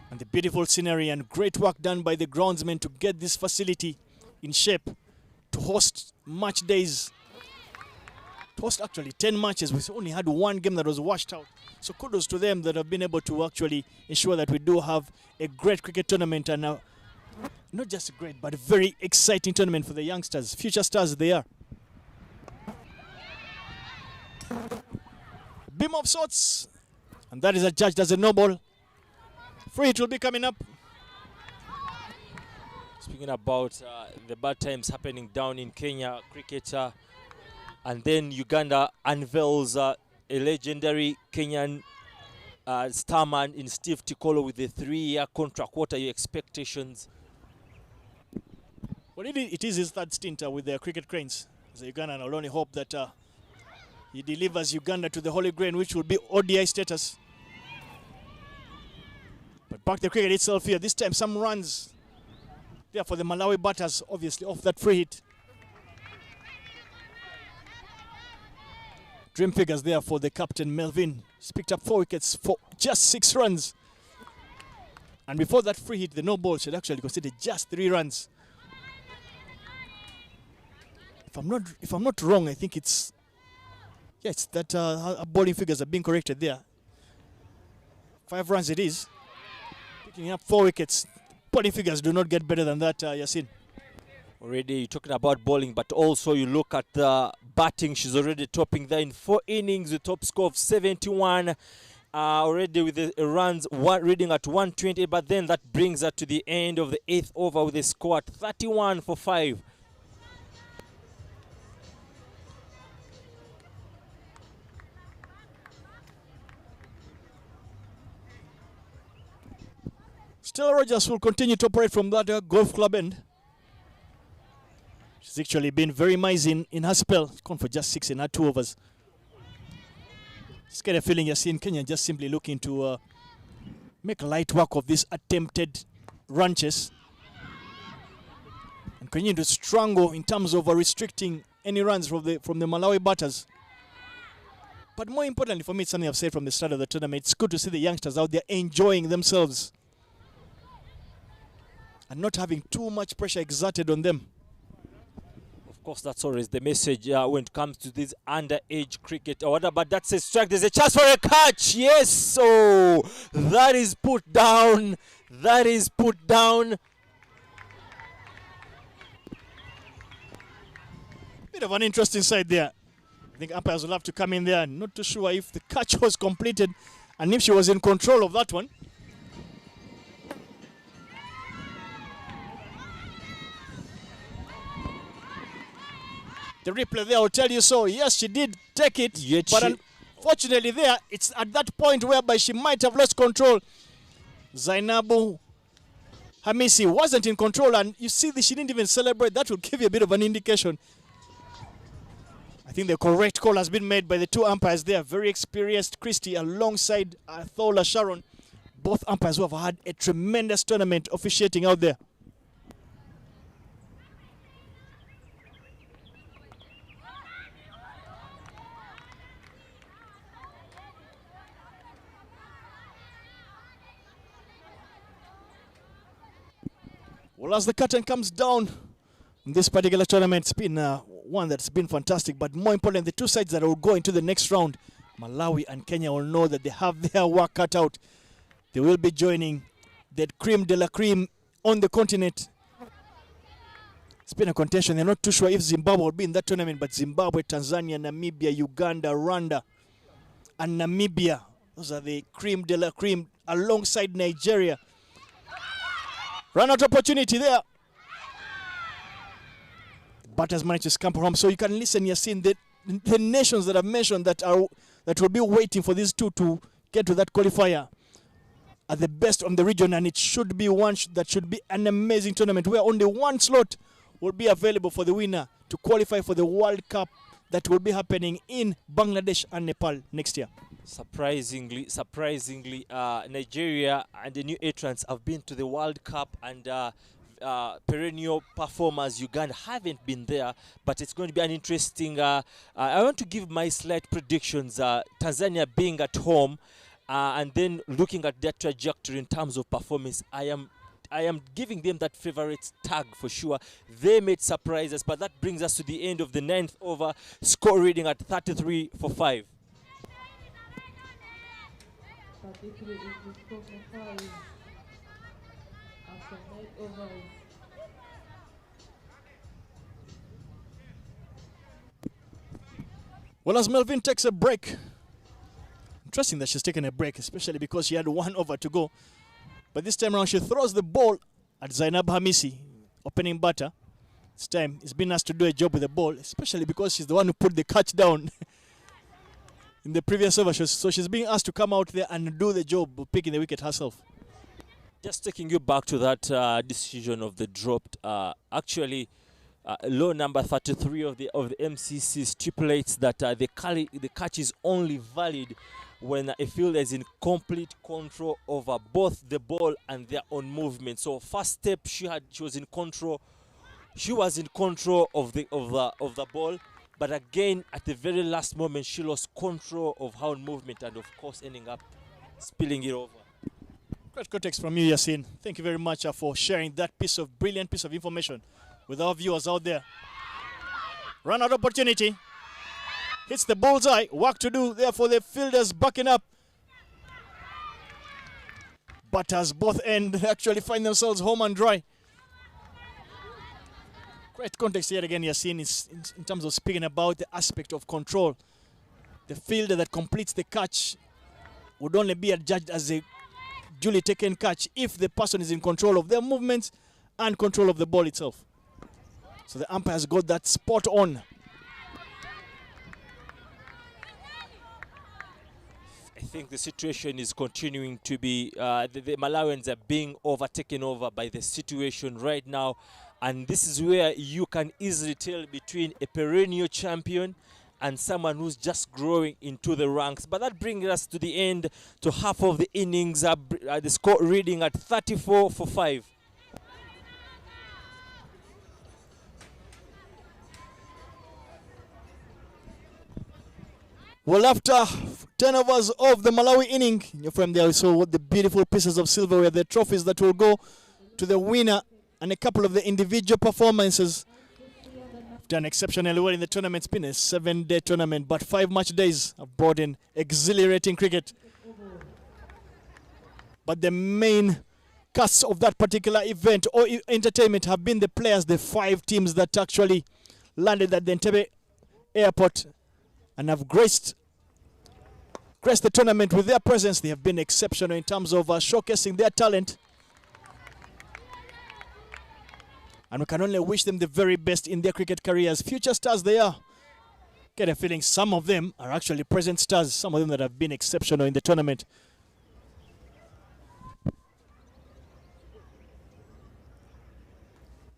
and the beautiful scenery and great work done by the groundsmen to get this facility in shape to host match days. To host actually 10 matches. We only had 1 game that was washed out. So kudos to them that have been able to actually ensure that we do have a great cricket tournament, and not just a great, but a very exciting tournament for the youngsters, future stars they are. Beam of sorts, and that is adjudged as a no ball. Free hit will be coming up. Speaking about the bad times happening down in Kenya cricket, and then Uganda unveils a legendary Kenyan starman in Steve Tikolo with a 3-year contract. What are your expectations? Well, it is his 3rd stint with the cricket cranes. As a Ugandan, I'll only hope that he delivers Uganda to the Holy Grail, which will be ODI status. But back to the cricket itself here. This time some runs there for the Malawi batters, obviously off that free hit. Dream figures there for the captain, Melvin. He's picked up 4 wickets for just 6 runs. And before that free hit, the no ball should actually consider just 3 runs. If I'm not wrong, I think it's that bowling figures are being corrected there. 5 runs it is. Picking up 4 wickets. Bowling figures do not get better than that, Yasin. Already you're talking about bowling, but also you look at the batting. She's already topping there in 4 innings, the top score of 71. Already with the runs reading at 120, but then that brings her to the end of the 8th over with a score at 31 for 5. Stella Rogers will continue to operate from that golf club end. She's actually been very mighty in her spell. She's gone for just 6 in her 2 overs. Just get a feeling you're seeing Kenya just simply looking to make light work of this attempted run chase, and continue to strangle in terms of restricting any runs from the Malawi batters. But more importantly for me, it's something I've said from the start of the tournament. It's good to see the youngsters out there enjoying themselves and not having too much pressure exerted on them. Of course, that's always the message when it comes to this underage cricket or whatever. But that's a strike. There's a chance for a catch. Yes, so that is put down. That is put down. Bit of an interesting side there. I think umpires will have to come in there. Not too sure if the catch was completed and if she was in control of that one. The replay there will tell you so. Yes, she did take it, Yet but she- unfortunately there, it's at that point whereby she might have lost control. Zainabu Hamisi wasn't in control, and you see she didn't even celebrate. That will give you a bit of an indication. I think the correct call has been made by the two umpires there. Very experienced Christie alongside Thola Sharon. Both umpires who have had a tremendous tournament officiating out there. Well, as the curtain comes down in this particular tournament, it's been one that's been fantastic, but more important, the two sides that will go into the next round, Malawi and Kenya, will know that they have their work cut out. They will be joining the cream de la cream on the continent. It's been a contention. They're not too sure if Zimbabwe will be in that tournament, but Zimbabwe, Tanzania, Namibia, Uganda, Rwanda, and Namibia, those are the cream de la cream alongside Nigeria. Run out opportunity there. But has managed to scamper home. So you can listen, you're seeing the nations that I've mentioned that will be waiting for these two to get to that qualifier are the best on the region, and it should be one that should be an amazing tournament where only one slot will be available for the winner to qualify for the World Cup that will be happening in Bangladesh and Nepal next year. Surprisingly, Nigeria and the new entrants have been to the World Cup, and perennial performers Uganda haven't been there. But it's going to be an interesting. I want to give my slight predictions. Tanzania being at home, and then looking at their trajectory in terms of performance, I am giving them that favorite tag for sure. They made surprises, but that brings us to the end of the 9th over. Score reading at 33-5. 33 is the score for 5 after 9 overs. Well, as Melvin takes a break, interesting that she's taken a break, especially because she had 1 over to go. But this time around, she throws the ball at Zainab Hamisi, opening batter. This time, it's been asked to do a job with the ball, especially because she's the one who put the catch down in the previous over. So she's being asked to come out there and do the job of picking the wicket herself. Just taking you back to that decision of the dropped, actually, law number 33 of the MCC stipulates that the catch is only valid when a fielder is in complete control over both the ball and their own movement. So first step, she was in control. She was in control of the ball, but again at the very last moment she lost control of her own movement, and of course ending up spilling it over. Great context from you, Yasin. Thank you very much for sharing that brilliant piece of information with our viewers out there. Run out opportunity. Hits the bullseye. Work to do there for the fielders backing up. But as both end actually find themselves home and dry. Great context here again, Yasin, is in terms of speaking about the aspect of control. The fielder that completes the catch would only be adjudged as a duly taken catch if the person is in control of their movements and control of the ball itself. So the umpires got that spot on. I think the situation is continuing to be, the Malawians are being overtaken over by the situation right now. And this is where you can easily tell between a perennial champion and someone who's just growing into the ranks. But that brings us to the end, to half of the innings, the score reading at 34-5. Well, after 10 overs of the Malawi inning, in your frame there we saw the beautiful pieces of silverware, the trophies that will go to the winner, and a couple of the individual performances. Done exceptionally well in the tournament. It's been a 7-day tournament, but 5 match days have brought in exhilarating cricket. But the main cast of that particular event or entertainment have been the players, the 5 teams that actually landed at the Entebbe airport and have graced the tournament with their presence. They have been exceptional in terms of showcasing their talent. And we can only wish them the very best in their cricket careers. Future stars they are. Get a feeling some of them are actually present stars, some of them that have been exceptional in the tournament.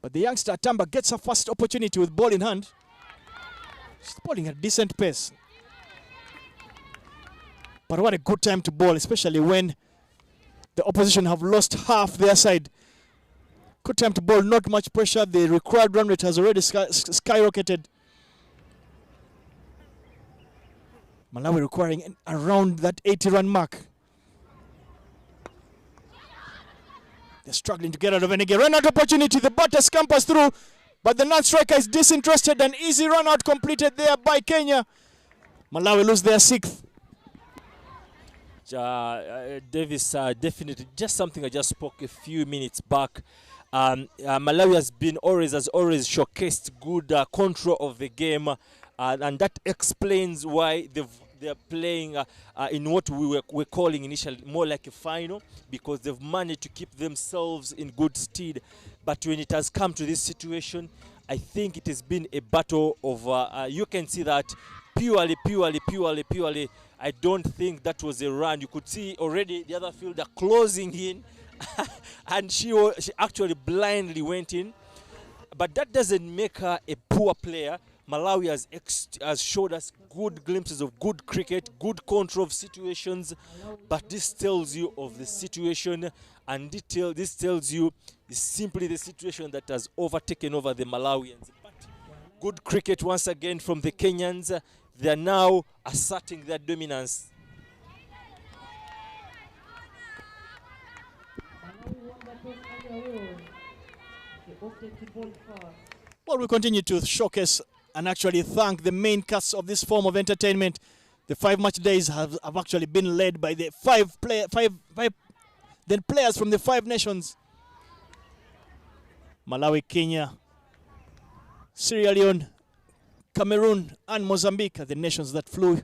But the youngster Tamba gets a first opportunity with ball in hand. She's bowling at a decent pace. But what a good time to bowl, especially when the opposition have lost half their side. Good time to bowl, not much pressure. The required run rate has already skyrocketed. Malawi requiring around that 80-run mark. They're struggling to get out of any game. Run out opportunity, the batter scampers through, but the non-striker is disinterested. An easy run out completed there by Kenya. Malawi lose their 6th. Davis, definitely just something I just spoke a few minutes back. Malawi has always showcased good control of the game, and that explains why they're playing in what we were calling initially more like a final, because they've managed to keep themselves in good stead. But when it has come to this situation, I think it has been a battle of you can see that purely I don't think that was a run. You could see already the other fielder closing in and she actually blindly went in, but that doesn't make her a poor player. Malawi has showed us good glimpses of good cricket, good control of situations, but this tells you of the situation, and this tells you is simply the situation that has overtaken over the Malawians. But good cricket once again from the Kenyans. They are now asserting their dominance. Well, we continue to showcase and actually thank the main cast of this form of entertainment. The 5 match days have actually been led by the five players from the 5 nations: Malawi, Kenya, Sierra Leone, Cameroon and Mozambique are the nations that flew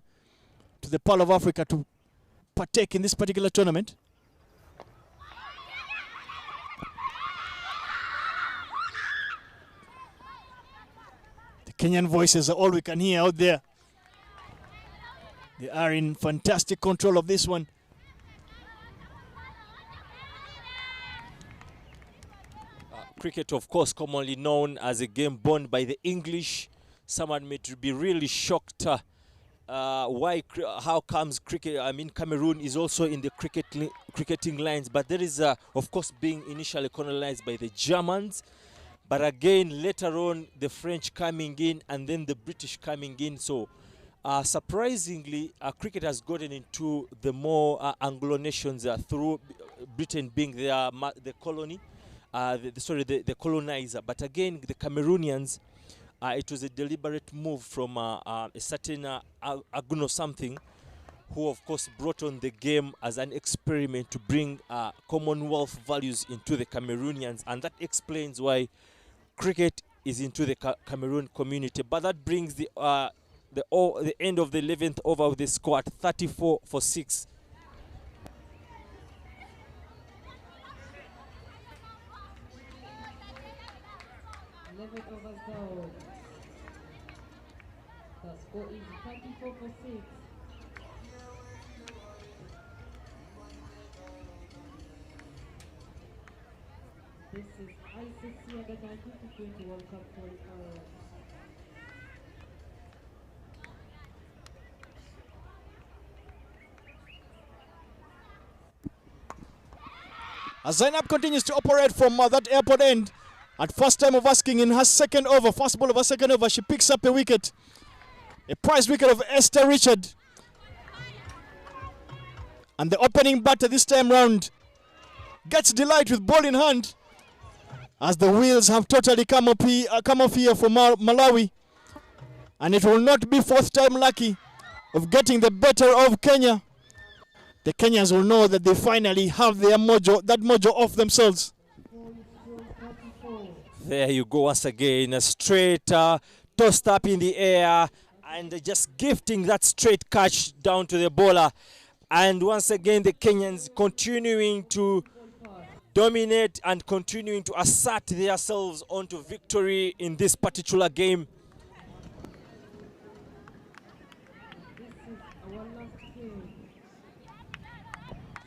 to the Pearl of Africa to partake in this particular tournament. The Kenyan voices are all we can hear out there. They are in fantastic control of this one. Cricket, of course, commonly known as a game born by the English. Someone may be really shocked how comes cricket, Cameroon is also in the cricketing lines, but there is, of course, being initially colonized by the Germans, but again, later on, the French coming in and then the British coming in. So, surprisingly, cricket has gotten into the more Anglo nations through Britain being the colony, the colonizer. But again, the Cameroonians, it was a deliberate move from a certain Agno something, who of course brought on the game as an experiment to bring Commonwealth values into the Cameroonians, and that explains why cricket is into the Cameroon community. But that brings the end of the 11th over with the score at 34 for 6. The score is 34 for 6. This is ICC under 19-20 World Cup qualifier. As Zainab continues to operate from that airport end, at first time of asking in her second over, first ball of her second over, she picks up a wicket. A prize wicket of Esther Richard. And the opening batter this time round gets delight with ball in hand, as the wheels have totally come off here for Malawi. And it will not be fourth time lucky of getting the better of Kenya. The Kenyans will know that they finally have their that mojo off themselves. There you go once again, a straight tossed up in the air and just gifting that straight catch down to the bowler. And once again, the Kenyans continuing to dominate and continuing to assert themselves onto victory in this particular game.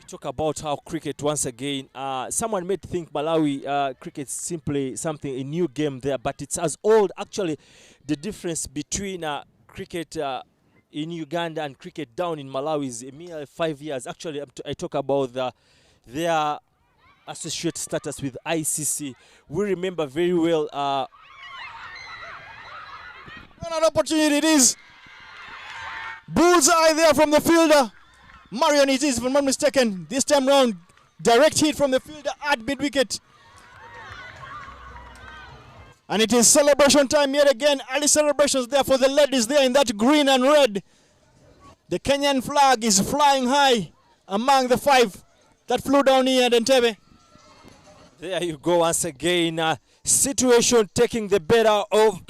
Talk about how cricket once again, someone may think Malawi cricket is simply something, a new game there, but it's as old. Actually, the difference between cricket in Uganda and cricket down in Malawi is a mere 5 years. Actually, I talk about their associate status with ICC. We remember very well. Another opportunity it is. Bullseye there from the fielder. Marion it is, if I'm not mistaken. This time round, direct hit from the fielder at mid-wicket. And it is celebration time yet again. Early celebrations there for the ladies there in that green and red. The Kenyan flag is flying high among the five that flew down here at Entebbe. There you go once again. Situation taking the better of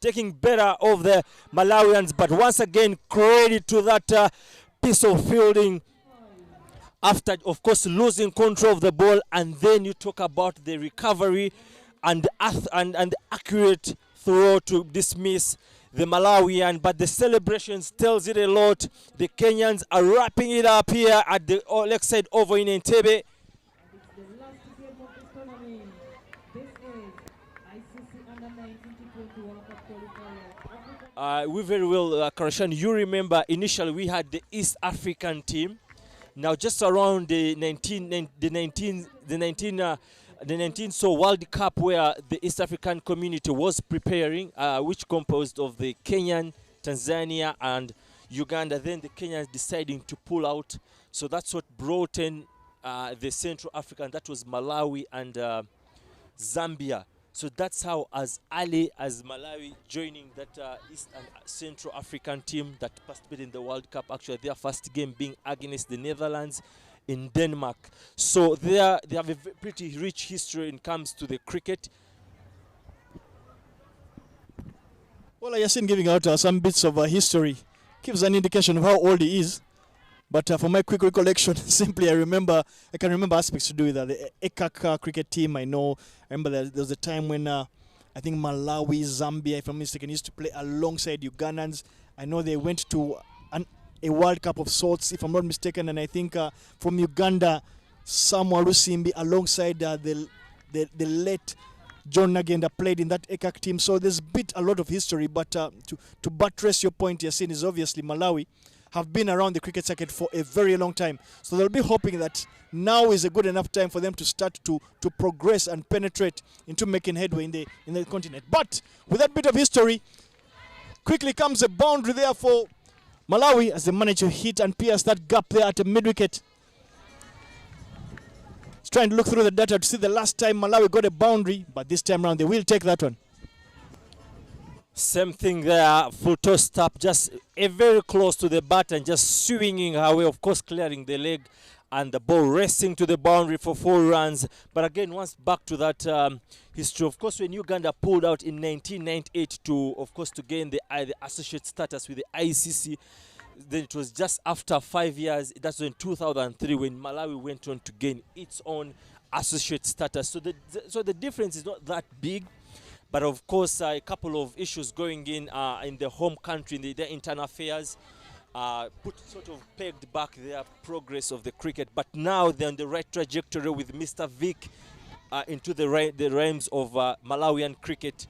taking better of the Malawians, but once again credit to that piece of fielding after, of course, losing control of the ball. And then you talk about the recovery and the accurate throw to dismiss the Malawian, but the celebrations tells it a lot. The Kenyans are wrapping it up here at the left side over in Entebbe. We very well, Karashan, you remember initially we had the East African team. Now just around the 19 so World Cup, where the East African community was preparing, which composed of the Kenyan, Tanzania and Uganda. Then the Kenyans deciding to pull out. So that's what brought in the Central African, that was Malawi and Zambia. So that's how, as early as Malawi joining that East and Central African team that participated in the World Cup, actually their first game being against the Netherlands in Denmark. So they have a pretty rich history when it comes to the cricket. Well, Yasin giving out some bits of history gives an indication of how old he is. But for my quick recollection, simply I can remember aspects to do with the ECAC cricket team. I remember there was a time when I think Malawi, Zambia, if I'm not mistaken, used to play alongside Ugandans. I know they went to a World Cup of sorts, if I'm not mistaken, and I think from Uganda, Samuel Lusimbi alongside the late John Nagenda played in that ECAC team. So there's a lot of history, but to buttress your point, Yasin, is obviously Malawi have been around the cricket circuit for a very long time. So they'll be hoping that now is a good enough time for them to start to progress and penetrate into making headway in the continent. But with that bit of history, quickly comes a boundary there for Malawi as they manage to hit and pierce that gap there at the mid-wicket. It's trying to look through the data to see the last time Malawi got a boundary, but this time around they will take that one. Same thing there, full toss up, just very close to the bat and just swinging her way, of course clearing the leg, and the ball racing to the boundary for 4 runs. But again, once back to that history, of course, when Uganda pulled out in 1998 to gain the associate status with the ICC, then it was just after 5 years, that's in 2003, when Malawi went on to gain its own associate status. So the difference is not that big. But of course, a couple of issues going in the home country, in their internal affairs, pegged back their progress of the cricket. But now they're on the right trajectory with Mr. Vic into the realms of Malawian cricket.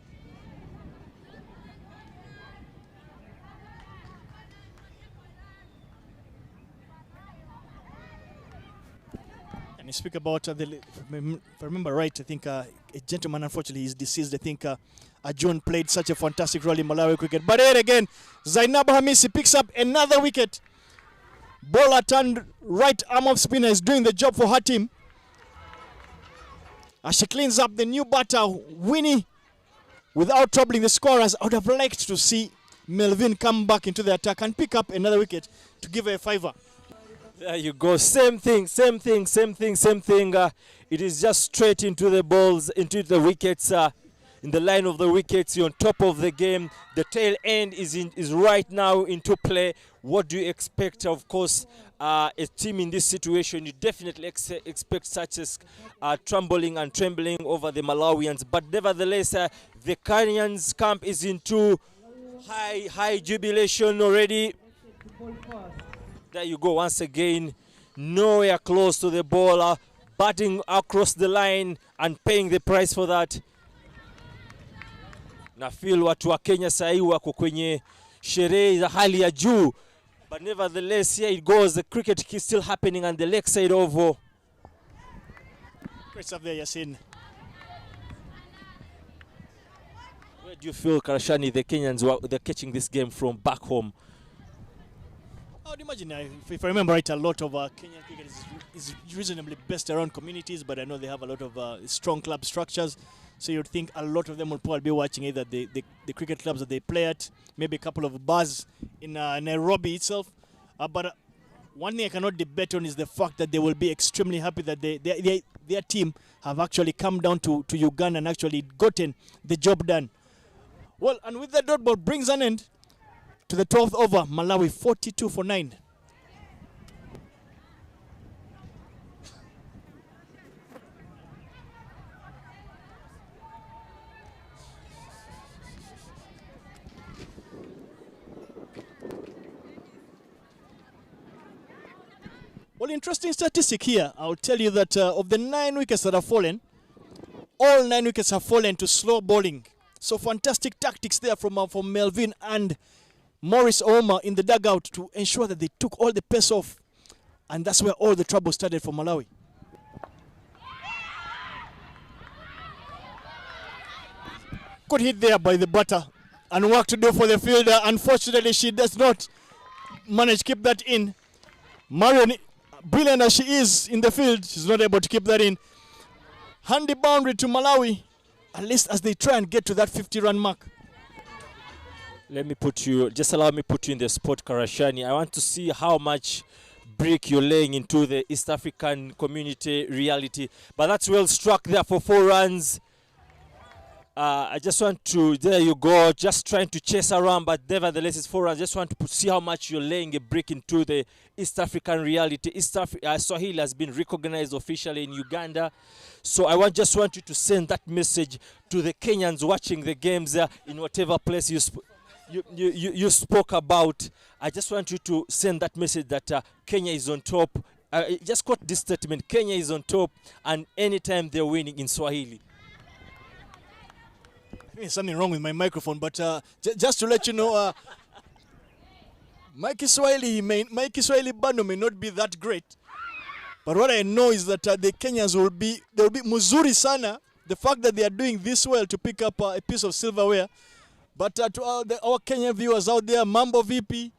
You speak about, if I remember right, I think a gentleman, unfortunately, is deceased. I think John played such a fantastic role in Malawi cricket. But here again, Zainabu Hamisi picks up another wicket. Bowler turned right arm off spinner is doing the job for her team. As she cleans up the new batter, Winnie, without troubling the scorers. I would have liked to see Melvin come back into the attack and pick up another wicket to give her a fiver. There you go. Same thing. It is just straight into the balls, into the wickets, in the line of the wickets. You're on top of the game. The tail end is right now into play. What do you expect? Of course, a team in this situation, you definitely expect such as trembling over the Malawians. But nevertheless, the Kenyans camp is into high jubilation already. There you go once again, nowhere close to the bowler, batting across the line and paying the price for that. Na feel watu wa Kenya sahi wako kwenye sherehe za hali ya juu. But nevertheless, here it goes, the cricket is still happening on the leg side of. Great stuff there, Yasin. Where do you feel, Karashani, the Kenyans they're catching this game from back home? I would imagine, if I remember right, a lot of Kenyan cricket is reasonably based around communities, but I know they have a lot of strong club structures. So you'd think a lot of them will probably be watching either the cricket clubs that they play at, maybe a couple of bars in Nairobi itself. But one thing I cannot debate on is the fact that they will be extremely happy that their team have actually come down to Uganda and actually gotten the job done. Well, and with that dot ball brings an end to the 12th over. Malawi 42 for 9. Well, interesting statistic here. I'll tell you that of the 9 wickets that have fallen, all 9 wickets have fallen to slow bowling. So fantastic tactics there from Melvin and Morris Ouma in the dugout to ensure that they took all the pace off. And that's where all the trouble started for Malawi. Good hit there by the batter and work to do for the fielder. Unfortunately, she does not manage to keep that in. Marion, brilliant as she is in the field, she's not able to keep that in. Handy boundary to Malawi, at least as they try and get to that 50-run mark. Let me put you, just allow me put you in the spot, Karashani. I want to see how much brick you're laying into the East African community reality. But that's well struck there for 4 runs. I just want to, there you go, just trying to chase around, but nevertheless it's 4 runs. Just want to see how much you're laying a brick into the East African reality. Swahili has been recognized officially in Uganda. So I just want you to send that message to the Kenyans watching the games in whatever place you spoke about. I just want you to send that message that Kenya is on top. Just quote this statement, Kenya is on top, and anytime they're winning in Swahili. There's something wrong with my microphone, but just to let you know, my Kiswahili bando may not be that great, but what I know is that the Kenyans will be muzuri sana. The fact that they are doing this well to pick up a piece of silverware. But to our Kenyan viewers out there, Mambo VP,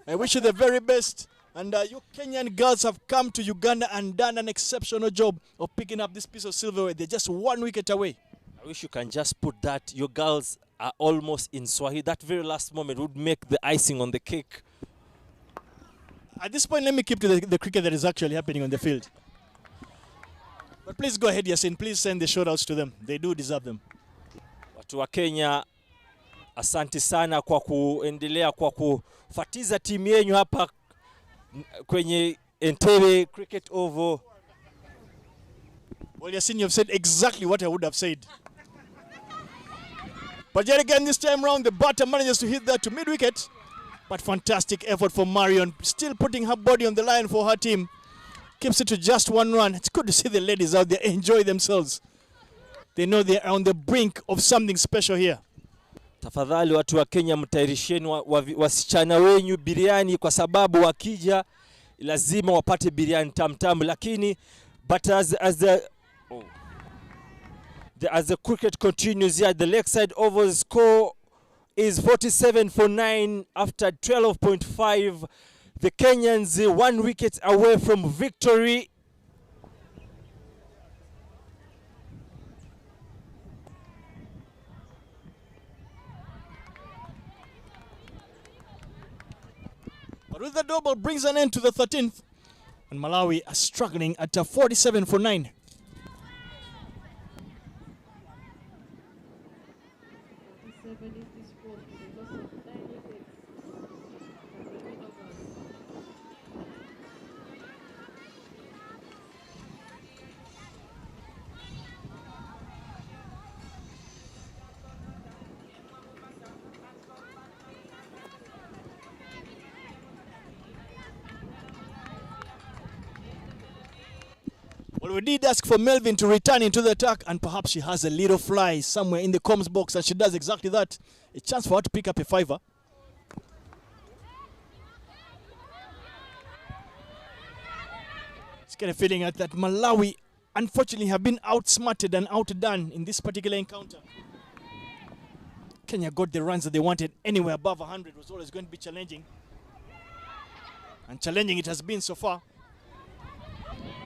I wish you the very best. And you Kenyan girls have come to Uganda and done an exceptional job of picking up this piece of silverware. They're just 1 wicket away. I wish you can just put that. Your girls are almost in Swahili. That very last moment would make the icing on the cake. At this point, let me keep to the cricket that is actually happening on the field. But please go ahead, Yasin. Please send the shout-outs to them. They do deserve them. Watu wa Kenya, asante sana kwa kuendelea kwa kufatiza timu yenu hapa kwenye Entebbe Cricket Oval. Well, Yasin, you've said exactly what I would have said. But yet again, this time round, the batter manages to hit that to mid-wicket. But fantastic effort for Marion, still putting her body on the line for her team. Keeps it to just 1 run. It's good to see the ladies out there enjoy themselves. They know they are on the brink of something special here. Tafadhali watu wa Kenya, mtairisheni wasichana wenyu biriani, kwa sababu wakija lazima wapate biriani tamtamu. Lakini but as the cricket continues here, the leg side over score is 47 for 9 after 12.5. The Kenyans 1 wicket away from victory. But with the double brings an end to the 13th. And Malawi are struggling at 47 for 9. Well, we did ask for Melvin to return into the attack, and perhaps she has a little fly somewhere in the comms box, and she does exactly that. A chance for her to pick up a fiver. Just get a feeling that Malawi, unfortunately, have been outsmarted and outdone in this particular encounter. Kenya got the runs that they wanted. Anywhere above 100 was always going to be challenging. And challenging it has been so far.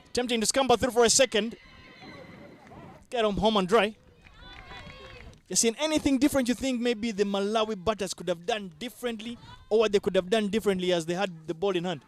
Attempting to scamper through for a second. Get them home and dry. You seen anything different you think maybe the Malawi batters could have done differently, or what they could have done differently as they had the ball in hand?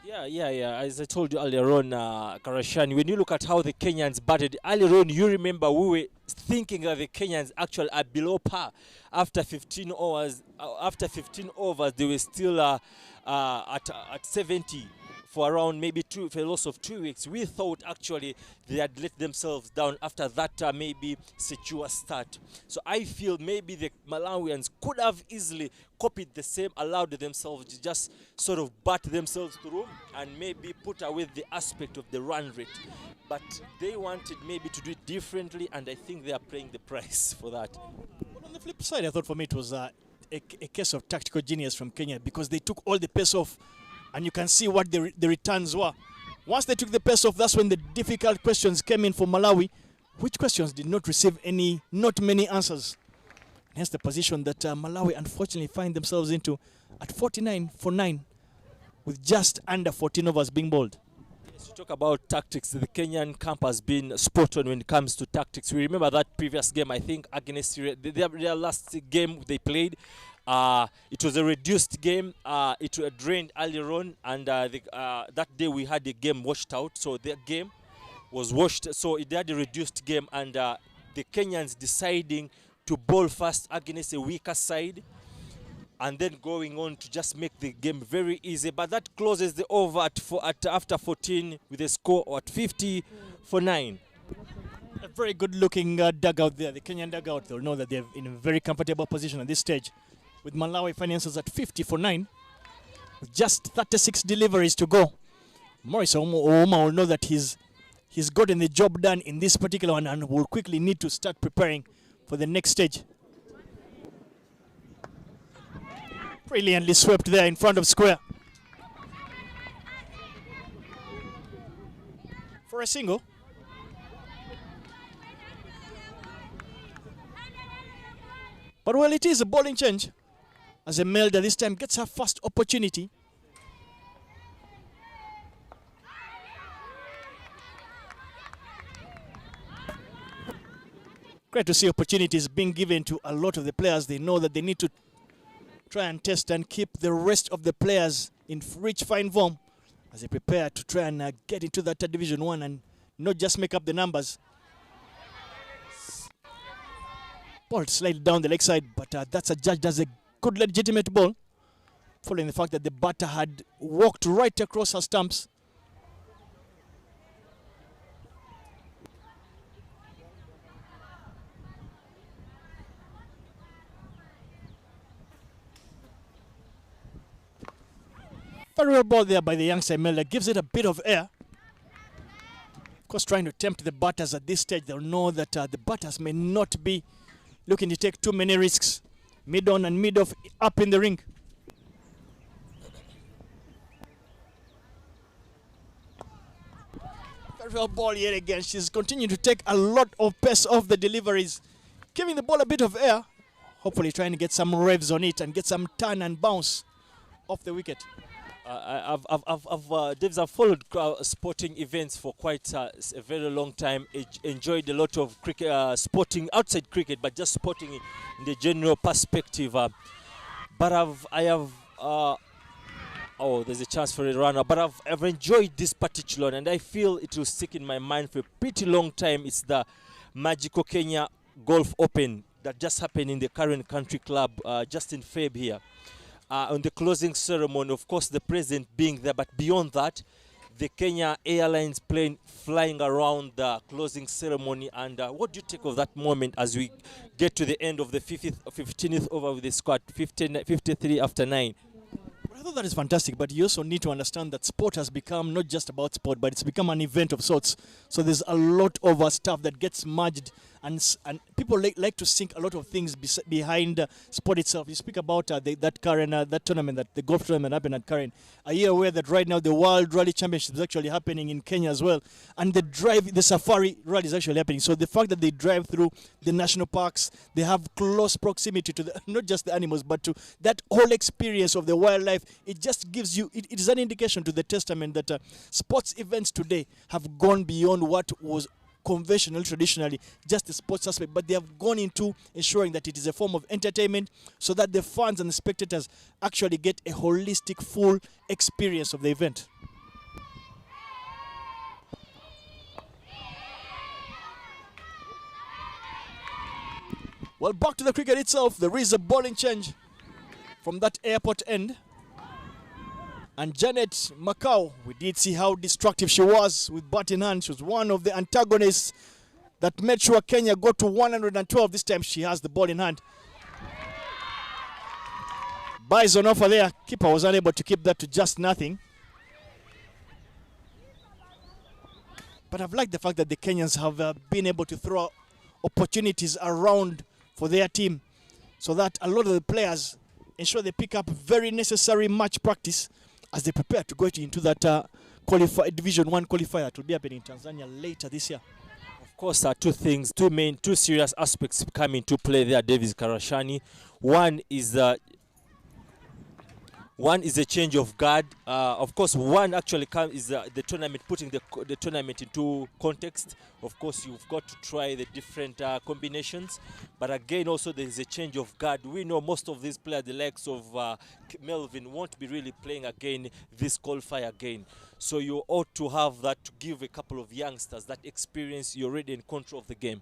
Yeah. As I told you earlier on, Karashani, when you look at how the Kenyans batted earlier on, you remember we were thinking that the Kenyans actually are below par after 15 overs. After 15 overs, they were still at 70 for around maybe for a loss of 2 weeks. We thought actually they had let themselves down after that maybe secure start. So I feel maybe the Malawians could have easily copied the same, allowed themselves to just sort of bat themselves through and maybe put away the aspect of the run rate. But they wanted maybe to do it differently, and I think they are paying the price for that. But on the flip side, I thought for me it was a case of tactical genius from Kenya, because they took all the pace off. And you can see what the returns were. Once they took the pace off, that's when the difficult questions came in for Malawi, which questions did not receive not many answers. Hence the position that Malawi unfortunately find themselves into at 49 for 9, with just under 14 overs being bowled. Yes, you talk about tactics. The Kenyan camp has been spot on when it comes to tactics. We remember that previous game, I think, against their last game they played. It was a reduced game. It was drained earlier on, and that day we had the game washed out. So their game was washed. So it had a reduced game, and the Kenyans deciding to bowl first against a weaker side, and then going on to just make the game very easy. But that closes the over after 14 with a score at 50 for 9. A very good-looking dugout there. The Kenyan dugout, they'll know that they're in a very comfortable position at this stage, with Malawi finances at 50 for 9, with just 36 deliveries to go. Maurice Ouma will know that he's gotten the job done in this particular one, and will quickly need to start preparing for the next stage. Brilliantly swept there in front of square. For a single. But well, it is a bowling change, as Imelda this time gets her first opportunity. Great to see opportunities being given to a lot of the players. They know that they need to try and test and keep the rest of the players in rich fine form as they prepare to try and get into that Division 1 and not just make up the numbers. Ball slightly down the leg side, but that's judged as a good legitimate ball, following the fact that the batter had walked right across her stumps. Very well ball there by the young Imelda. Gives it a bit of air. Of course, trying to tempt the batters at this stage. They'll know that the batters may not be looking to take too many risks. Mid-on and mid-off up in the ring. Very well ball yet again. She's continuing to take a lot of pace off the deliveries, giving the ball a bit of air. Hopefully trying to get some revs on it and get some turn and bounce off the wicket. Davis, I've followed sporting events for quite a very long time. Enjoyed a lot of cricket, sporting outside cricket, but just sporting in the general perspective. But there's a chance for a runner. But I've enjoyed this particular one, and I feel it will stick in my mind for a pretty long time. It's the Magical Kenya Golf Open that just happened in the current country club just in Feb here. On the closing ceremony, of course, the president being there, but beyond that, the Kenya Airlines plane flying around the closing ceremony. And what do you take of that moment as we get to the end of the 15th over with the squad, 53 after 9? I thought that is fantastic, but you also need to understand that sport has become not just about sport, but it's become an event of sorts. So there's a lot of stuff that gets merged, and people like to sink a lot of things behind sport itself. You speak about that tournament, that the golf tournament happened at Karen. Are you aware that right now the World Rally Championship is actually happening in Kenya as well? And the Safari Rally is actually happening. So the fact that they drive through the national parks, they have close proximity to not just the animals, but to that whole experience of the wildlife. It just gives you, it is an indication to the testament that sports events today have gone beyond what was conventional, traditionally, just the sports aspect, but they have gone into ensuring that it is a form of entertainment so that the fans and the spectators actually get a holistic, full experience of the event. Well, back to the cricket itself, there is a bowling change from that airport end. And Janet Macau, we did see how destructive she was with bat in hand. She was one of the antagonists that made sure Kenya got to 112. This time she has the ball in hand. Buys on offer there. Keeper was unable to keep that to just nothing. But I've liked the fact that the Kenyans have been able to throw opportunities around for their team so that a lot of the players ensure they pick up very necessary match practice as they prepare to go into that Division 1 qualifier that will be happening in Tanzania later this year. Of course, two serious aspects come into play there, Davis Karashani. One is a change of guard. Of course, one actually is the tournament, putting the tournament into context. Of course, you've got to try the different combinations. But again, also there is a change of guard. We know most of these players, the likes of Melvin, won't be really playing again this qualifier again. So you ought to have that to give a couple of youngsters that experience. You're already in control of the game.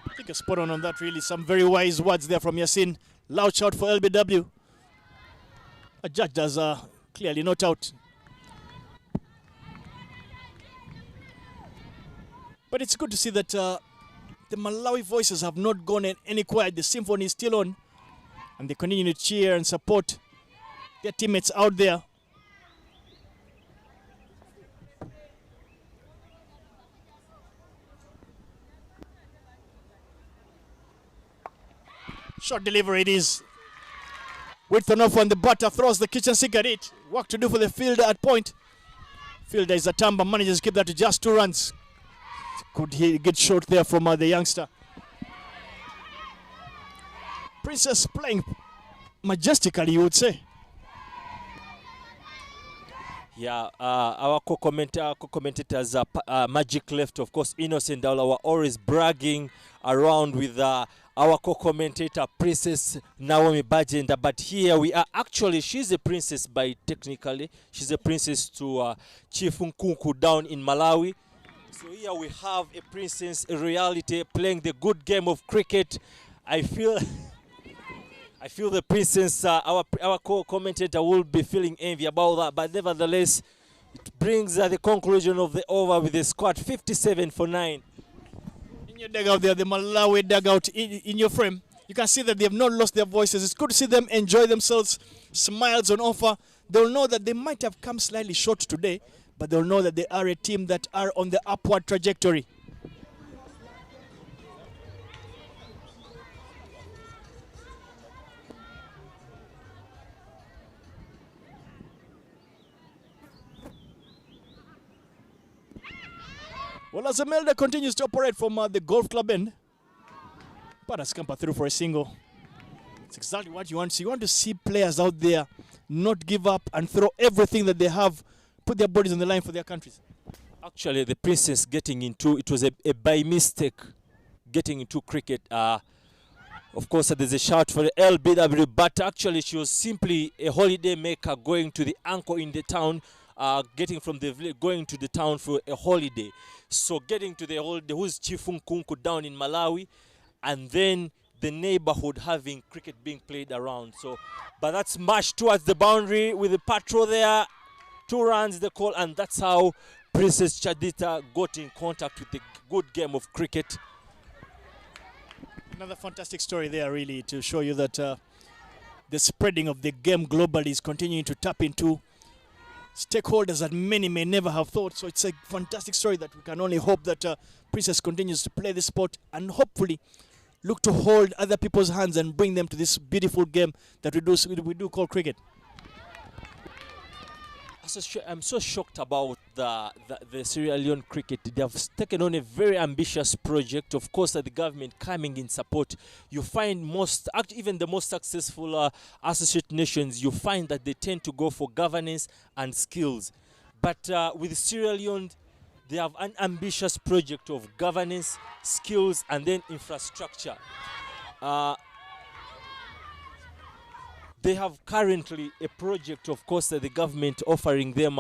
I think a spot on that, really. Some very wise words there from Yasin. Loud shout for LBW. A judge does clearly not out. But it's good to see that the Malawi voices have not gone any quiet. The symphony is still on. And they continue to cheer and support their teammates out there. Short delivery it is. Width enough on the butter, throws the kitchen sink at it. Work to do for the fielder at point. Fielder is a tamba, manages to keep that to just 2 runs. Could he get short there from the youngster? Princess playing majestically, you would say. Yeah, our co-commentators, Magic Left, of course, Innocent Daula, were always bragging around with our co-commentator, Princess Naomi Bajenda. But here we are actually, she's a princess technically. She's a princess to Chief Nkunku down in Malawi. So here we have a princess, a reality, playing the good game of cricket. I feel the princess, our co-commentator will be feeling envy about that. But nevertheless, it brings the conclusion of the over with the squad 57 for 9. In your dugout there, the Malawi dugout in your frame, you can see that they have not lost their voices. It's good to see them enjoy themselves, smiles on offer. They'll know that they might have come slightly short today, but they'll know that they are a team that are on the upward trajectory. Well, as Imelda continues to operate from the golf club end, Paras Camper through for a single. It's exactly what you want to see. You want to see players out there not give up and throw everything that they have, put their bodies on the line for their countries. Actually, the princess getting into it was a by mistake getting into cricket. Of course, there's a shout for the LBW, but actually she was simply a holiday maker going to the uncle in the town, getting from the village, going to the town for a holiday. So getting to the holiday, who's Chifunkunku down in Malawi, and then the neighborhood having cricket being played around. So, but that's smashed towards the boundary with the patrol there. 2 runs the call, and that's how Princess Chadita got in contact with the good game of cricket. Another fantastic story there, really, to show you that the spreading of the game globally is continuing to tap into stakeholders that many may never have thought. So it's a fantastic story that we can only hope that Princess continues to play the sport and hopefully look to hold other people's hands and bring them to this beautiful game that we do call cricket. I'm so shocked about the Sierra Leone cricket. They have taken on a very ambitious project. Of course, the government coming in support. You find even the most successful associate nations, you find that they tend to go for governance and skills. But with Sierra Leone, they have an ambitious project of governance, skills, and then infrastructure. They have currently a project, of course, that the government offering them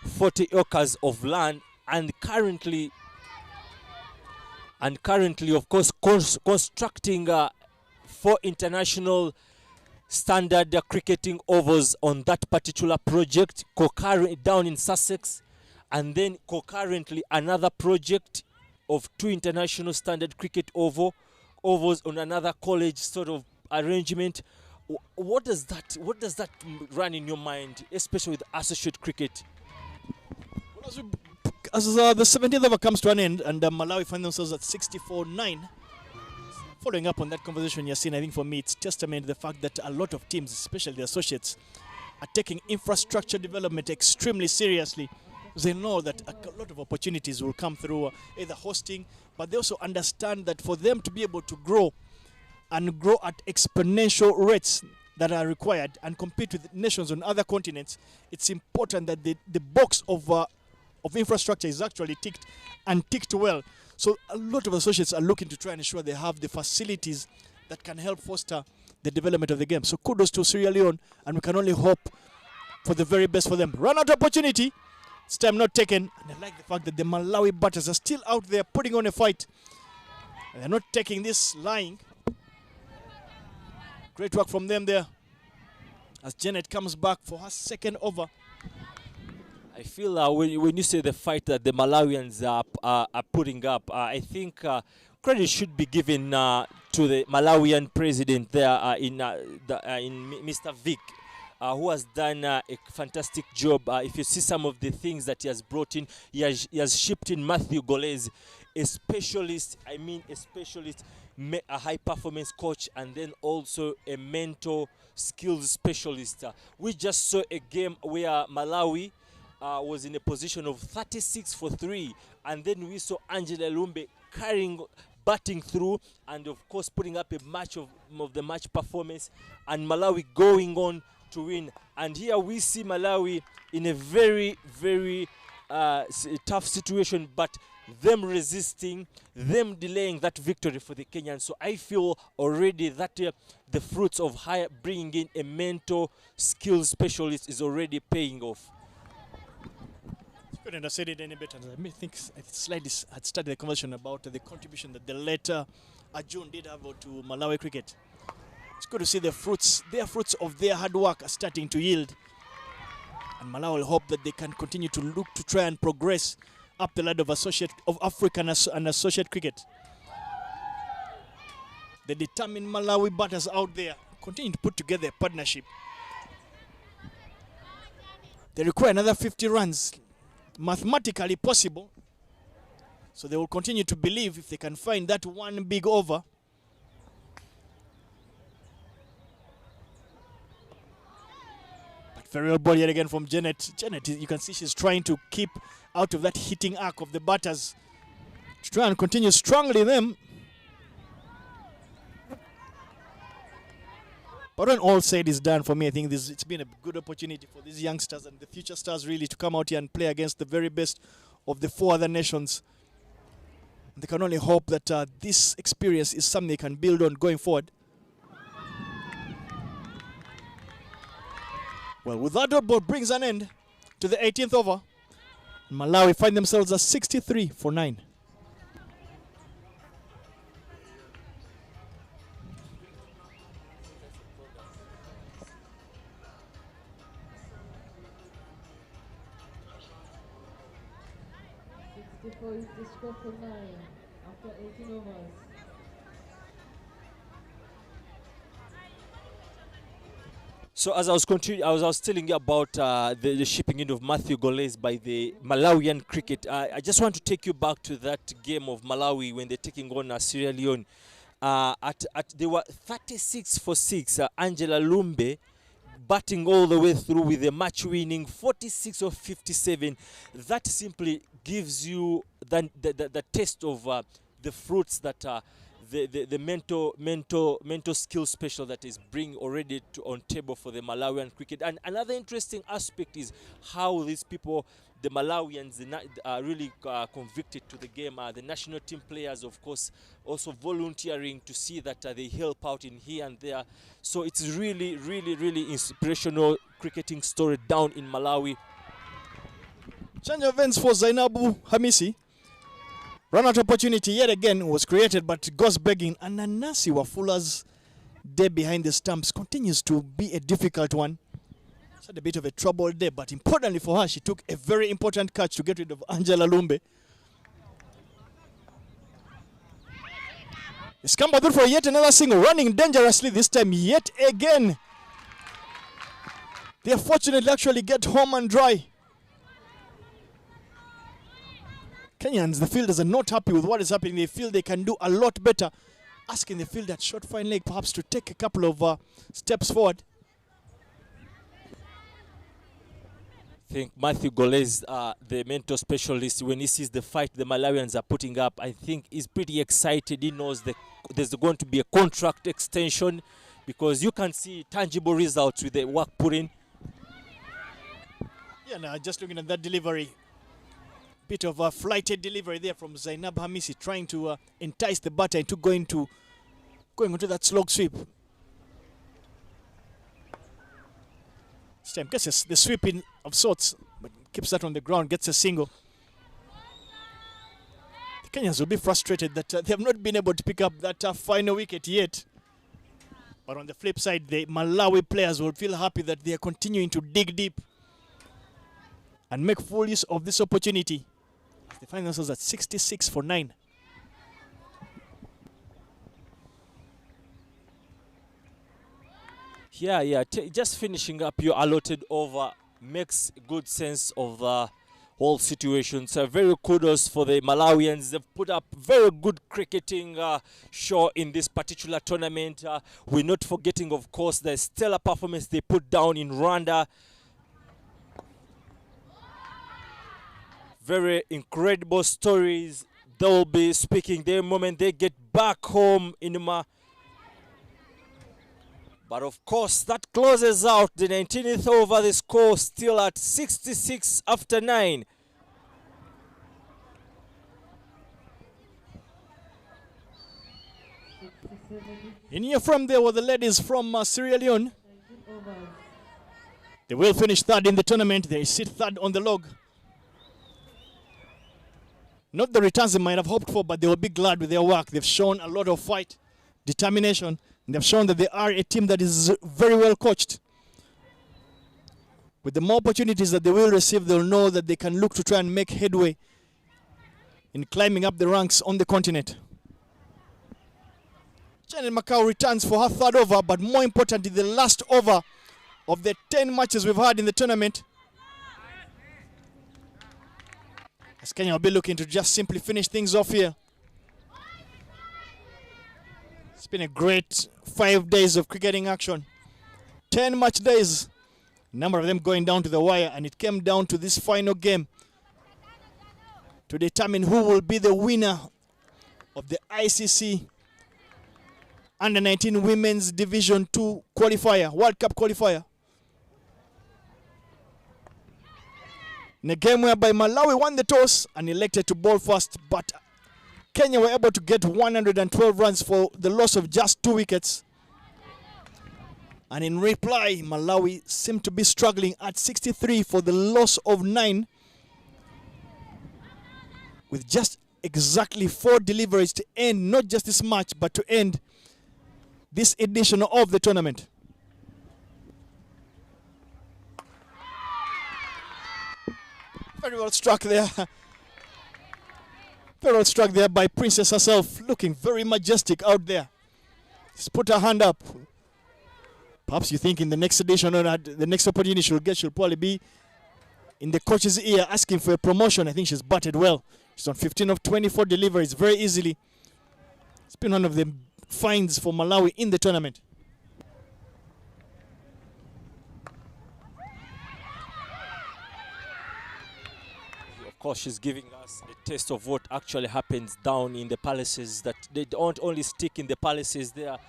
40 acres of land, and currently, of course, constructing 4 international standard cricketing overs on that particular project, down in Sussex, and then concurrently another project of 2 international standard cricket overs on another college sort of arrangement. What does that run in your mind, especially with associate cricket? Well, as the 17th over comes to an end and Malawi find themselves at 64-9, following up on that conversation, Yasin, I think for me it's testament to the fact that a lot of teams, especially the associates, are taking infrastructure development extremely seriously. They know that a lot of opportunities will come through either hosting, but they also understand that for them to be able to grow and grow at exponential rates that are required and compete with nations on other continents, it's important that the box of infrastructure is actually ticked and ticked well. So a lot of associates are looking to try and ensure they have the facilities that can help foster the development of the game. So kudos to Sierra Leone, and we can only hope for the very best for them. Run out opportunity, it's time not taken. And I like the fact that the Malawi batters are still out there putting on a fight. They're not taking this lying. Great work from them there as Janet comes back for her 2nd over. I feel when you say the fight that the Malawians are putting up, I think credit should be given to the Malawian president there in Mr. Vic, who has done a fantastic job. If you see some of the things that he has brought in, he has shipped in Matthew Golez, a specialist, a high performance coach, and then also a mental skills specialist. We just saw a game where Malawi was in a position of 36 for 3, and then we saw Angela Lumbe batting through, and of course putting up a match of the match performance, and Malawi going on to win. And here we see Malawi in a very, very tough situation, but them resisting, them delaying that victory for the Kenyans. So I feel already that the fruits of bringing in a mental skills specialist is already paying off. Couldn't have said it any better. I think I slightly had started the conversation about the contribution that the later Ajun did have to Malawi cricket. It's good to see their fruits of their hard work are starting to yield. And Malawi will hope that they can continue to look to try and progress up the ladder of African and associate cricket. The determined Malawi batters out there continue to put together a partnership. They require another 50 runs, mathematically possible. So they will continue to believe if they can find that one big over. But very well ball yet again from Janet. Janet, you can see she's trying to keep out of that hitting arc of the batters to try and continue strongly them. But when all said is done, for me, I think it's been a good opportunity for these youngsters and the future stars really to come out here and play against the very best of the 4 other nations. They can only hope that this experience is something they can build on going forward. Well, with that dot ball brings an end to the 18th over. Malawi find themselves at 63 for 9. Is the score for 9 after 18 overs. So as I was telling you about the shipping in of Matthew Goles by the Malawian cricket, I just want to take you back to that game of Malawi when they're taking on Sierra Leone. They were 36 for 6. Angela Lumbe batting all the way through with a match-winning 46 of 57. That simply gives you the taste of the fruits that the mental skill special that is bring already on table for the Malawian cricket. And another interesting aspect is how these people, the Malawians, are really convicted to the game. The national team players, of course, also volunteering to see that they help out in here and there. So it's really, really, really inspirational cricketing story down in Malawi. Change of events for Zainabu Hamisi. Run-out opportunity yet again was created, but goes begging. And Nanasi Wafula's day behind the stumps continues to be a difficult one. It's had a bit of a troubled day, but importantly for her, she took a very important catch to get rid of Angela Lumbe. Scampered for yet another single, running dangerously this time yet again. They fortunately actually get home and dry. Kenyans, the fielders, are not happy with what is happening. They feel they can do a lot better. Asking the fielder at short fine leg perhaps to take a couple of steps forward. I think Matthew Goles, the mentor specialist, when he sees the fight the Malawians are putting up, I think he's pretty excited. He knows there's going to be a contract extension because you can see tangible results with the work put in. Yeah, now just looking at that delivery. Bit of a flighted delivery there from Zainab Hamisi, trying to entice the batter into going onto that slog sweep. This time gets the sweep in of sorts, but keeps that on the ground, gets a single. The Kenyans will be frustrated that they have not been able to pick up that final wicket yet. But on the flip side, the Malawi players will feel happy that they are continuing to dig deep and make full use of this opportunity. They find themselves at 66 for 9. Yeah. Just finishing up your allotted over makes good sense of the whole situation. So very kudos for the Malawians. They've put up very good cricketing show in this particular tournament. We're not forgetting, of course, the stellar performance they put down in Rwanda. Very incredible stories. They'll be speaking the moment they get back home in But of course, that closes out the 19th over. The score still at 66 after 9. In here from there were the ladies from Sierra Leone. They will finish third in the tournament. They sit third on the log. Not the returns they might have hoped for, but they will be glad with their work. They've shown a lot of fight, determination, and they've shown that they are a team that is very well coached. With the more opportunities that they will receive, they'll know that they can look to try and make headway in climbing up the ranks on the continent. Janet Macau returns for her third over, but more importantly, the last over of the 10 matches we've had in the tournament. As Kenya will be looking to just simply finish things off here. It's been a great 5 days of cricketing action. 10 match days. A number of them going down to the wire, and it came down to this final game to determine who will be the winner of the ICC Under-19 Women's Division 2 qualifier, World Cup qualifier. In a game whereby Malawi won the toss and elected to bowl first, but Kenya were able to get 112 runs for the loss of just 2 wickets. And in reply, Malawi seemed to be struggling at 63 for the loss of 9, with just exactly 4 deliveries to end not just this match, but to end this edition of the tournament. Very well struck there. Very well struck there by Princess herself, looking very majestic out there. She's put her hand up. Perhaps you think in the next edition or the next opportunity she'll probably be in the coach's ear asking for a promotion. I think she's batted well. She's on 15 of 24 deliveries very easily. It's been one of the finds for Malawi in the tournament. Of course, she's giving us a taste of what actually happens down in the palaces, that they don't only stick in the palaces. They are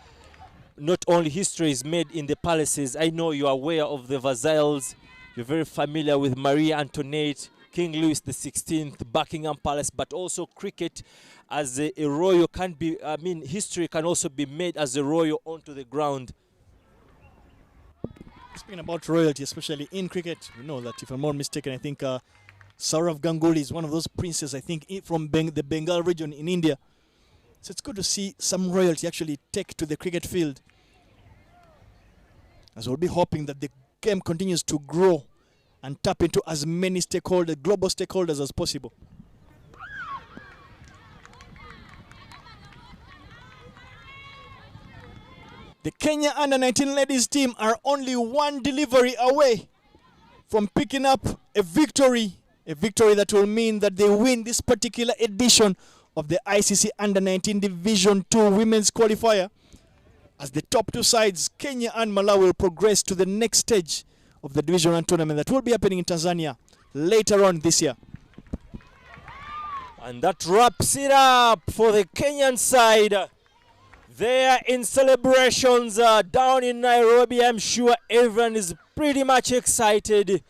not only history is made in the palaces. I know you are aware of the Versailles. You're very familiar with Marie Antoinette, King Louis XVI, Buckingham Palace, but also cricket as a royal can be, history can also be made as a royal onto the ground. Speaking about royalty, especially in cricket, we know that if I'm not mistaken, I think Saurav Ganguly is one of those princes, I think, from the Bengal region in India. So it's good to see some royalty actually take to the cricket field. As we'll be hoping that the game continues to grow and tap into as many stakeholders, global stakeholders as possible. The Kenya Under-19 ladies team are only 1 delivery away from picking up a victory that will mean that they win this particular edition of the ICC Under-19 Division 2 Women's Qualifier, as the top 2 sides, Kenya and Malawi, will progress to the next stage of the Division 1 tournament that will be happening in Tanzania later on this year. And that wraps it up for the Kenyan side. They are in celebrations down in Nairobi. I'm sure everyone is pretty much excited.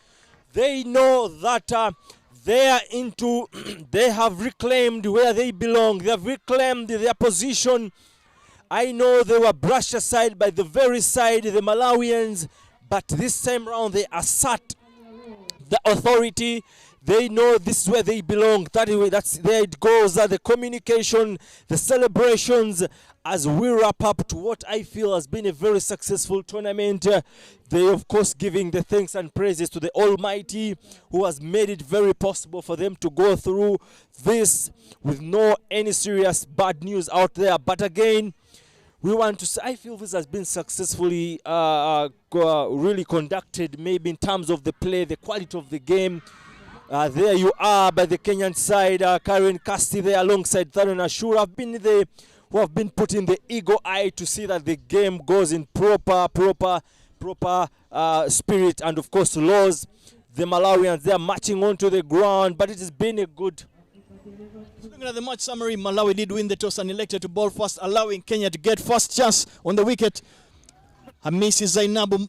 They know that they are into, they have reclaimed where they belong. They have reclaimed their position. I know they were brushed aside by the very side, the Malawians, but this time round they assert the authority. They know this is where they belong. That's there it goes. The communication, the celebrations, as we wrap up to what I feel has been a very successful tournament. They, of course, giving the thanks and praises to the Almighty, who has made it very possible for them to go through this with no any serious bad news out there. But again, we want to say, I feel this has been successfully really conducted, maybe in terms of the play, the quality of the game. There you are by the Kenyan side, Karen Casti there alongside Tharon Ashura who have been putting the eagle eye to see that the game goes in proper spirit and of course laws. The Malawians, they are marching onto the ground, but it has been a good. Looking at the match summary, Malawi did win the toss and elected to bowl first, allowing Kenya to get first chance on the wicket. Hamisi Zainabu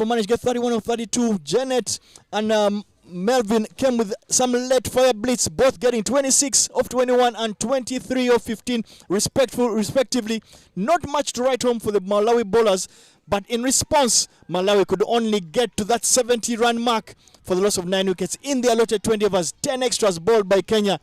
managed to get 31 of 32. Janet and Melvin came with some late fire blitz, both getting 26 of 21 and 23 of 15 respectively. Not much to write home for the Malawi bowlers, but in response, Malawi could only get to that 70-run mark for the loss of 9 wickets in the allotted 20 overs. 10 extras bowled by Kenya.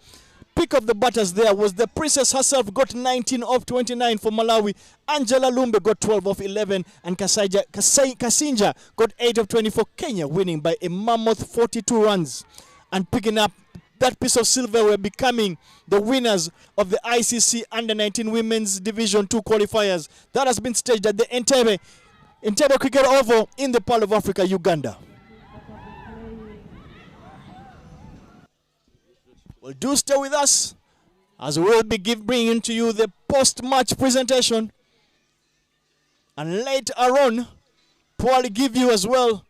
Pick of the batters there was the Princess herself, got 19 of 29 for Malawi. Angela Lumbe got 12 of 11, and Kasinja got 8 of 20 for Kenya, winning by a mammoth 42 runs. And picking up that piece of silver, were becoming the winners of the ICC Under-19 Women's Division 2 qualifiers. That has been staged at the Entebbe Cricket Oval in the Pearl of Africa, Uganda. Well, do stay with us as we'll be bringing to you the post-match presentation. And later on, probably give you as well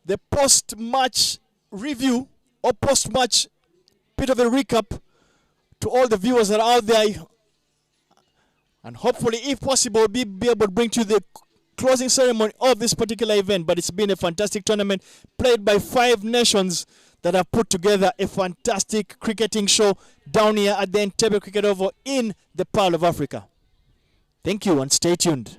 the post-match review or post-match bit of a recap to all the viewers that are out there. And hopefully, if possible, we'll be able to bring to the closing ceremony of this particular event. But it's been a fantastic tournament played by 5 nations that have put together a fantastic cricketing show down here at the Entebbe Cricket Oval in the Pearl of Africa. Thank you and stay tuned.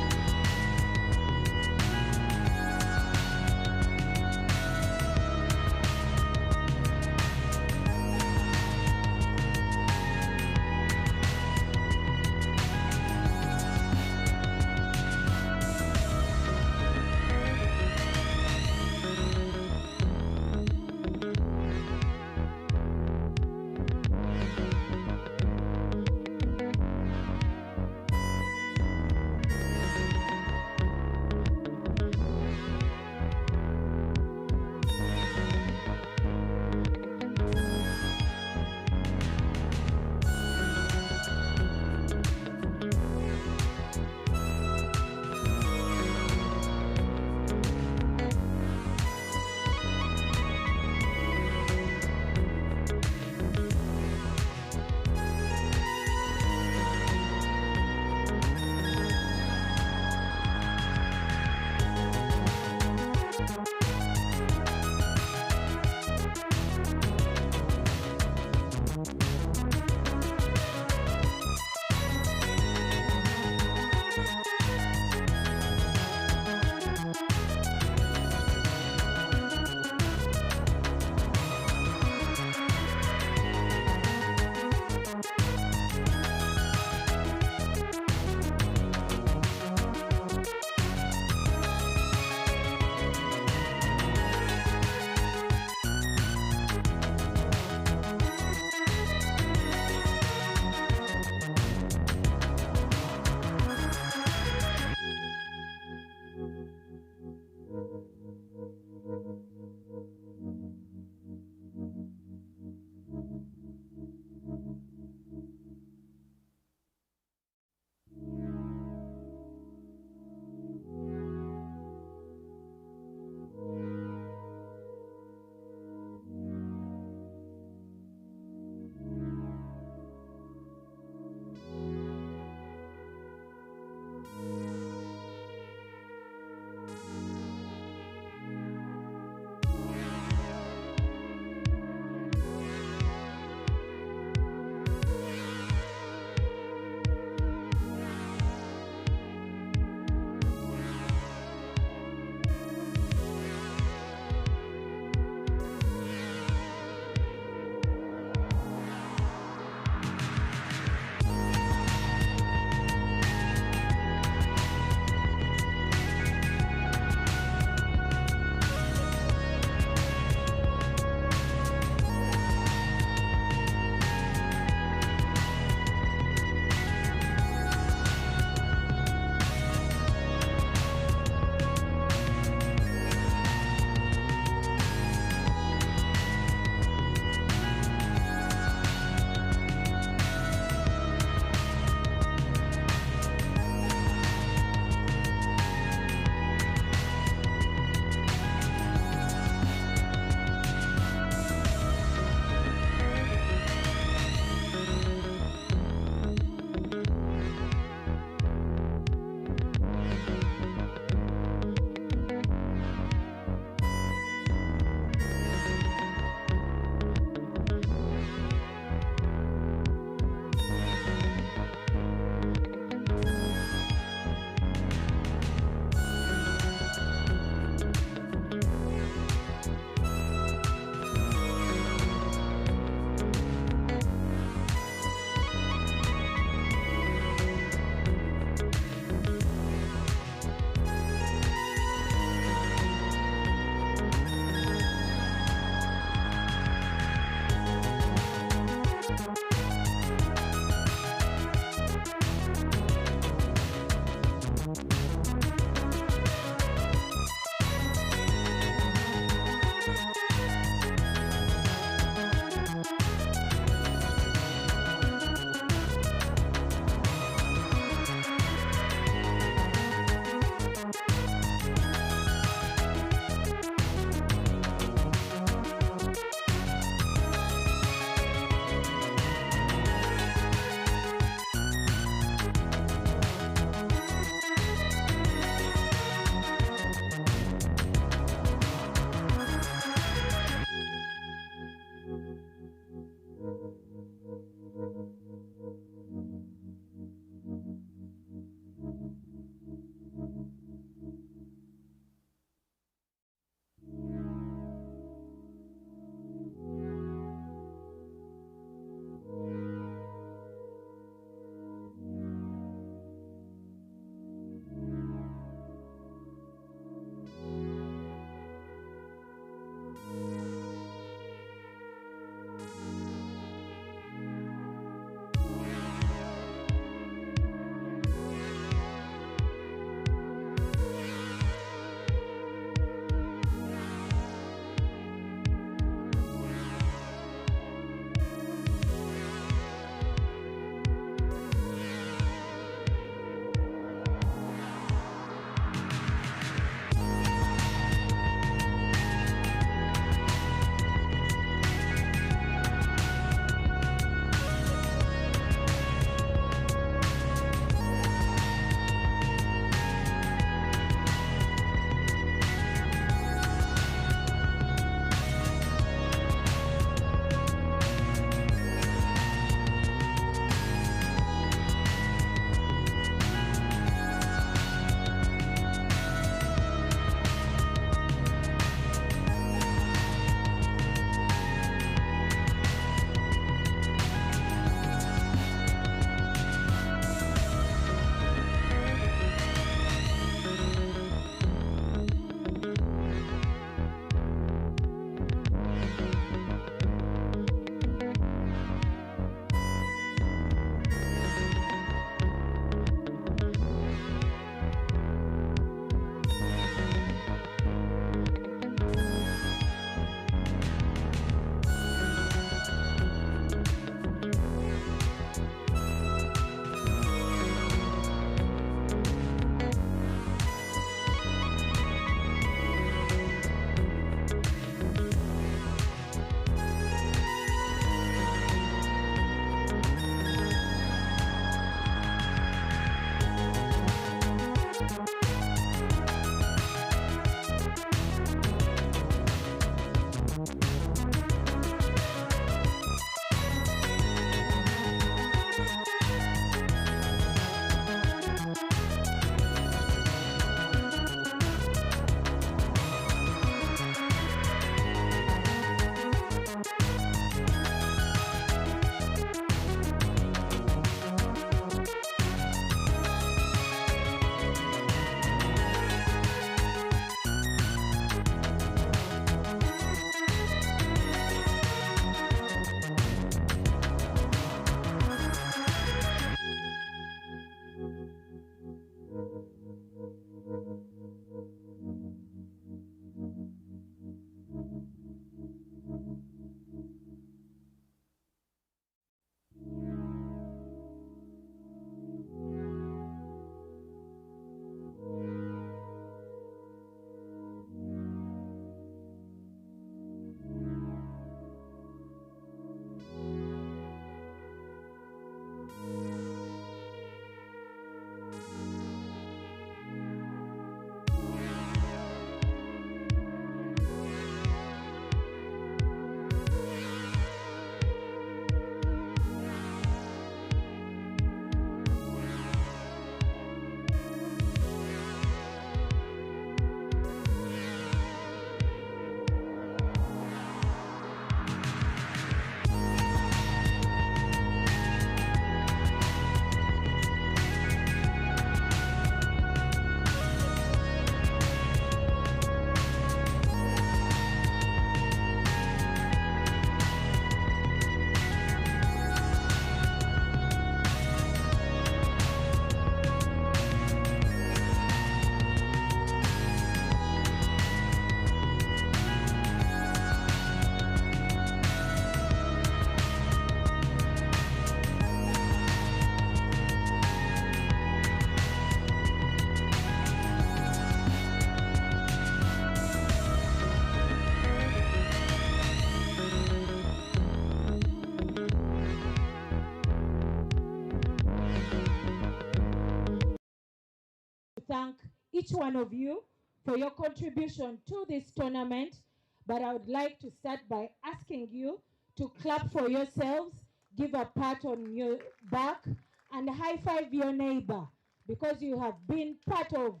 each one of you for your contribution to this tournament, but I would like to start by asking you to clap for yourselves, give a pat on your back, and high five your neighbor, because you have been part of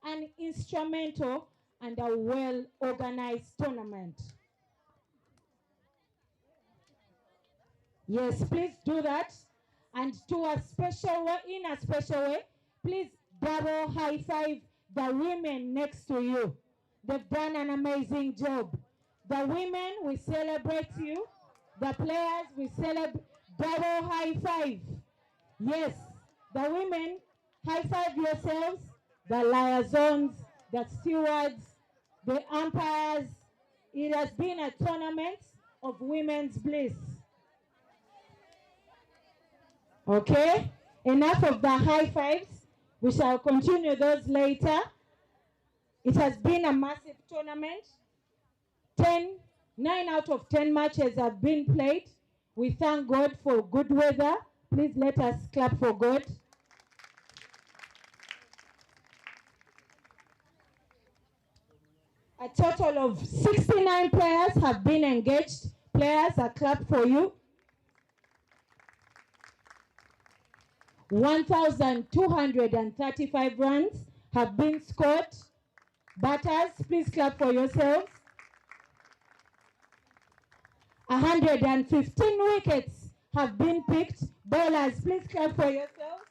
an instrumental and a well-organized tournament. Yes, please do that. And to a special way, in a special way, please double high five the women next to you. They've done an amazing job. The women, we celebrate you. The players, we celebrate. Double high five. Yes, the women, high five yourselves. The liaisons, the stewards, the umpires. It has been a tournament of women's bliss. Okay, enough of the high fives. We shall continue those later. It has been a massive tournament. 9 out of 10 matches have been played. We thank God for good weather. Please let us clap for God. A total of 69 players have been engaged. Players, a clap for you. 1,235 runs have been scored. Batters, please clap for yourselves. 115 wickets have been picked. Bowlers, please clap for yourselves.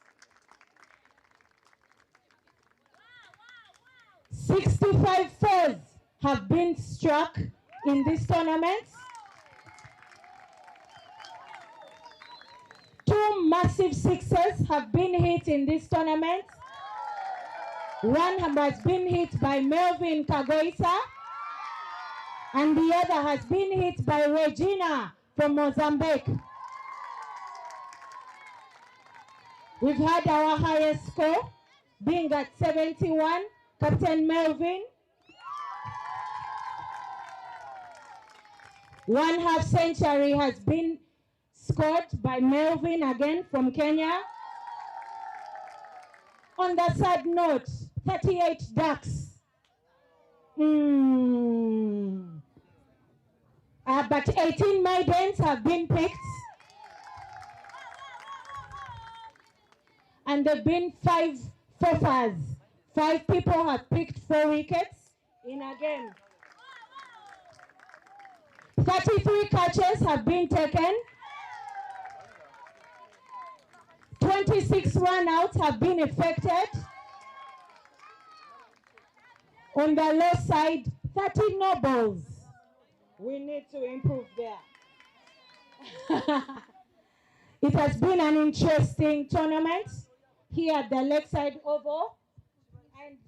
65 fours have been struck in this tournament. 2 massive sixes have been hit in this tournament. One has been hit by Melvin Kagoisa, and the other has been hit by Regina from Mozambique. We've had our highest score being at 71, Captain Melvin. 1 half century has been scored by Melvin again from Kenya. On the sad note, 38 ducks. But 18 maidens have been picked. And there have been 5 forfers. 5 people have picked 4 wickets in a game. 33 catches have been taken. 26 run-outs have been effected. On the low side, 30 no balls. We need to improve there. It has been an interesting tournament here at the Lakeside Oval. And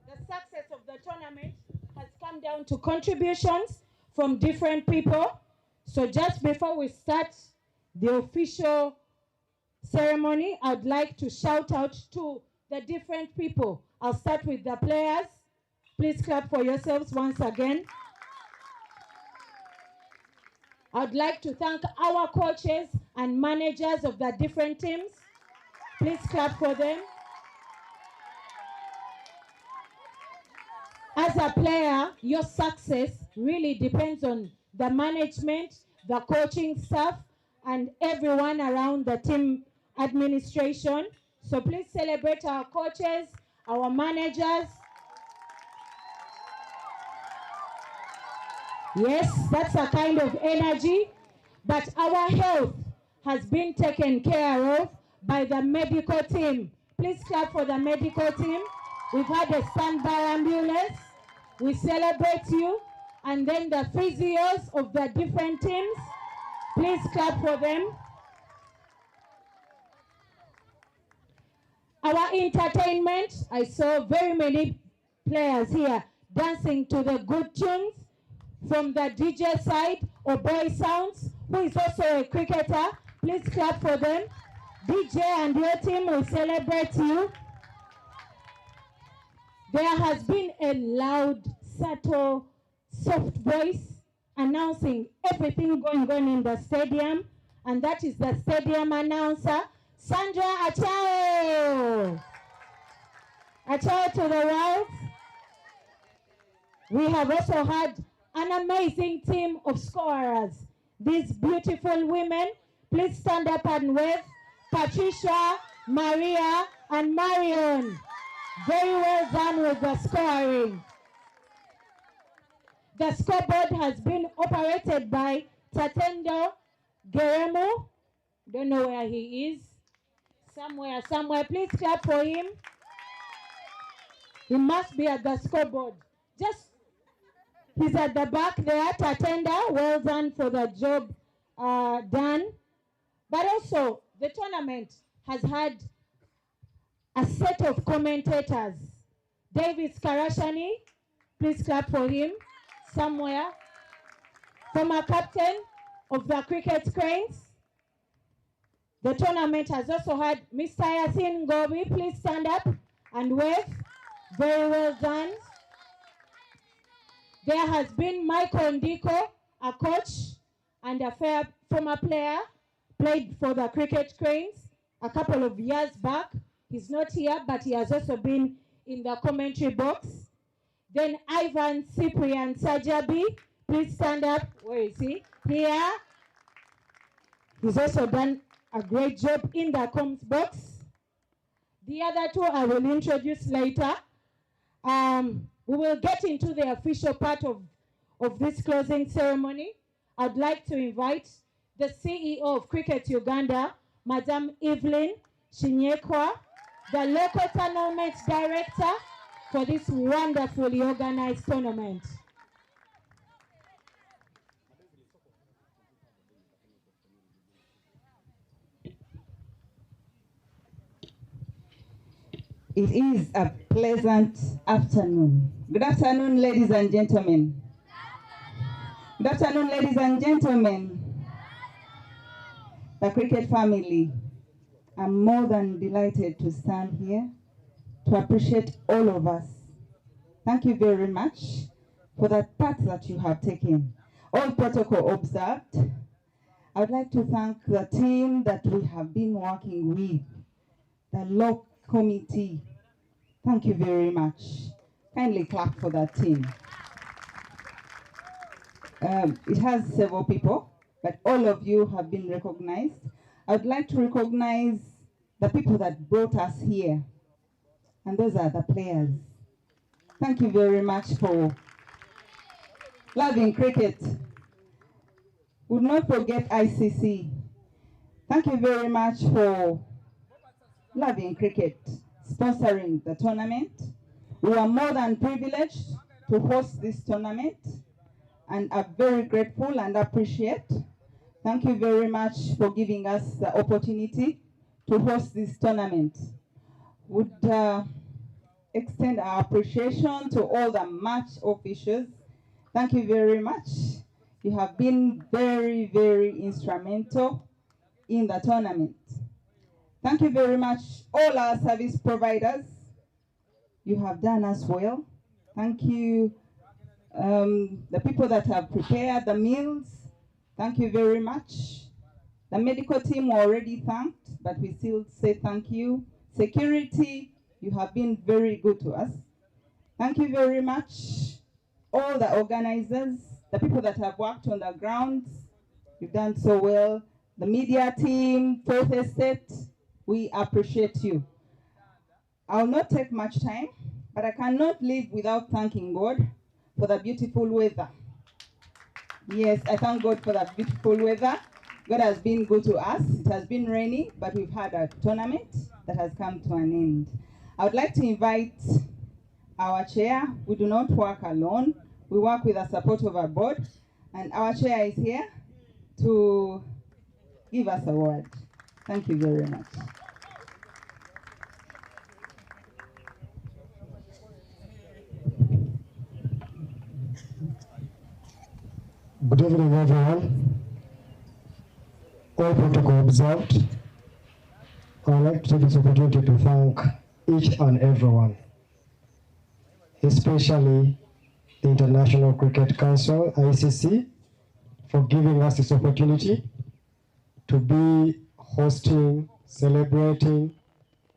the success of the tournament has come down to contributions from different people. So just before we start the official ceremony, I'd like to shout out to the different people. I'll start with the players. Please clap for yourselves once again. I'd like to thank our coaches and managers of the different teams. Please clap for them. As a player, your success really depends on the management, the coaching staff, and everyone around the team administration. So please celebrate our coaches, our managers. Yes, that's a kind of energy, but our health has been taken care of by the medical team. Please clap for the medical team. We've had a standby ambulance. We celebrate you. And then the physios of the different teams. Please clap for them. Our entertainment, I saw very many players here dancing to the good tunes. From the DJ side, Boy Sounds, who is also a cricketer. Please clap for them. DJ and your team will celebrate you. There has been a loud, subtle, soft voice announcing everything going on in the stadium, and that is the stadium announcer, Sandra Achao. A child to the world. We have also had an amazing team of scorers. These beautiful women, please stand up and wave. Patricia, Maria, and Marion. Very well done with the scoring. The scoreboard has been operated by Tatendo Geremo. Don't know where he is. Somewhere. Please clap for him. He must be at the scoreboard. He's at the back there, Tatenda. Well done for the job done. But also, the tournament has had a set of commentators. Davis Karashani, please clap for him. Somewhere. Former captain of the Cricket Cranes. The tournament has also had Mr. Yasin Gobi. Please stand up and wave. Very well done. There has been Michael Ndiko, a coach and a former player, played for the Cricket Cranes a couple of years back. He's not here, but he has also been in the commentary box. Then Ivan Cyprian Sajabi, please stand up. Where is he? Here. He's also done a great job in the comms box. The other two I will introduce later. We will get into the official part of this closing ceremony. I'd like to invite the CEO of Cricket Uganda, Madam Evelyn Shinyekwa, the local tournament director for this wonderfully organized tournament. It is a pleasant afternoon. Good afternoon, ladies and gentlemen. Good afternoon, ladies and gentlemen. The cricket family, I'm more than delighted to stand here to appreciate all of us. Thank you very much for that part that you have taken. All protocol observed. I would like to thank the team that we have been working with, the law committee. Thank you very much. Kindly clap for that team. It has several people, but all of you have been recognized. I would like to recognize the people that brought us here, and those are the players. Thank you very much for loving cricket. Would not forget ICC. Thank you very much for loving cricket, sponsoring the tournament. We are more than privileged to host this tournament and are very grateful and appreciate. Thank you very much for giving us the opportunity to host this tournament. Would extend our appreciation to all the match officials. Thank you very much. You have been very, very instrumental in the tournament. Thank you very much, all our service providers. You have done us well. Thank you, the people that have prepared the meals. Thank you very much. The medical team were already thanked, but we still say thank you. Security, you have been very good to us. Thank you very much, all the organizers, the people that have worked on the grounds. You've done so well. The media team, Fourth Estate, we appreciate you. I'll not take much time, but I cannot live without thanking God for the beautiful weather. Yes, I thank God for the beautiful weather. God has been good to us. It has been raining, but we've had a tournament that has come to an end. I would like to invite our chair. We do not work alone. We work with the support of our board, and our chair is here to give us a word. Thank you very much. Good evening, everyone. All protocol observed. I would like to take this opportunity to thank each and everyone, especially the International Cricket Council, ICC, for giving us this opportunity to be hosting, celebrating,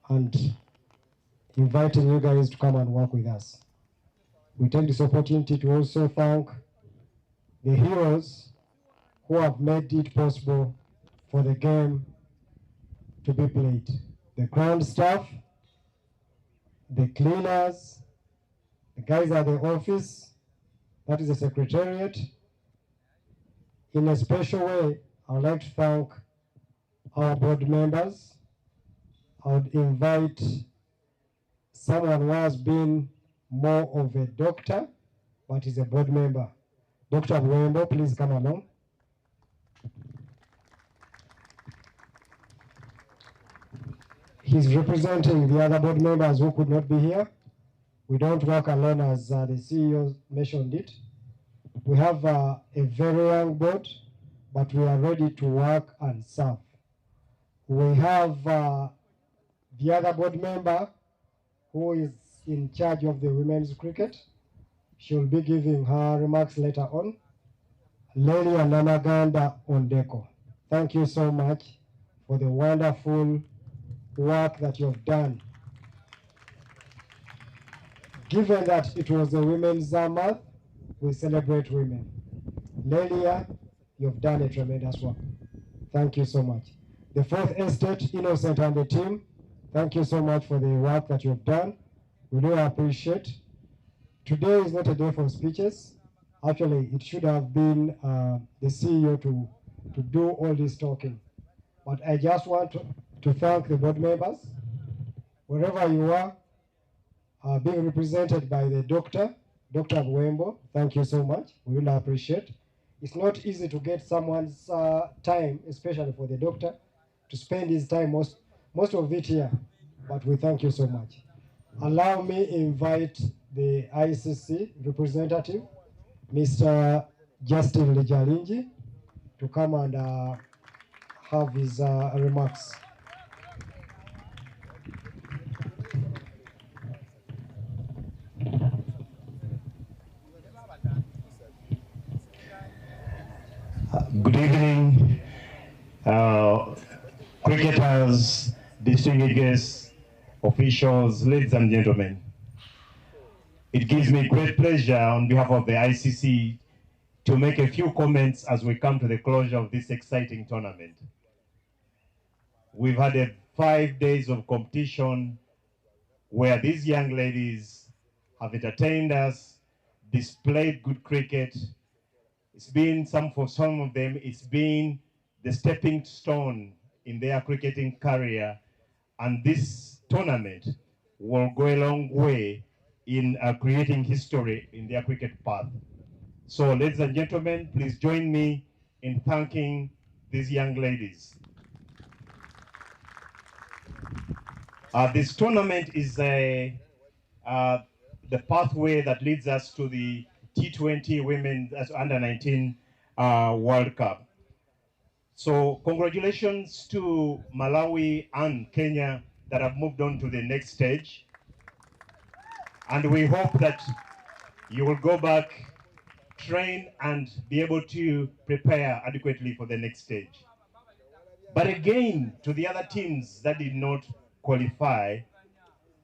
and inviting you guys to come and work with us. We take this opportunity to also thank the heroes who have made it possible for the game to be played. The ground staff, the cleaners, the guys at the office, that is the secretariat. In a special way, I would like to thank our board members. I would invite someone who has been more of a doctor, but is a board member. Dr. Buembo, please come along. He's representing the other board members who could not be here. We don't work alone, as the CEO mentioned it. We have a very young board, but we are ready to work and serve. We have the other board member who is in charge of the women's cricket. She will be giving her remarks later on. Lady Nanaganda Ondeko, thank you so much for the wonderful work that you have done. Given that it was the Women's Month, we celebrate women. Lelia, you've done a tremendous work. Thank you so much. The Fourth Estate, Innocent and the team, thank you so much for the work that you've done. We do appreciate. Today is not a day for speeches. Actually, it should have been the CEO to do all this talking. But I just want to thank the board members, wherever you are, being represented by the Dr. Buembo. Thank you so much. We really appreciate. It's not easy to get someone's time, especially for the doctor, to spend his time, most of it here. But we thank you so much. Allow me invite the ICC representative, Mr. Justin Lejalinji, to come and have his remarks. Good evening, cricketers, distinguished guests, officials, ladies and gentlemen. It gives me great pleasure on behalf of the ICC to make a few comments as we come to the closure of this exciting tournament. We've had 5 days of competition where these young ladies have entertained us, displayed good cricket. It's been for some of them, it's been the stepping stone in their cricketing career, and this tournament will go a long way in creating history in their cricket path. So, ladies and gentlemen, please join me in thanking these young ladies. This tournament is the pathway that leads us to the T20 Women's Under-19 World Cup. So congratulations to Malawi and Kenya that have moved on to the next stage. And we hope that you will go back, train, and be able to prepare adequately for the next stage. But again, to the other teams that did not qualify,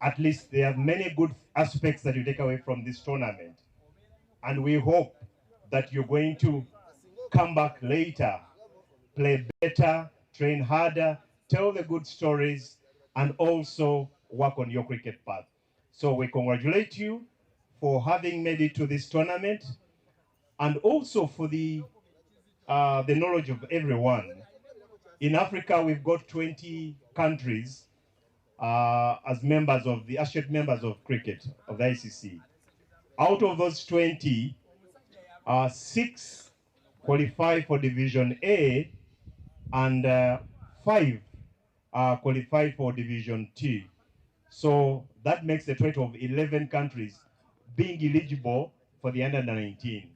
at least there are many good aspects that you take away from this tournament. And we hope that you're going to come back later, play better, train harder, tell the good stories, and also work on your cricket path. So we congratulate you for having made it to this tournament, and also for the knowledge of everyone. In Africa, we've got 20 countries as members of the associate members of cricket of the ICC. Out of those 20, 6 qualify for Division A, and 5 qualify for Division 2. So that makes a total of 11 countries being eligible for the Under-19.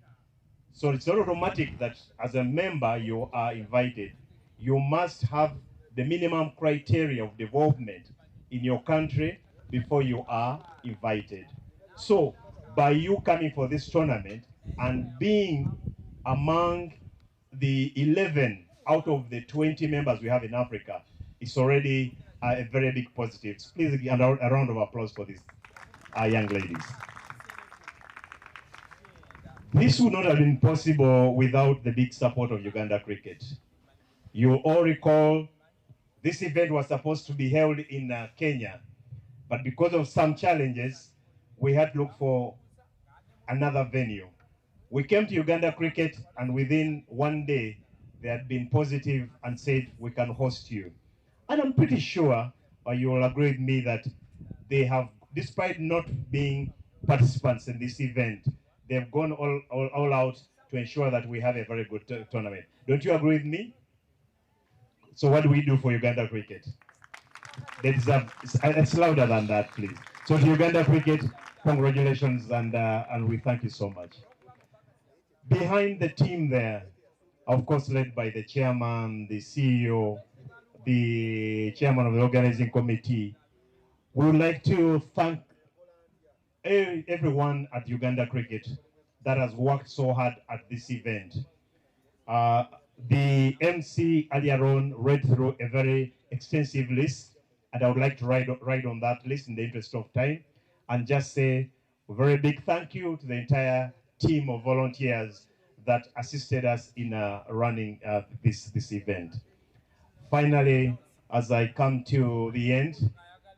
So it's not automatic that as a member you are invited. You must have the minimum criteria of development in your country before you are invited. So by you coming for this tournament and being among the 11 out of the 20 members we have in Africa, it's already a very big positive. Please give a round of applause for these young ladies. This would not have been possible without the big support of Uganda Cricket. You all recall this event was supposed to be held in Kenya, but because of some challenges, we had to look for another venue. We came to Uganda Cricket, and within one day, they had been positive and said, we can host you. And I'm pretty sure you will agree with me that they have, despite not being participants in this event, they've gone all out to ensure that we have a very good tournament. Don't you agree with me? So what do we do for Uganda Cricket? They deserve, it's louder than that, please. So to Uganda Cricket, congratulations, and we thank you so much. Behind the team there, of course, led by the chairman, the CEO, the chairman of the organizing committee, we would like to thank everyone at Uganda Cricket that has worked so hard at this event. The MC earlier on read through a very extensive list, and I would like to write on that list in the interest of time, and just say a very big thank you to the entire team of volunteers that assisted us in running this event. Finally, as I come to the end,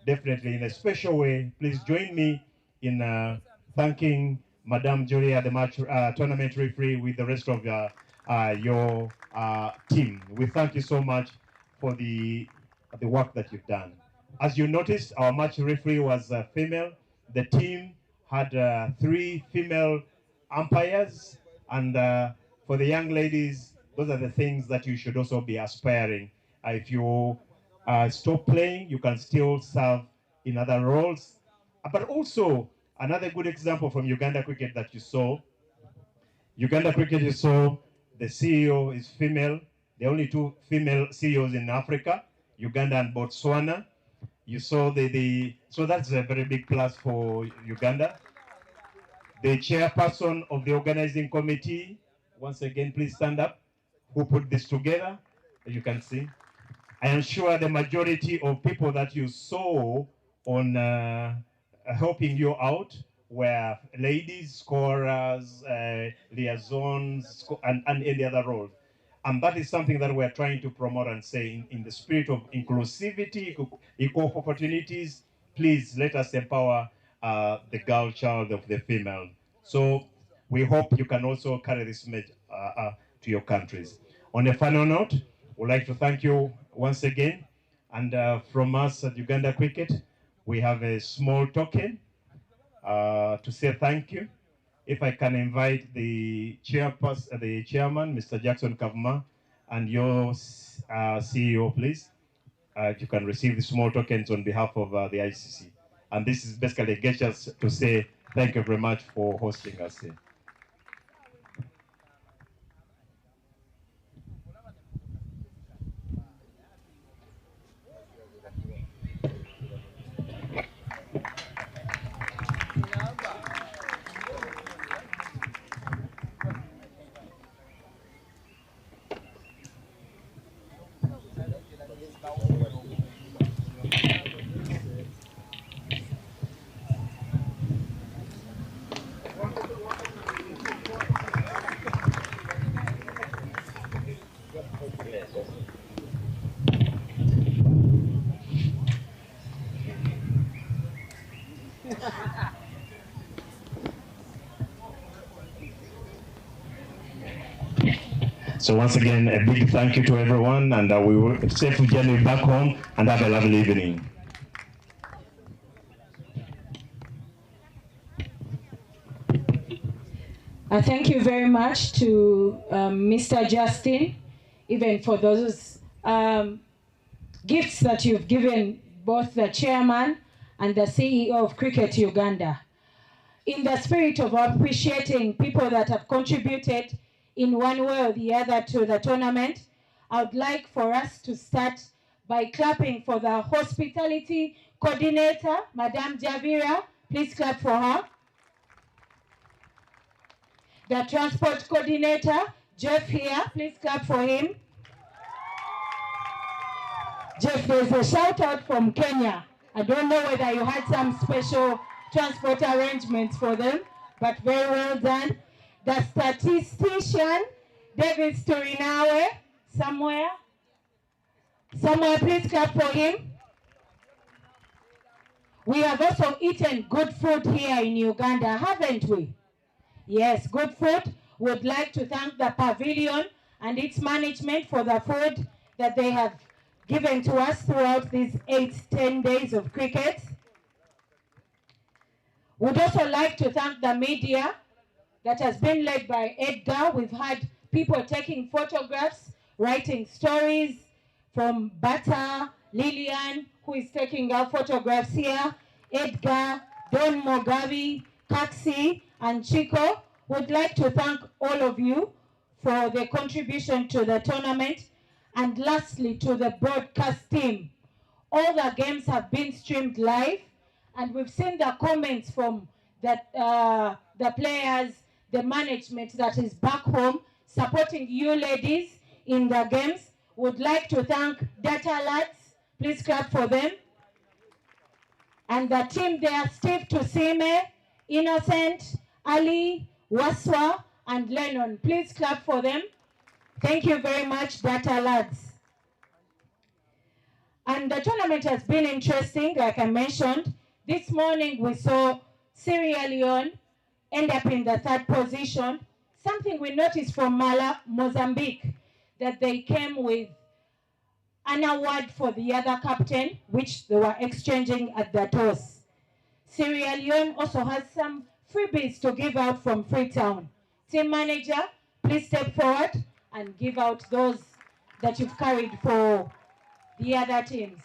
definitely in a special way, please join me in thanking Madame Julia, the match tournament referee, with the rest of your team. We thank you so much for the work that you've done. As you noticed, our match referee was female. The team had 3 female umpires, and for the young ladies, those are the things that you should also be aspiring. If you stop playing, you can still serve in other roles. But also, another good example from Uganda Cricket that you saw, Uganda Cricket, you saw the CEO is female, the only 2 female CEOs in Africa, Uganda and Botswana. You saw so that's a very big plus for Uganda. The chairperson of the organizing committee, once again, please stand up, who put this together, as you can see. I am sure the majority of people that you saw on helping you out were ladies, scorers, liaisons, and any other role. And that is something that we're trying to promote and say in the spirit of inclusivity, equal opportunities. Please let us empower the girl child of the female. So we hope you can also carry this message to your countries. On a final note, we'd like to thank you once again. And from us at Uganda Cricket, we have a small token to say thank you. If I can invite the chairman, Mr. Jackson Kavuma, and your CEO, please. If you can receive the small tokens on behalf of the ICC. And this is basically a gesture to say thank you very much for hosting us here. So once again, a big thank you to everyone, and we will safe journey back home and have a lovely evening. Thank you very much to Mr. Justin, even for those gifts that you've given both the chairman and the CEO of Cricket Uganda. In the spirit of appreciating people that have contributed in one way or the other to the tournament, I would like for us to start by clapping for the hospitality coordinator, Madame Javira. Please clap for her. The transport coordinator, Jeff here. Please clap for him. Jeff, there's a shout out from Kenya. I don't know whether you had some special transport arrangements for them, but very well done. The statistician, David Storinawe, somewhere, please clap for him. We have also eaten good food here in Uganda, haven't we? Yes, good food. Would like to thank the pavilion and its management for the food that they have given to us throughout these 8-10 days of cricket. Would also like to thank the media that has been led by Edgar. We've had people taking photographs, writing stories from Bata, Lillian, who is taking our photographs here, Edgar, Don Mogavi, Kaxi, and Chico. Would like to thank all of you for the contribution to the tournament. And lastly, to the broadcast team. All the games have been streamed live, and we've seen the comments from the players, the management that is back home, supporting you ladies in the games. Would like to thank Data Lads. Please clap for them. And the team there, Steve Tusime, Innocent, Ali, Waswa, and Lennon. Please clap for them. Thank you very much, Data Lads. And the tournament has been interesting, like I mentioned. This morning we saw Sierra Leone end up in the 3rd position. Something we noticed from Mozambique, that they came with an award for the other captain, which they were exchanging at the toss. Sierra Leone also has some freebies to give out from Freetown. Team manager, please step forward and give out those that you've carried for the other teams.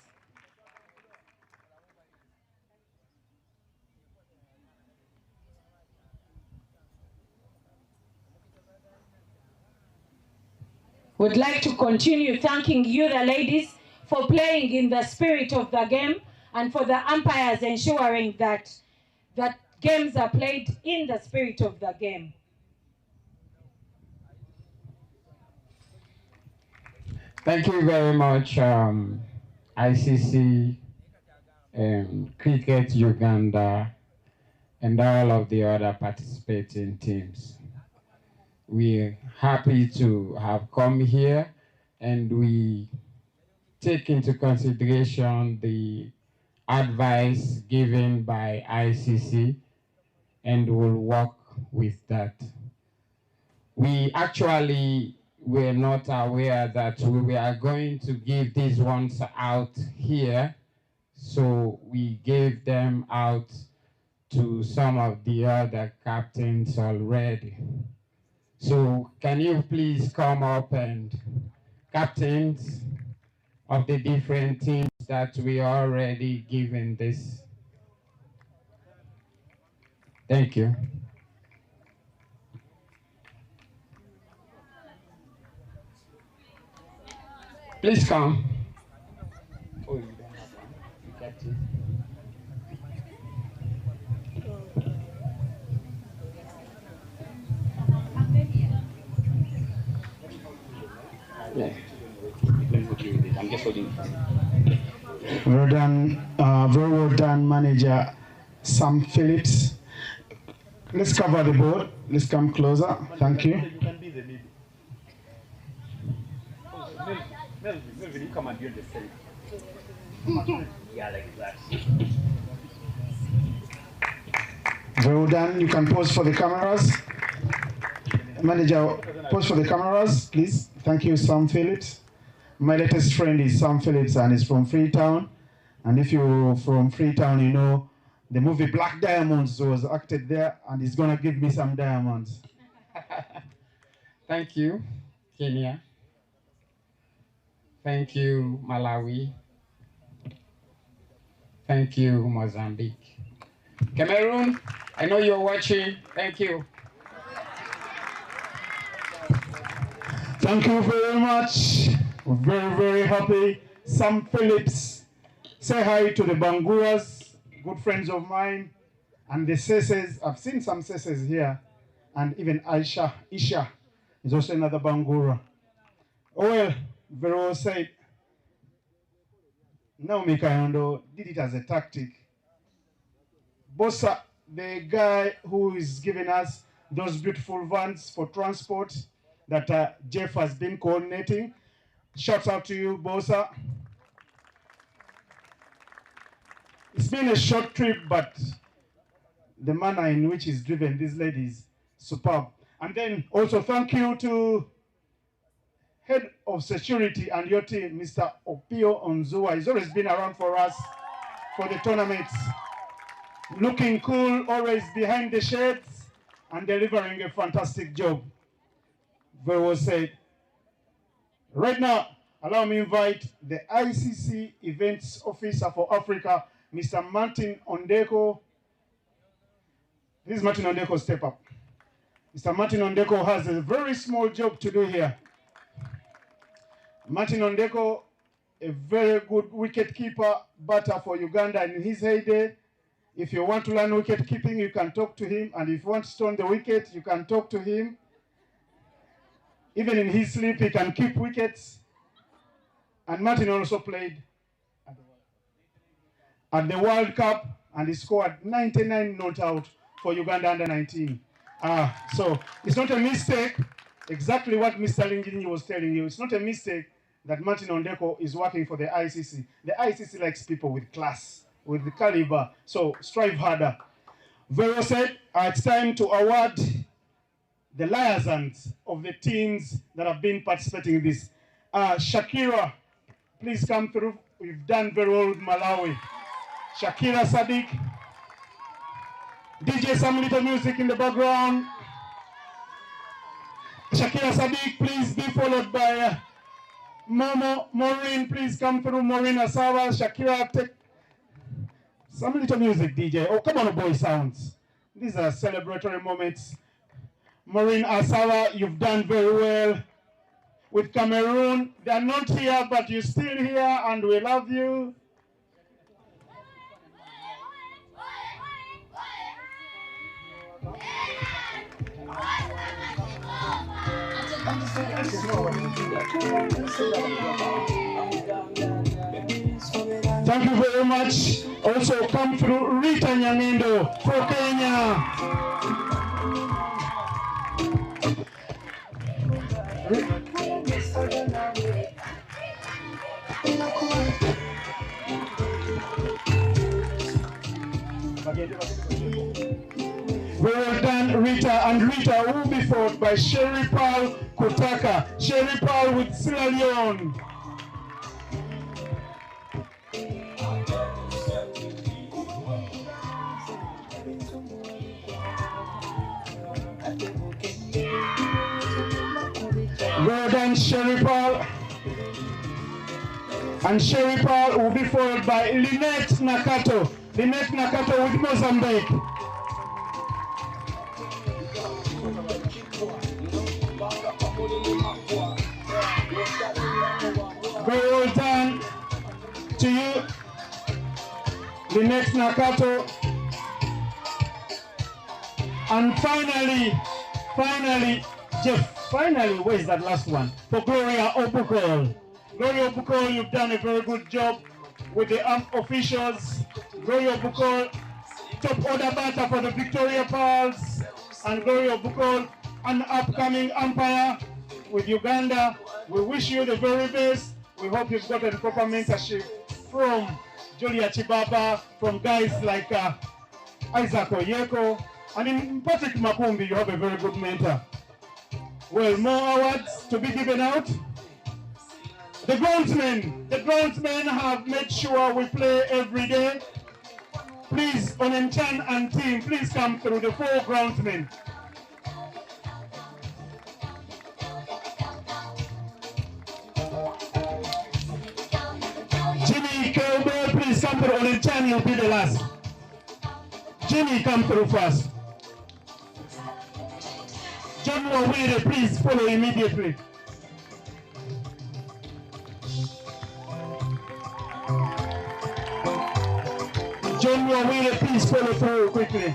Would like to continue thanking you, the ladies, for playing in the spirit of the game, and for the umpires ensuring that games are played in the spirit of the game. Thank you very much, ICC, Cricket Uganda, and all of the other participating teams. We're happy to have come here, and we take into consideration the advice given by ICC, and will work with that. We actually were not aware that we were going to give these ones out here, so we gave them out to some of the other captains already. So can you please come up, and captains of the different teams that we already given this. Thank you. Please come. Oh, you don't have one. You got it. Yeah. I'm just holding. Well done, very well done, manager Sam Phillips. Let's cover the board. Let's come closer. Thank you. You can be the lead. Melvin, you come and be on the side. Yeah, like that. Very well done. You can pose for the cameras. Manager, pose for the cameras, please. Thank you, Sam Phillips. My latest friend is Sam Phillips, and he's from Freetown. And if you're from Freetown, you know the movie Black Diamonds was acted there, and he's gonna give me some diamonds. Thank you, Kenya. Thank you, Malawi. Thank you, Mozambique. Cameroon, I know you're watching. Thank you. Thank you very much. We're very, very happy. Sam Phillips, say hi to the Banguras, good friends of mine, and the Seses. I've seen some Seses here, and even Isha is also another Bangura. Oh well, very well said. Naomi Kayondo did it as a tactic. Bossa, the guy who is giving us those beautiful vans for transport that Jeff has been coordinating. Shouts out to you, Bossa. It's been a short trip, but the manner in which he's driven these ladies, superb. And then also thank you to Head of Security and your team, Mr. Opio Onzua. He's always been around for us for the tournaments. Looking cool, always behind the shades, and delivering a fantastic job. Very well said. Right now, allow me to invite the ICC Events Officer for Africa, Mr. Martin Ondeko. This is Martin Ondeko, step up. Mr. Martin Ondeko has a very small job to do here. Martin Ondeko, a very good wicket keeper, batter for Uganda in his heyday. If you want to learn wicket keeping, you can talk to him. And if you want to stone the wicket, you can talk to him. Even in his sleep, he can keep wickets. And Martin also played at the World Cup, and he scored 99 not out for Uganda under 19. So it's not a mistake, exactly what Mr. Linjini was telling you. It's not a mistake that Martin Ondeko is working for the ICC. The ICC likes people with class, with the caliber, so strive harder. Very well said. It's time to award the liaisons of the teams that have been participating in this. Shakira, please come through. We've done very well with Malawi. Shakira Sadiq. DJ, some little music in the background. Shakira Sadiq, please be followed by Maureen, please come through. Maureen Asawa. Shakira, take some little music, DJ. Oh, come on, boy sounds. These are celebratory moments. Maureen Asawa, you've done very well with Cameroon. They're not here, but you're still here, and we love you. Thank you very much. Also come through Rita Nyangendo for Kenya. Well done, Rita. And Rita will be followed by Sherry Paul Kutaka. Sherry Paul with Sierra Leone. Well done, Sherry Paul. And Sherry Paul will be followed by Lynette Nakato. Lynette Nakato with Mozambique. Very well done to you, Lynette Nakato. And finally, Jeff, where's that last one? For Gloria Opukol. Gloria Opukol, you've done a very good job with the armed officials. Gloria Opukol, top order batter for the Victoria Pearls. And Gloria Opukol, an upcoming umpire with Uganda. We wish you the very best. We hope you've gotten proper mentorship from Julia Chibaba, from guys like Isaac Oyeko, and in Patrick Makumbi, you have a very good mentor. Well, more awards to be given out. The groundsmen have made sure we play every day. Please, Onenchan and team, please come through, the 4 groundsmen. Jimmy Kelbe, please come through. Onenchan, you'll be the last. Jimmy, come through first. John Wawire, please follow immediately. John Wawire, please follow through quickly.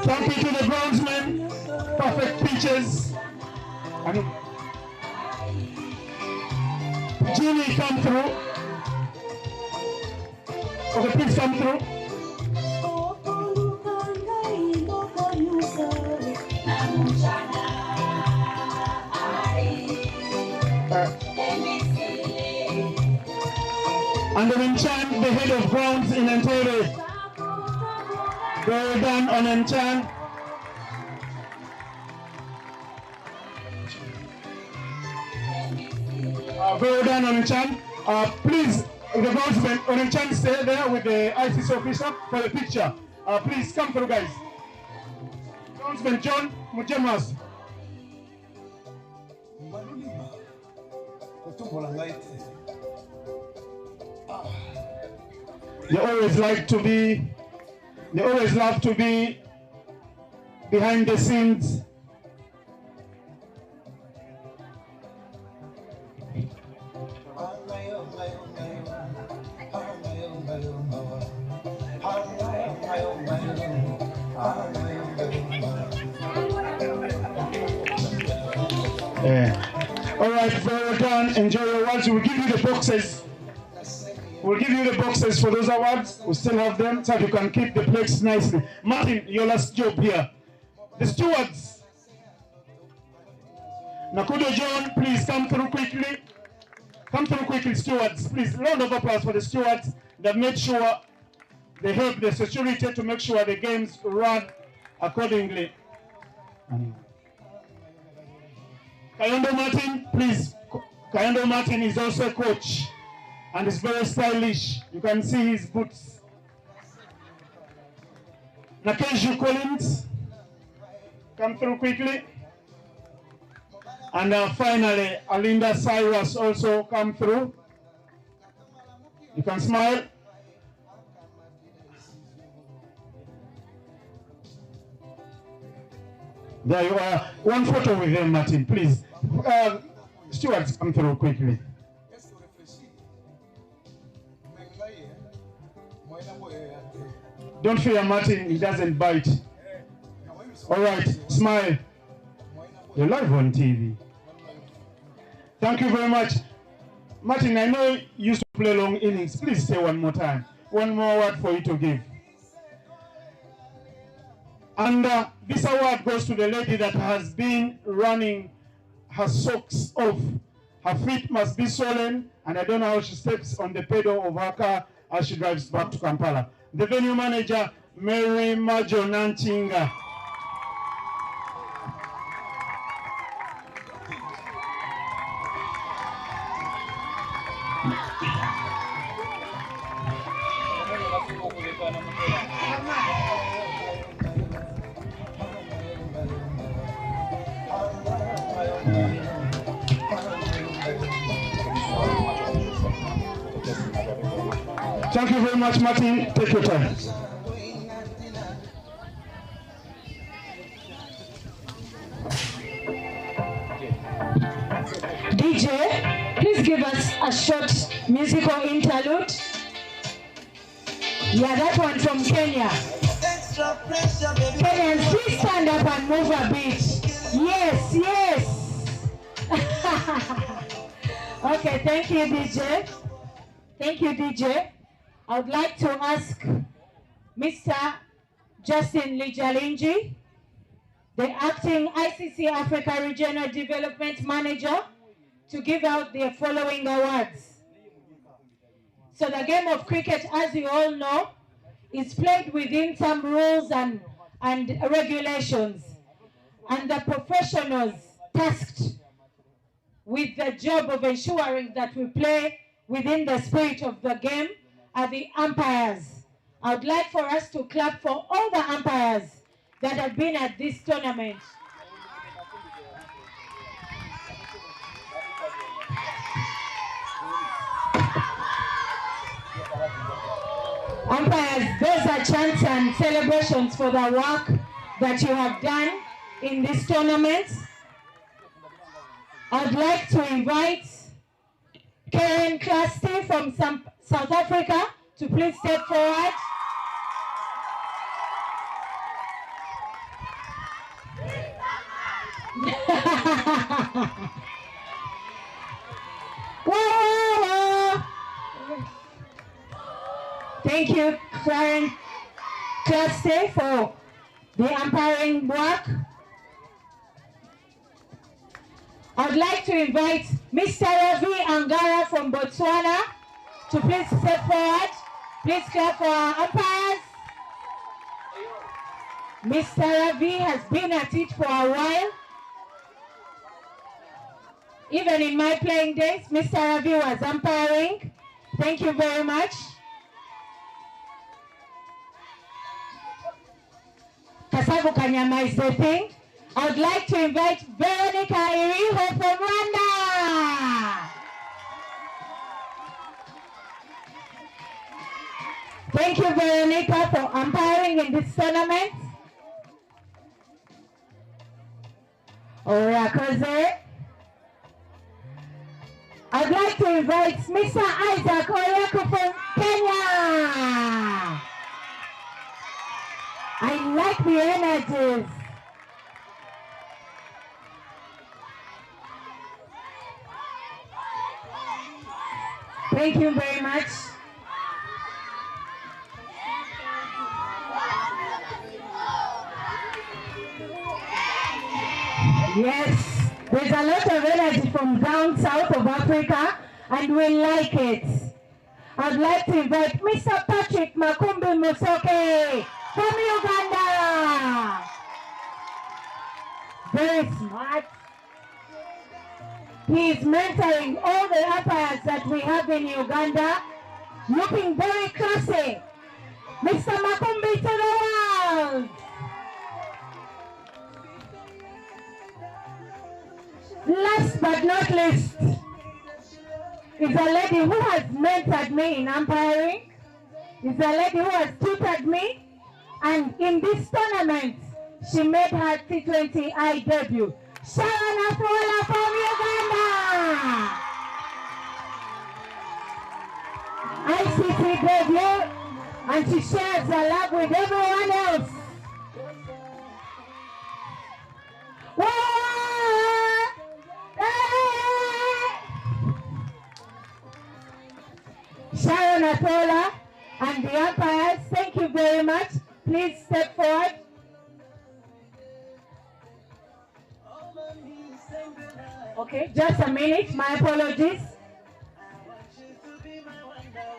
Thank you to the groundsmen. Perfect pitches. Ginny, come through. Okay, please come through. And then enchant the head of grounds in Entebbe. Well done on enchant. Well done on enchant. Please, the groundsman on enchant, stay there with the ICC officer for the picture. Please come through, guys. Groundsman John Mujemas. They always love to be behind the scenes. All right, very done. Enjoy your awards. We'll give you the boxes. We'll give you the boxes for those awards. We still have them, so you can keep the plates nicely. Martin, your last job here. The stewards. Nakudo John, please come through quickly. Come through quickly, stewards. Please, round of applause for the stewards that made sure they help the security to make sure the games run accordingly. Kayondo Martin, please. Kayondo Martin is also a coach and is very stylish. You can see his boots. Nakeshu Collins, come through quickly. And finally, Alinda Cyrus also come through. You can smile. There you are. One photo with them, Martin, please. Stewards, come through quickly. Don't fear Martin, he doesn't bite. All right, smile. You're live on TV. Thank you very much. Martin, I know you used to play long innings. Please say one more time. One more word for you to give. And this award goes to the lady that has been running her socks off. Her feet must be swollen, and I don't know how she steps on the pedal of her car as she drives back to Kampala. The venue manager, Mary Majo Nanchinga. Thank you very much, Martin. Take your time. DJ, please give us a short musical interlude. Yeah, that one from Kenya. Kenyans, please stand up and move a bit. Yes, yes. Okay, thank you, DJ. Thank you, DJ. I would like to ask Mr. Justin Lijalinji, the acting ICC Africa Regional Development Manager, to give out the following awards. So the game of cricket, as you all know, is played within some rules and regulations. And the professionals tasked with the job of ensuring that we play within the spirit of the game are the umpires. I would like for us to clap for all the umpires that have been at this tournament. Umpires, those are chants and celebrations for the work that you have done in this tournament. I'd like to invite Karen Clasty from South Africa to please step forward. Whoa! Thank you, Clarence Cluster, for the umpiring work. I'd like to invite Mr. Ravi Angara from Botswana to please step forward. Please clap for our umpires. Mr. Ravi has been at it for a while. Even in my playing days, Mr. Ravi was umpiring. Thank you very much. Kasavu Kanyama is the thing. I would like to invite Veronica Iriho from Rwanda. Thank you, Veronica, for umpiring in this tournament. Orakoze. I'd like to invite Mr. Isaac Oyeko from Kenya. I like the energies. Thank you very much. Yes, there's a lot of energy from down south of Africa, and we like it. I'd like to invite Mr. Patrick Makumbi Musoke from Uganda. Very smart. He is mentoring all the umpires that we have in Uganda, looking very classy. Mr. Makumbi to the world. Last but not least is a lady who has mentored me in umpiring, is a lady who has tutored me, and in this tournament, she made her T20I debut. Sharon Afola from Uganda! ICC debut, and she shares her love with everyone else. Sharon Atola and the umpires, thank you very much. Please step forward. Okay, just a minute, my apologies.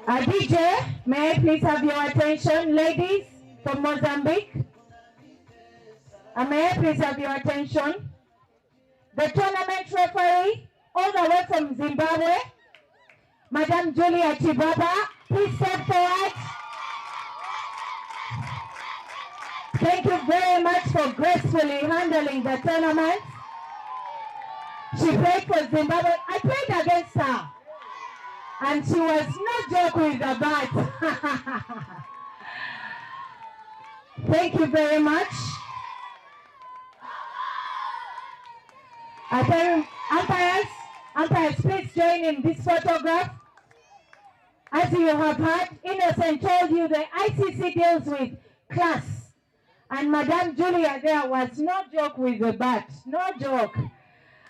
DJ, may I please have your attention, ladies from Mozambique? May I please have your attention? The tournament referee, all the way from Zimbabwe, Madam Julia Chibaba, please step forward. Thank you very much for gracefully handling the tournament. She played for Zimbabwe. I played against her, and she was no joke with the bat. Thank you very much. Umpires, please join in this photograph. As you have heard, Innocent told you the ICC deals with class. And Madame Julia there was no joke with the bat, no joke.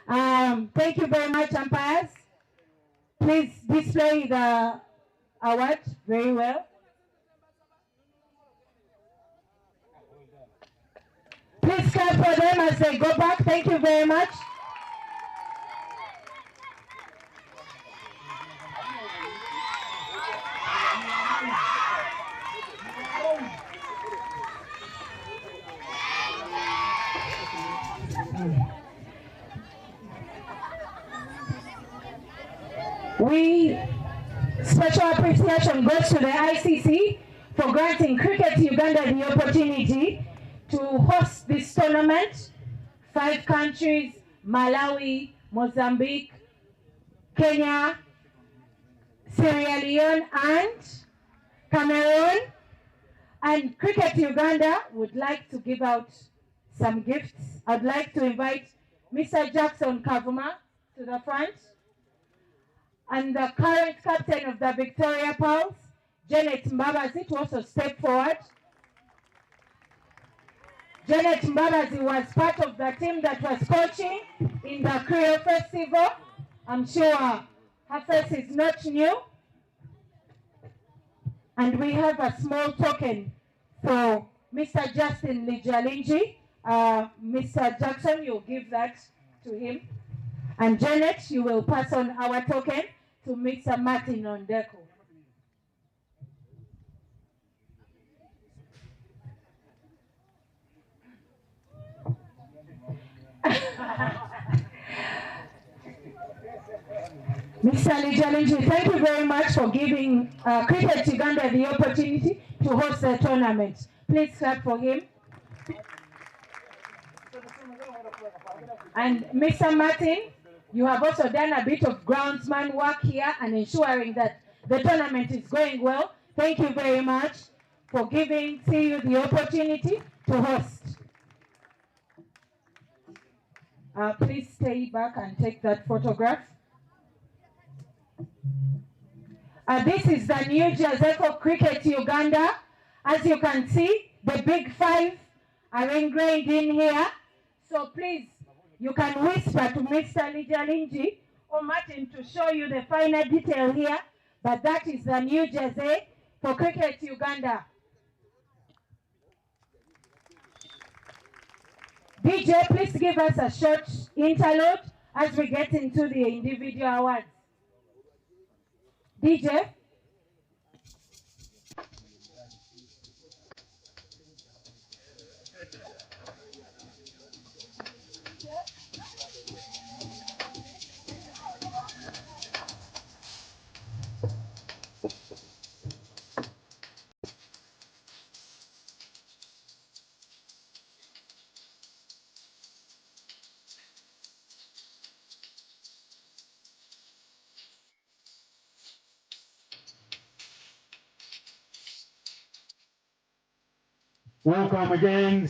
Thank you very much, umpires. Please display the award very well. Please clap for them as they go back. Thank you very much. Special appreciation goes to the ICC for granting Cricket Uganda the opportunity to host this tournament. 5 countries, Malawi, Mozambique, Kenya, Sierra Leone, and Cameroon. And Cricket Uganda would like to give out some gifts. I'd like to invite Mr. Jackson Kavuma to the front. And the current captain of the Victoria Pulse, Janet Mbabazi, to also step forward. Janet Mbabazi was part of the team that was coaching in the Creole Festival. I'm sure her face is not new. And we have a small token for Mr. Justin Lijalinji. Mr. Jackson, you'll give that to him. And Janet, you will pass on our token to Mr. Martin Ondeko. Mr. Lijalinji, thank you very much for giving Cricket Uganda the opportunity to host the tournament. Please clap for him. And Mr. Martin, you have also done a bit of groundsman work here and ensuring that the tournament is going well. Thank you very much for giving CU the opportunity to host. Please stay back and take that photograph. This is the new jersey for Cricket Uganda. As you can see, the big five are ingrained in here. So please, you can whisper to Mr. Lijalinji or Martin to show you the finer detail here. But that is the new jersey for Cricket Uganda. DJ, please give us a short interlude as we get into the individual awards. DJ. Welcome again.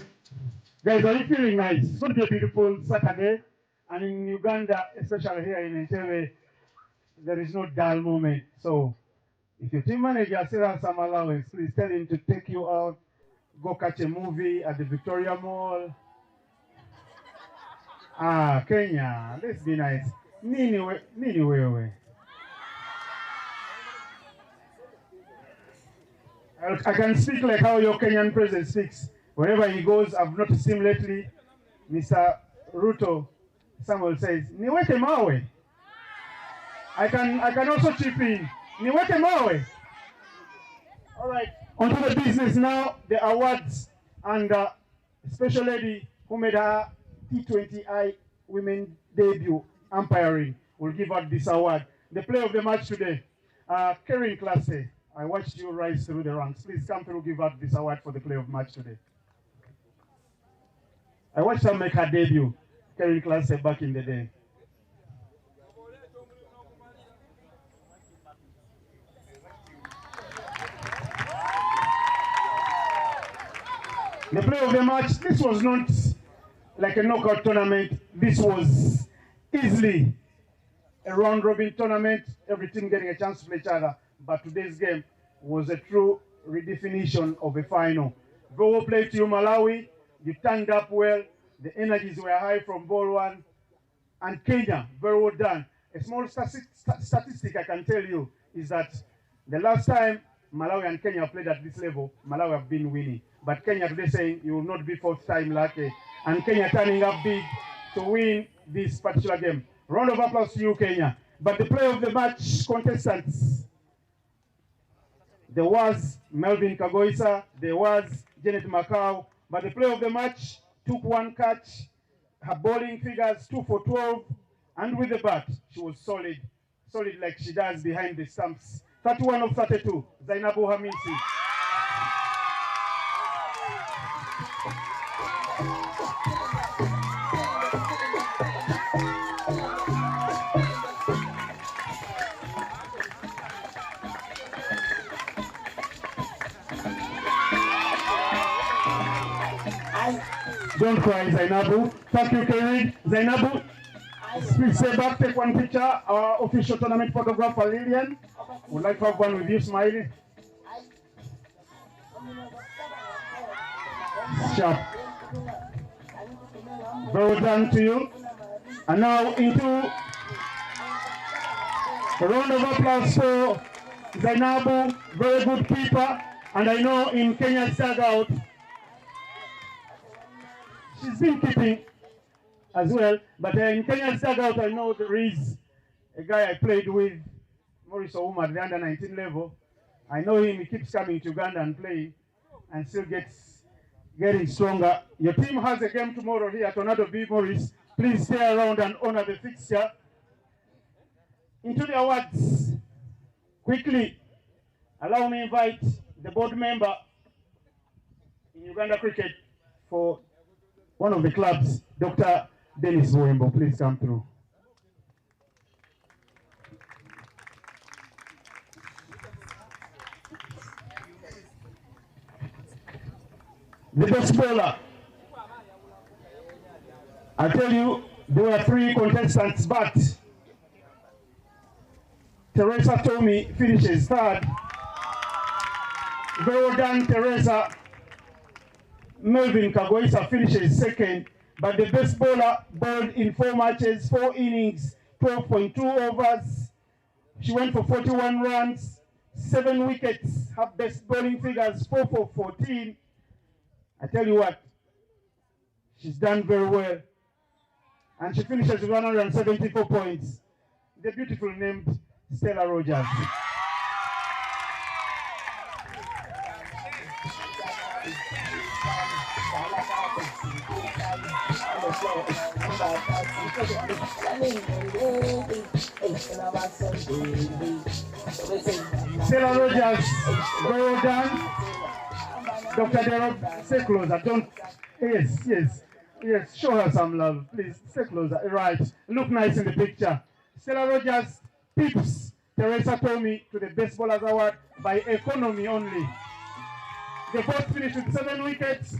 Guys, are you feeling nice? It's going to be a beautiful Saturday. And in Uganda, especially here in Entebbe, there is no dull moment. So if your team manager still has some allowance, please tell him to take you out, go catch a movie at the Victoria Mall. Kenya, let's be nice. Nini wewe. I can speak like how your Kenyan president speaks. Wherever he goes, I've noticed him lately. Mr. Ruto, Samuel says, Niwete mawe. I can also chip in. Niwete mawe. All right, on to the business now. The awards and special lady who made her T20I women debut umpiring will give out this award. The player of the match today, Karen Classe. I watched you rise through the ranks. Please come through, give out this award for the player of match today. I watched her make her debut, Karen Classe, back in the day. The player of the match, this was not like a knockout tournament. This was easily a round-robin tournament, every team getting a chance to play each other. But today's game was a true redefinition of a final. Very well played to you, Malawi. You turned up well. The energies were high from ball one. And Kenya, very well done. A small statistic I can tell you is that the last time Malawi and Kenya played at this level, Malawi have been winning. But Kenya today saying you will not be fourth time lucky. And Kenya turning up big to win this particular game. Round of applause to you, Kenya. But the player of the match contestants, there was Melvin Kagoisa, there was Janet Macau, but the player of the match took one catch, her bowling figures 2 for 12, and with the bat, she was solid like she does behind the stumps. 31 of 32, Zainabu Hamisi. Don't cry, Zainabu. Thank you, Karen. Zainabu, please stay back, take one picture. Our official tournament photographer, Lillian. Would like to have one with you, smiling. Sharp. Very well done to you. And now into a round of applause for Zainabu, very good keeper. And I know in Kenya's dugout, she's been keeping as well. But in Kenya's dugout, I know there is a guy I played with, Maurice Ouma, at the under-19 level. I know him, he keeps coming to Uganda and playing and still getting stronger. Your team has a game tomorrow here at Tornado B. Morris. Please stay around and honor the fixture. Into the awards, quickly, allow me to invite the board member in Uganda Cricket for one of the clubs, Dr. Dennis Wembo. Please come through. The best bowler. I tell you, there were 3 contestants, but Teresa Tommy finishes 3rd. Very well done, Teresa. Melvin Kagoisa finishes 2nd, but the best bowler bowled in 4 matches, 4 innings, 12.2 overs. She went for 41 runs, 7 wickets. Her best bowling figures, 4 for 14. I tell you what, she's done very well. And she finishes with 174 points. The beautiful named Stella Rogers. Stella Rogers, well done. Dr. Derek, stay closer. Don't. Yes. Show her some love, please. Stay closer. Right. Look nice in the picture. Stella Rogers pips Teresa Tommy to the Best Bowlers Award by economy only. They both finished with 7 wickets,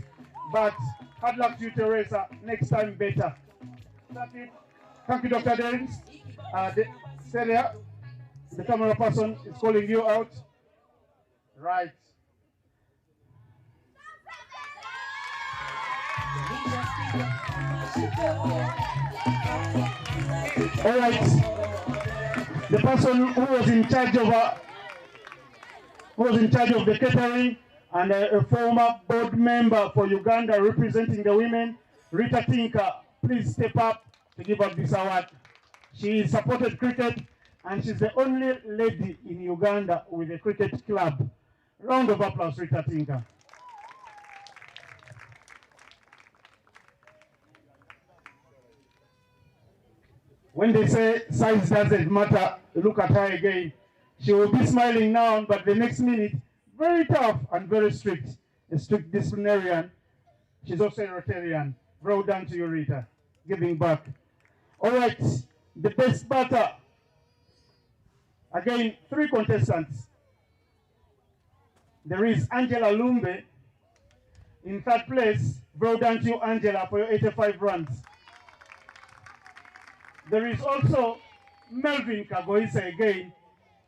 but hard luck to you, Teresa. Next time better. Thank you, Dr. Derens. Celia, the camera person is calling you out. Right. All right. The person who was in charge of the catering and a former board member for Uganda representing the women, Rita Tinka, please step up to give out this award. She supported cricket and she's the only lady in Uganda with a cricket club. Round of applause, Rita Tinka. When they say size doesn't matter, look at her again. She will be smiling now, but the next minute, very tough and very strict. A strict disciplinarian. She's also a Rotarian. Well done to you, Rita. Giving back. All right, the best batter. Again, 3 contestants. There is Angela Lumbe in 3rd place. Well done to you, Angela, for your 85 runs. There is also Melvin Kagoisa again.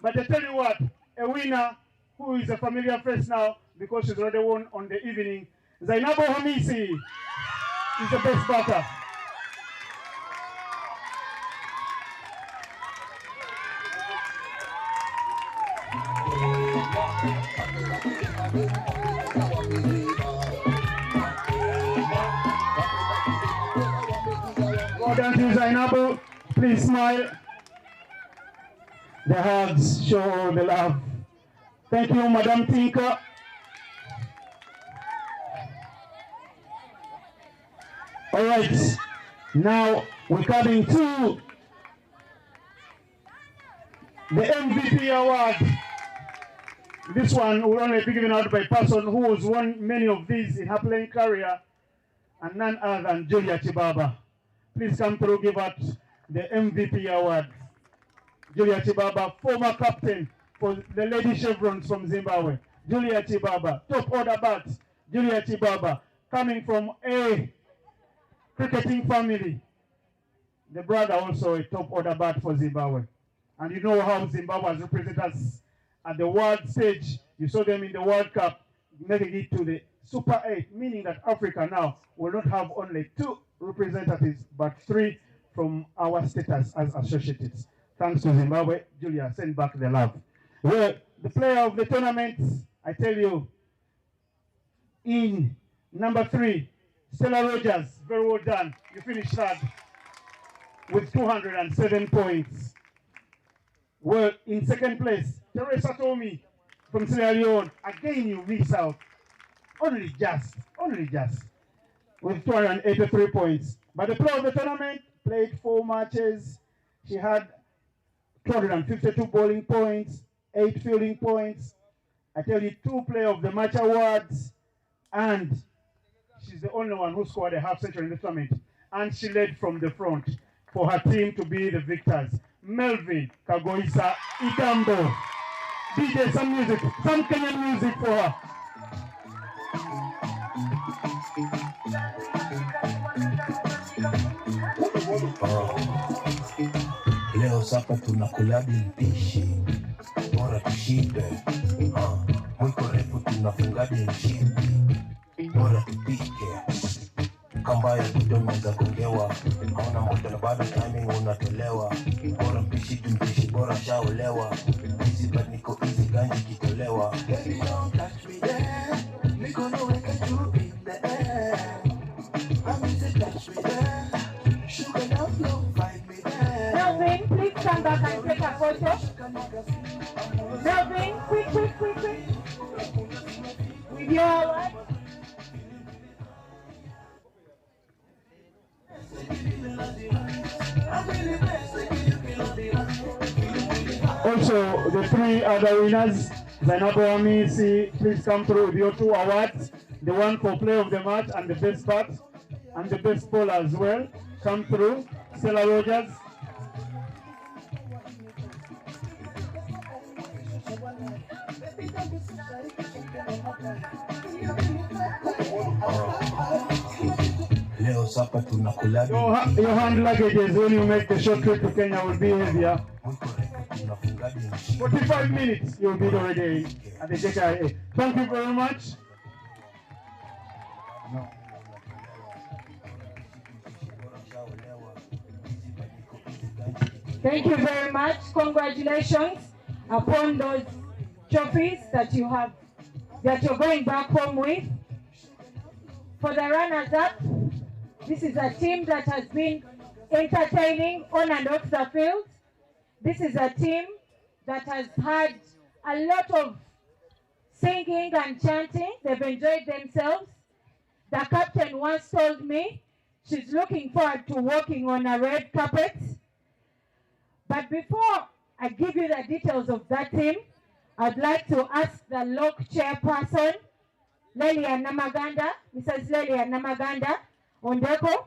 But I tell you what, a winner who is a familiar face now because she's already won on the evening. Zainabu Hamisi is the best batter. Well done to Zainabu. Please smile. The hugs show the love. Thank you, Madam Tinka. All right, now we're coming to the MVP award. This one will only be given out by a person who has won many of these in her playing career, and none other than Julia Chibaba. Please come through, give out the MVP award. Julia Chibaba, former captain for the Lady Chevrons from Zimbabwe. Julia Chibaba, top order bat. Julia Chibaba, coming from a cricketing family. The brother also a top order bat for Zimbabwe. And you know how Zimbabwe has represented us at the world stage. You saw them in the World Cup, making it to the Super 8, meaning that Africa now will not have only 2 representatives, but 3 from our status as associates. Thanks to Zimbabwe. Julia, send back the love. Well, the player of the tournament, I tell you, in number 3, Stella Rogers, very well done. You finished third with 207 points. Well, in second place, Teresa Tommy from Sierra Leone. Again, you miss out. Only just, with 283 points. But the player of the tournament played 4 matches. She had 252 bowling points, 8 fielding points. I tell you, 2 player of the match awards, and she's the only one who scored a half century in the tournament. And she led from the front for her team to be the victors. Melvin Kagoisa Idambo. DJ, some music, some Kenyan music for her. Leo sapa tunakulabi mpishi, bora tushibe. Mwiko refu tunafungabi mshipi, bora tupike. Kamba ya buto meza kungewa, hauna moto na bado timing unatolewa. Bora mpishi tumpishi, bora shaolewa. Easy but niko easy ganji kitolewa. Baby don't touch me there, niko no weka tu in the air. I'm easy touch me there, sugar now flow, find me there. Melvin, please come back and take a photo. Melvin, quick. With your what? Also, the 3 other winners, Zainabu Amisi, please come through with your 2 awards. The one for play of the match and the best bat, and the best bowler as well. Come through. Stella Rogers. Your hand luggages when you make the short trip to Kenya will be heavier. 45 minutes you'll be already at the JKIA. Thank you very much. Thank you very much. Congratulations upon those trophies that you're going back home with. For the runners-up, this is a team that has been entertaining on and off the field. This is a team that has had a lot of singing and chanting. They've enjoyed themselves. The captain once told me she's looking forward to walking on a red carpet. But before I give you the details of that team, I'd like to ask the LOC chairperson, Lelia Namaganda, Mrs. Lelia Namaganda Ondeko,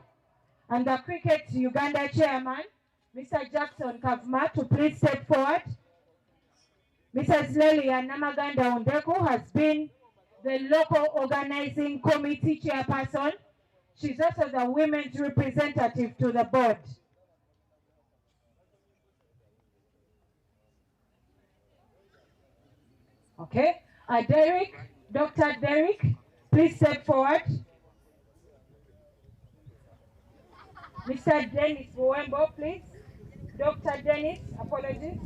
and the Cricket Uganda chairman, Mr. Jackson Kavma, to please step forward. Mrs. Lelia Namaganda Ondeko has been the local organizing committee chairperson. She's also the women's representative to the board. Okay, Derek, Dr. Derek, please step forward. Mr. Dennis Buwembo, please. Dr. Dennis, apologies.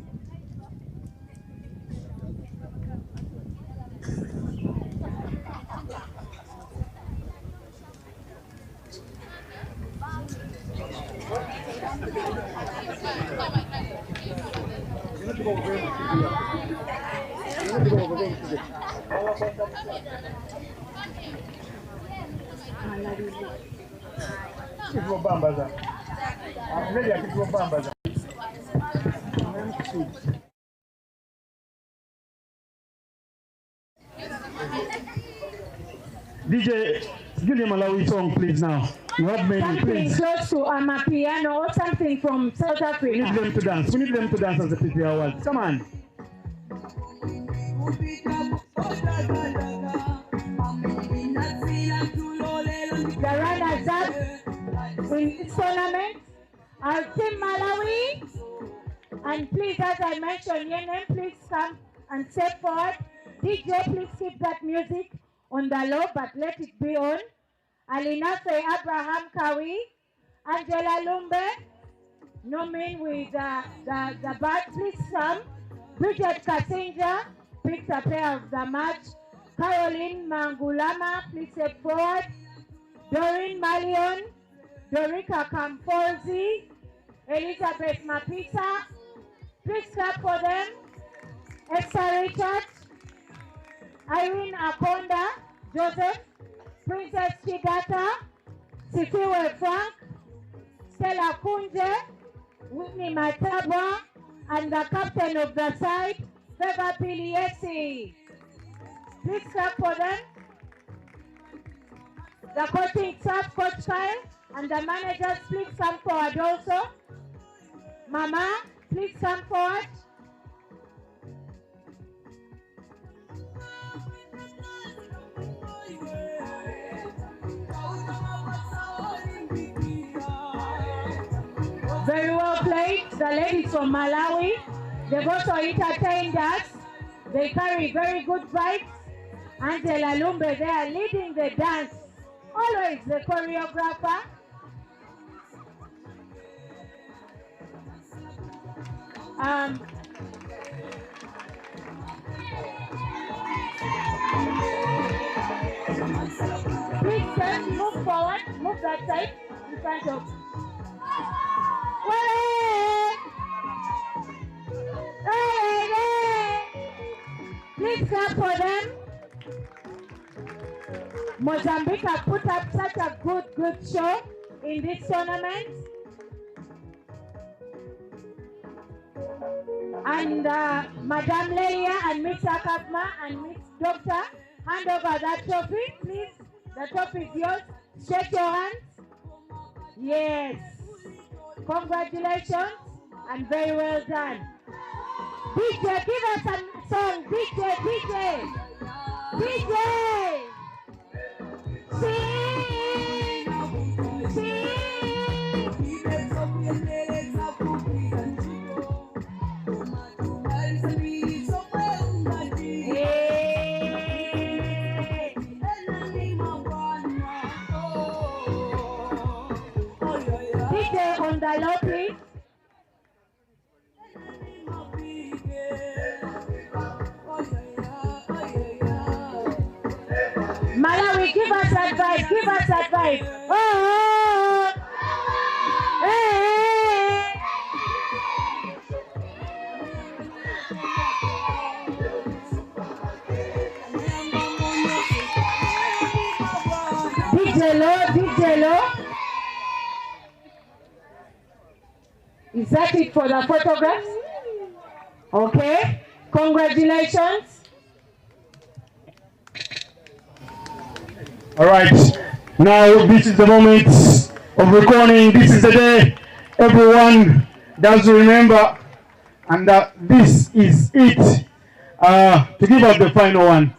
DJ, give me a Malawi song, please, now. You have many, something please. close to Amapiano or something from South Africa. We need them to dance. We need them to dance as the PPR awards. Come on. The runners-up in this tournament are Team Malawi. And please, as I mentioned, your name, please come and step forward. DJ, please keep that music on the low, but let it be on. Alinafe Abraham Kawi, Angela Lumbe, Nomin with the bat, please come. Bridget Kasinja, picked a player of the match. Caroline Mangulama, please step forward. Doreen Malion, Dorika Kamforzi, Elizabeth Mapisa, please clap for them. Esther Richard, Irene Akonda, Joseph, Princess Chigata, Sifiwe Frank, Stella Kunje, Whitney Matabwa, and the captain of the side, Feva Piliesi. Please clap for them. The coaching staff, Coach Kyle, and the managers, please come forward also. Mama, please come forward. Very well played. The ladies from Malawi, they've also entertained us. They carry very good vibes. Angela Lumbe, they are leading the dance. Always the choreographer. Please just move forward, move that side in front of. Please clap for them. Mozambique have put up such a good show in this tournament. And Madame Lelia and Mr. Kakma and Miss Doctor, hand over that trophy, please. The trophy is yours. Shake your hands. Yes. Congratulations and very well done. DJ, give us a song. DJ. DJ on the low, please. Malawi, give us advice. Oh. Hey. DJ Lo. Is that it for the photographs? Okay. Congratulations. All right, now this is the moment of recording. This is the day everyone does remember, and this is it. To give out the final one,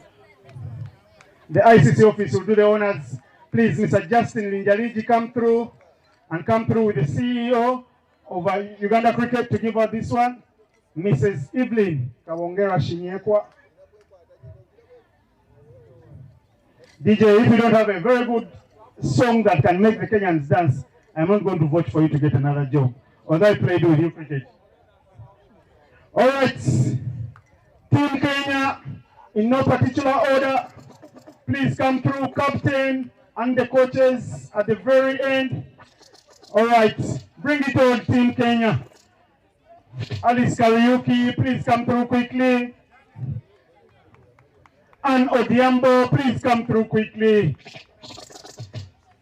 the ICC office will do the honors. Please, Mr. Justin Linjaliji, come through with the CEO of Uganda Cricket to give out this one. Mrs. Evelyn Kawongera Shinyekwa. DJ, if you don't have a very good song that can make the Kenyans dance, I'm not going to vote for you to get another job. Although I played with you cricket. All right, Team Kenya, in no particular order, please come through, captain and the coaches at the very end. All right, bring it on, Team Kenya. Alice Kariuki, please come through quickly. Ann Odiambo, please come through quickly.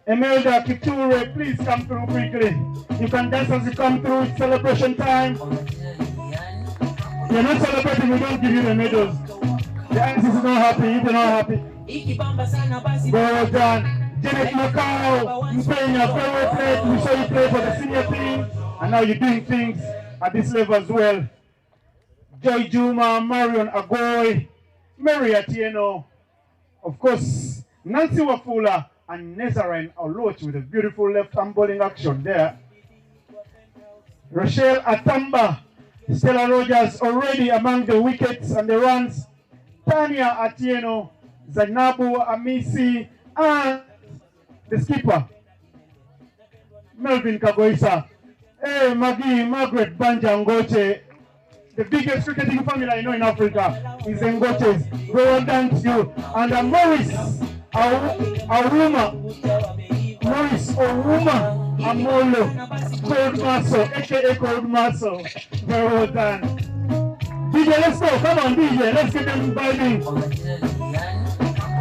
Emelda Kiture, please come through quickly. You can dance as you come through. It's celebration time. You're not celebrating, we don't give you the medals. The ICC is not happy, if you're not happy. Well done. Janet Macau, Mpenya, very well played. We saw you play for the senior team, and now you're doing things at this level as well. Joy Juma, Marion Agoy, Mary Atieno, of course, Nancy Wafula, and Nazarene Oloch with a beautiful left-arm bowling action there. Rochelle Atamba, Stella Rogers already among the wickets and the runs. Tanya Atieno, Zainabu Amisi, and the skipper, Melvin Kagoisa. Hey, Maggie, Margaret Banja Ngoche. the biggest cricketing family I know in Africa is Ngotes. Well done to you. And Morris Awuma, Morris Owuma Amolo, Cold Muscle, aka Cold Muscle. Very well done. DJ, let's go. Come on, DJ. Let's get them vibing.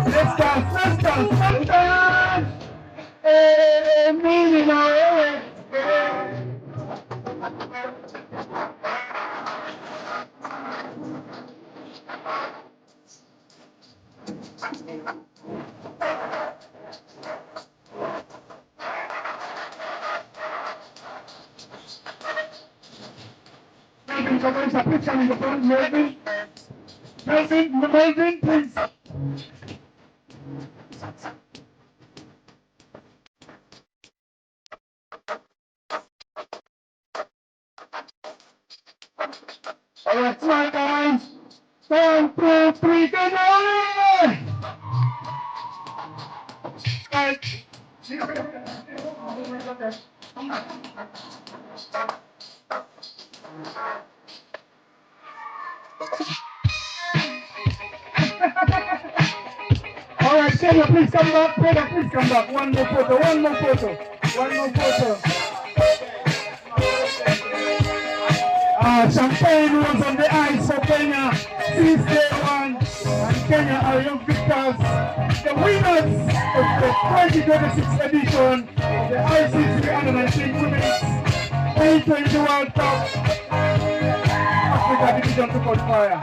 Let's dance, let's dance, let's dance. Hey, me now. Melvin, please. All right, guys. 1, 2, 3, go! All right, Kenya, please come back. Kenya, please come back. One more photo. Champagne was on the ice for Kenya since day one. And Kenya are young victors, the winners of the 2026 edition of the ICC Under-19 Women's T20 World Cup Africa Division 2 qualifier.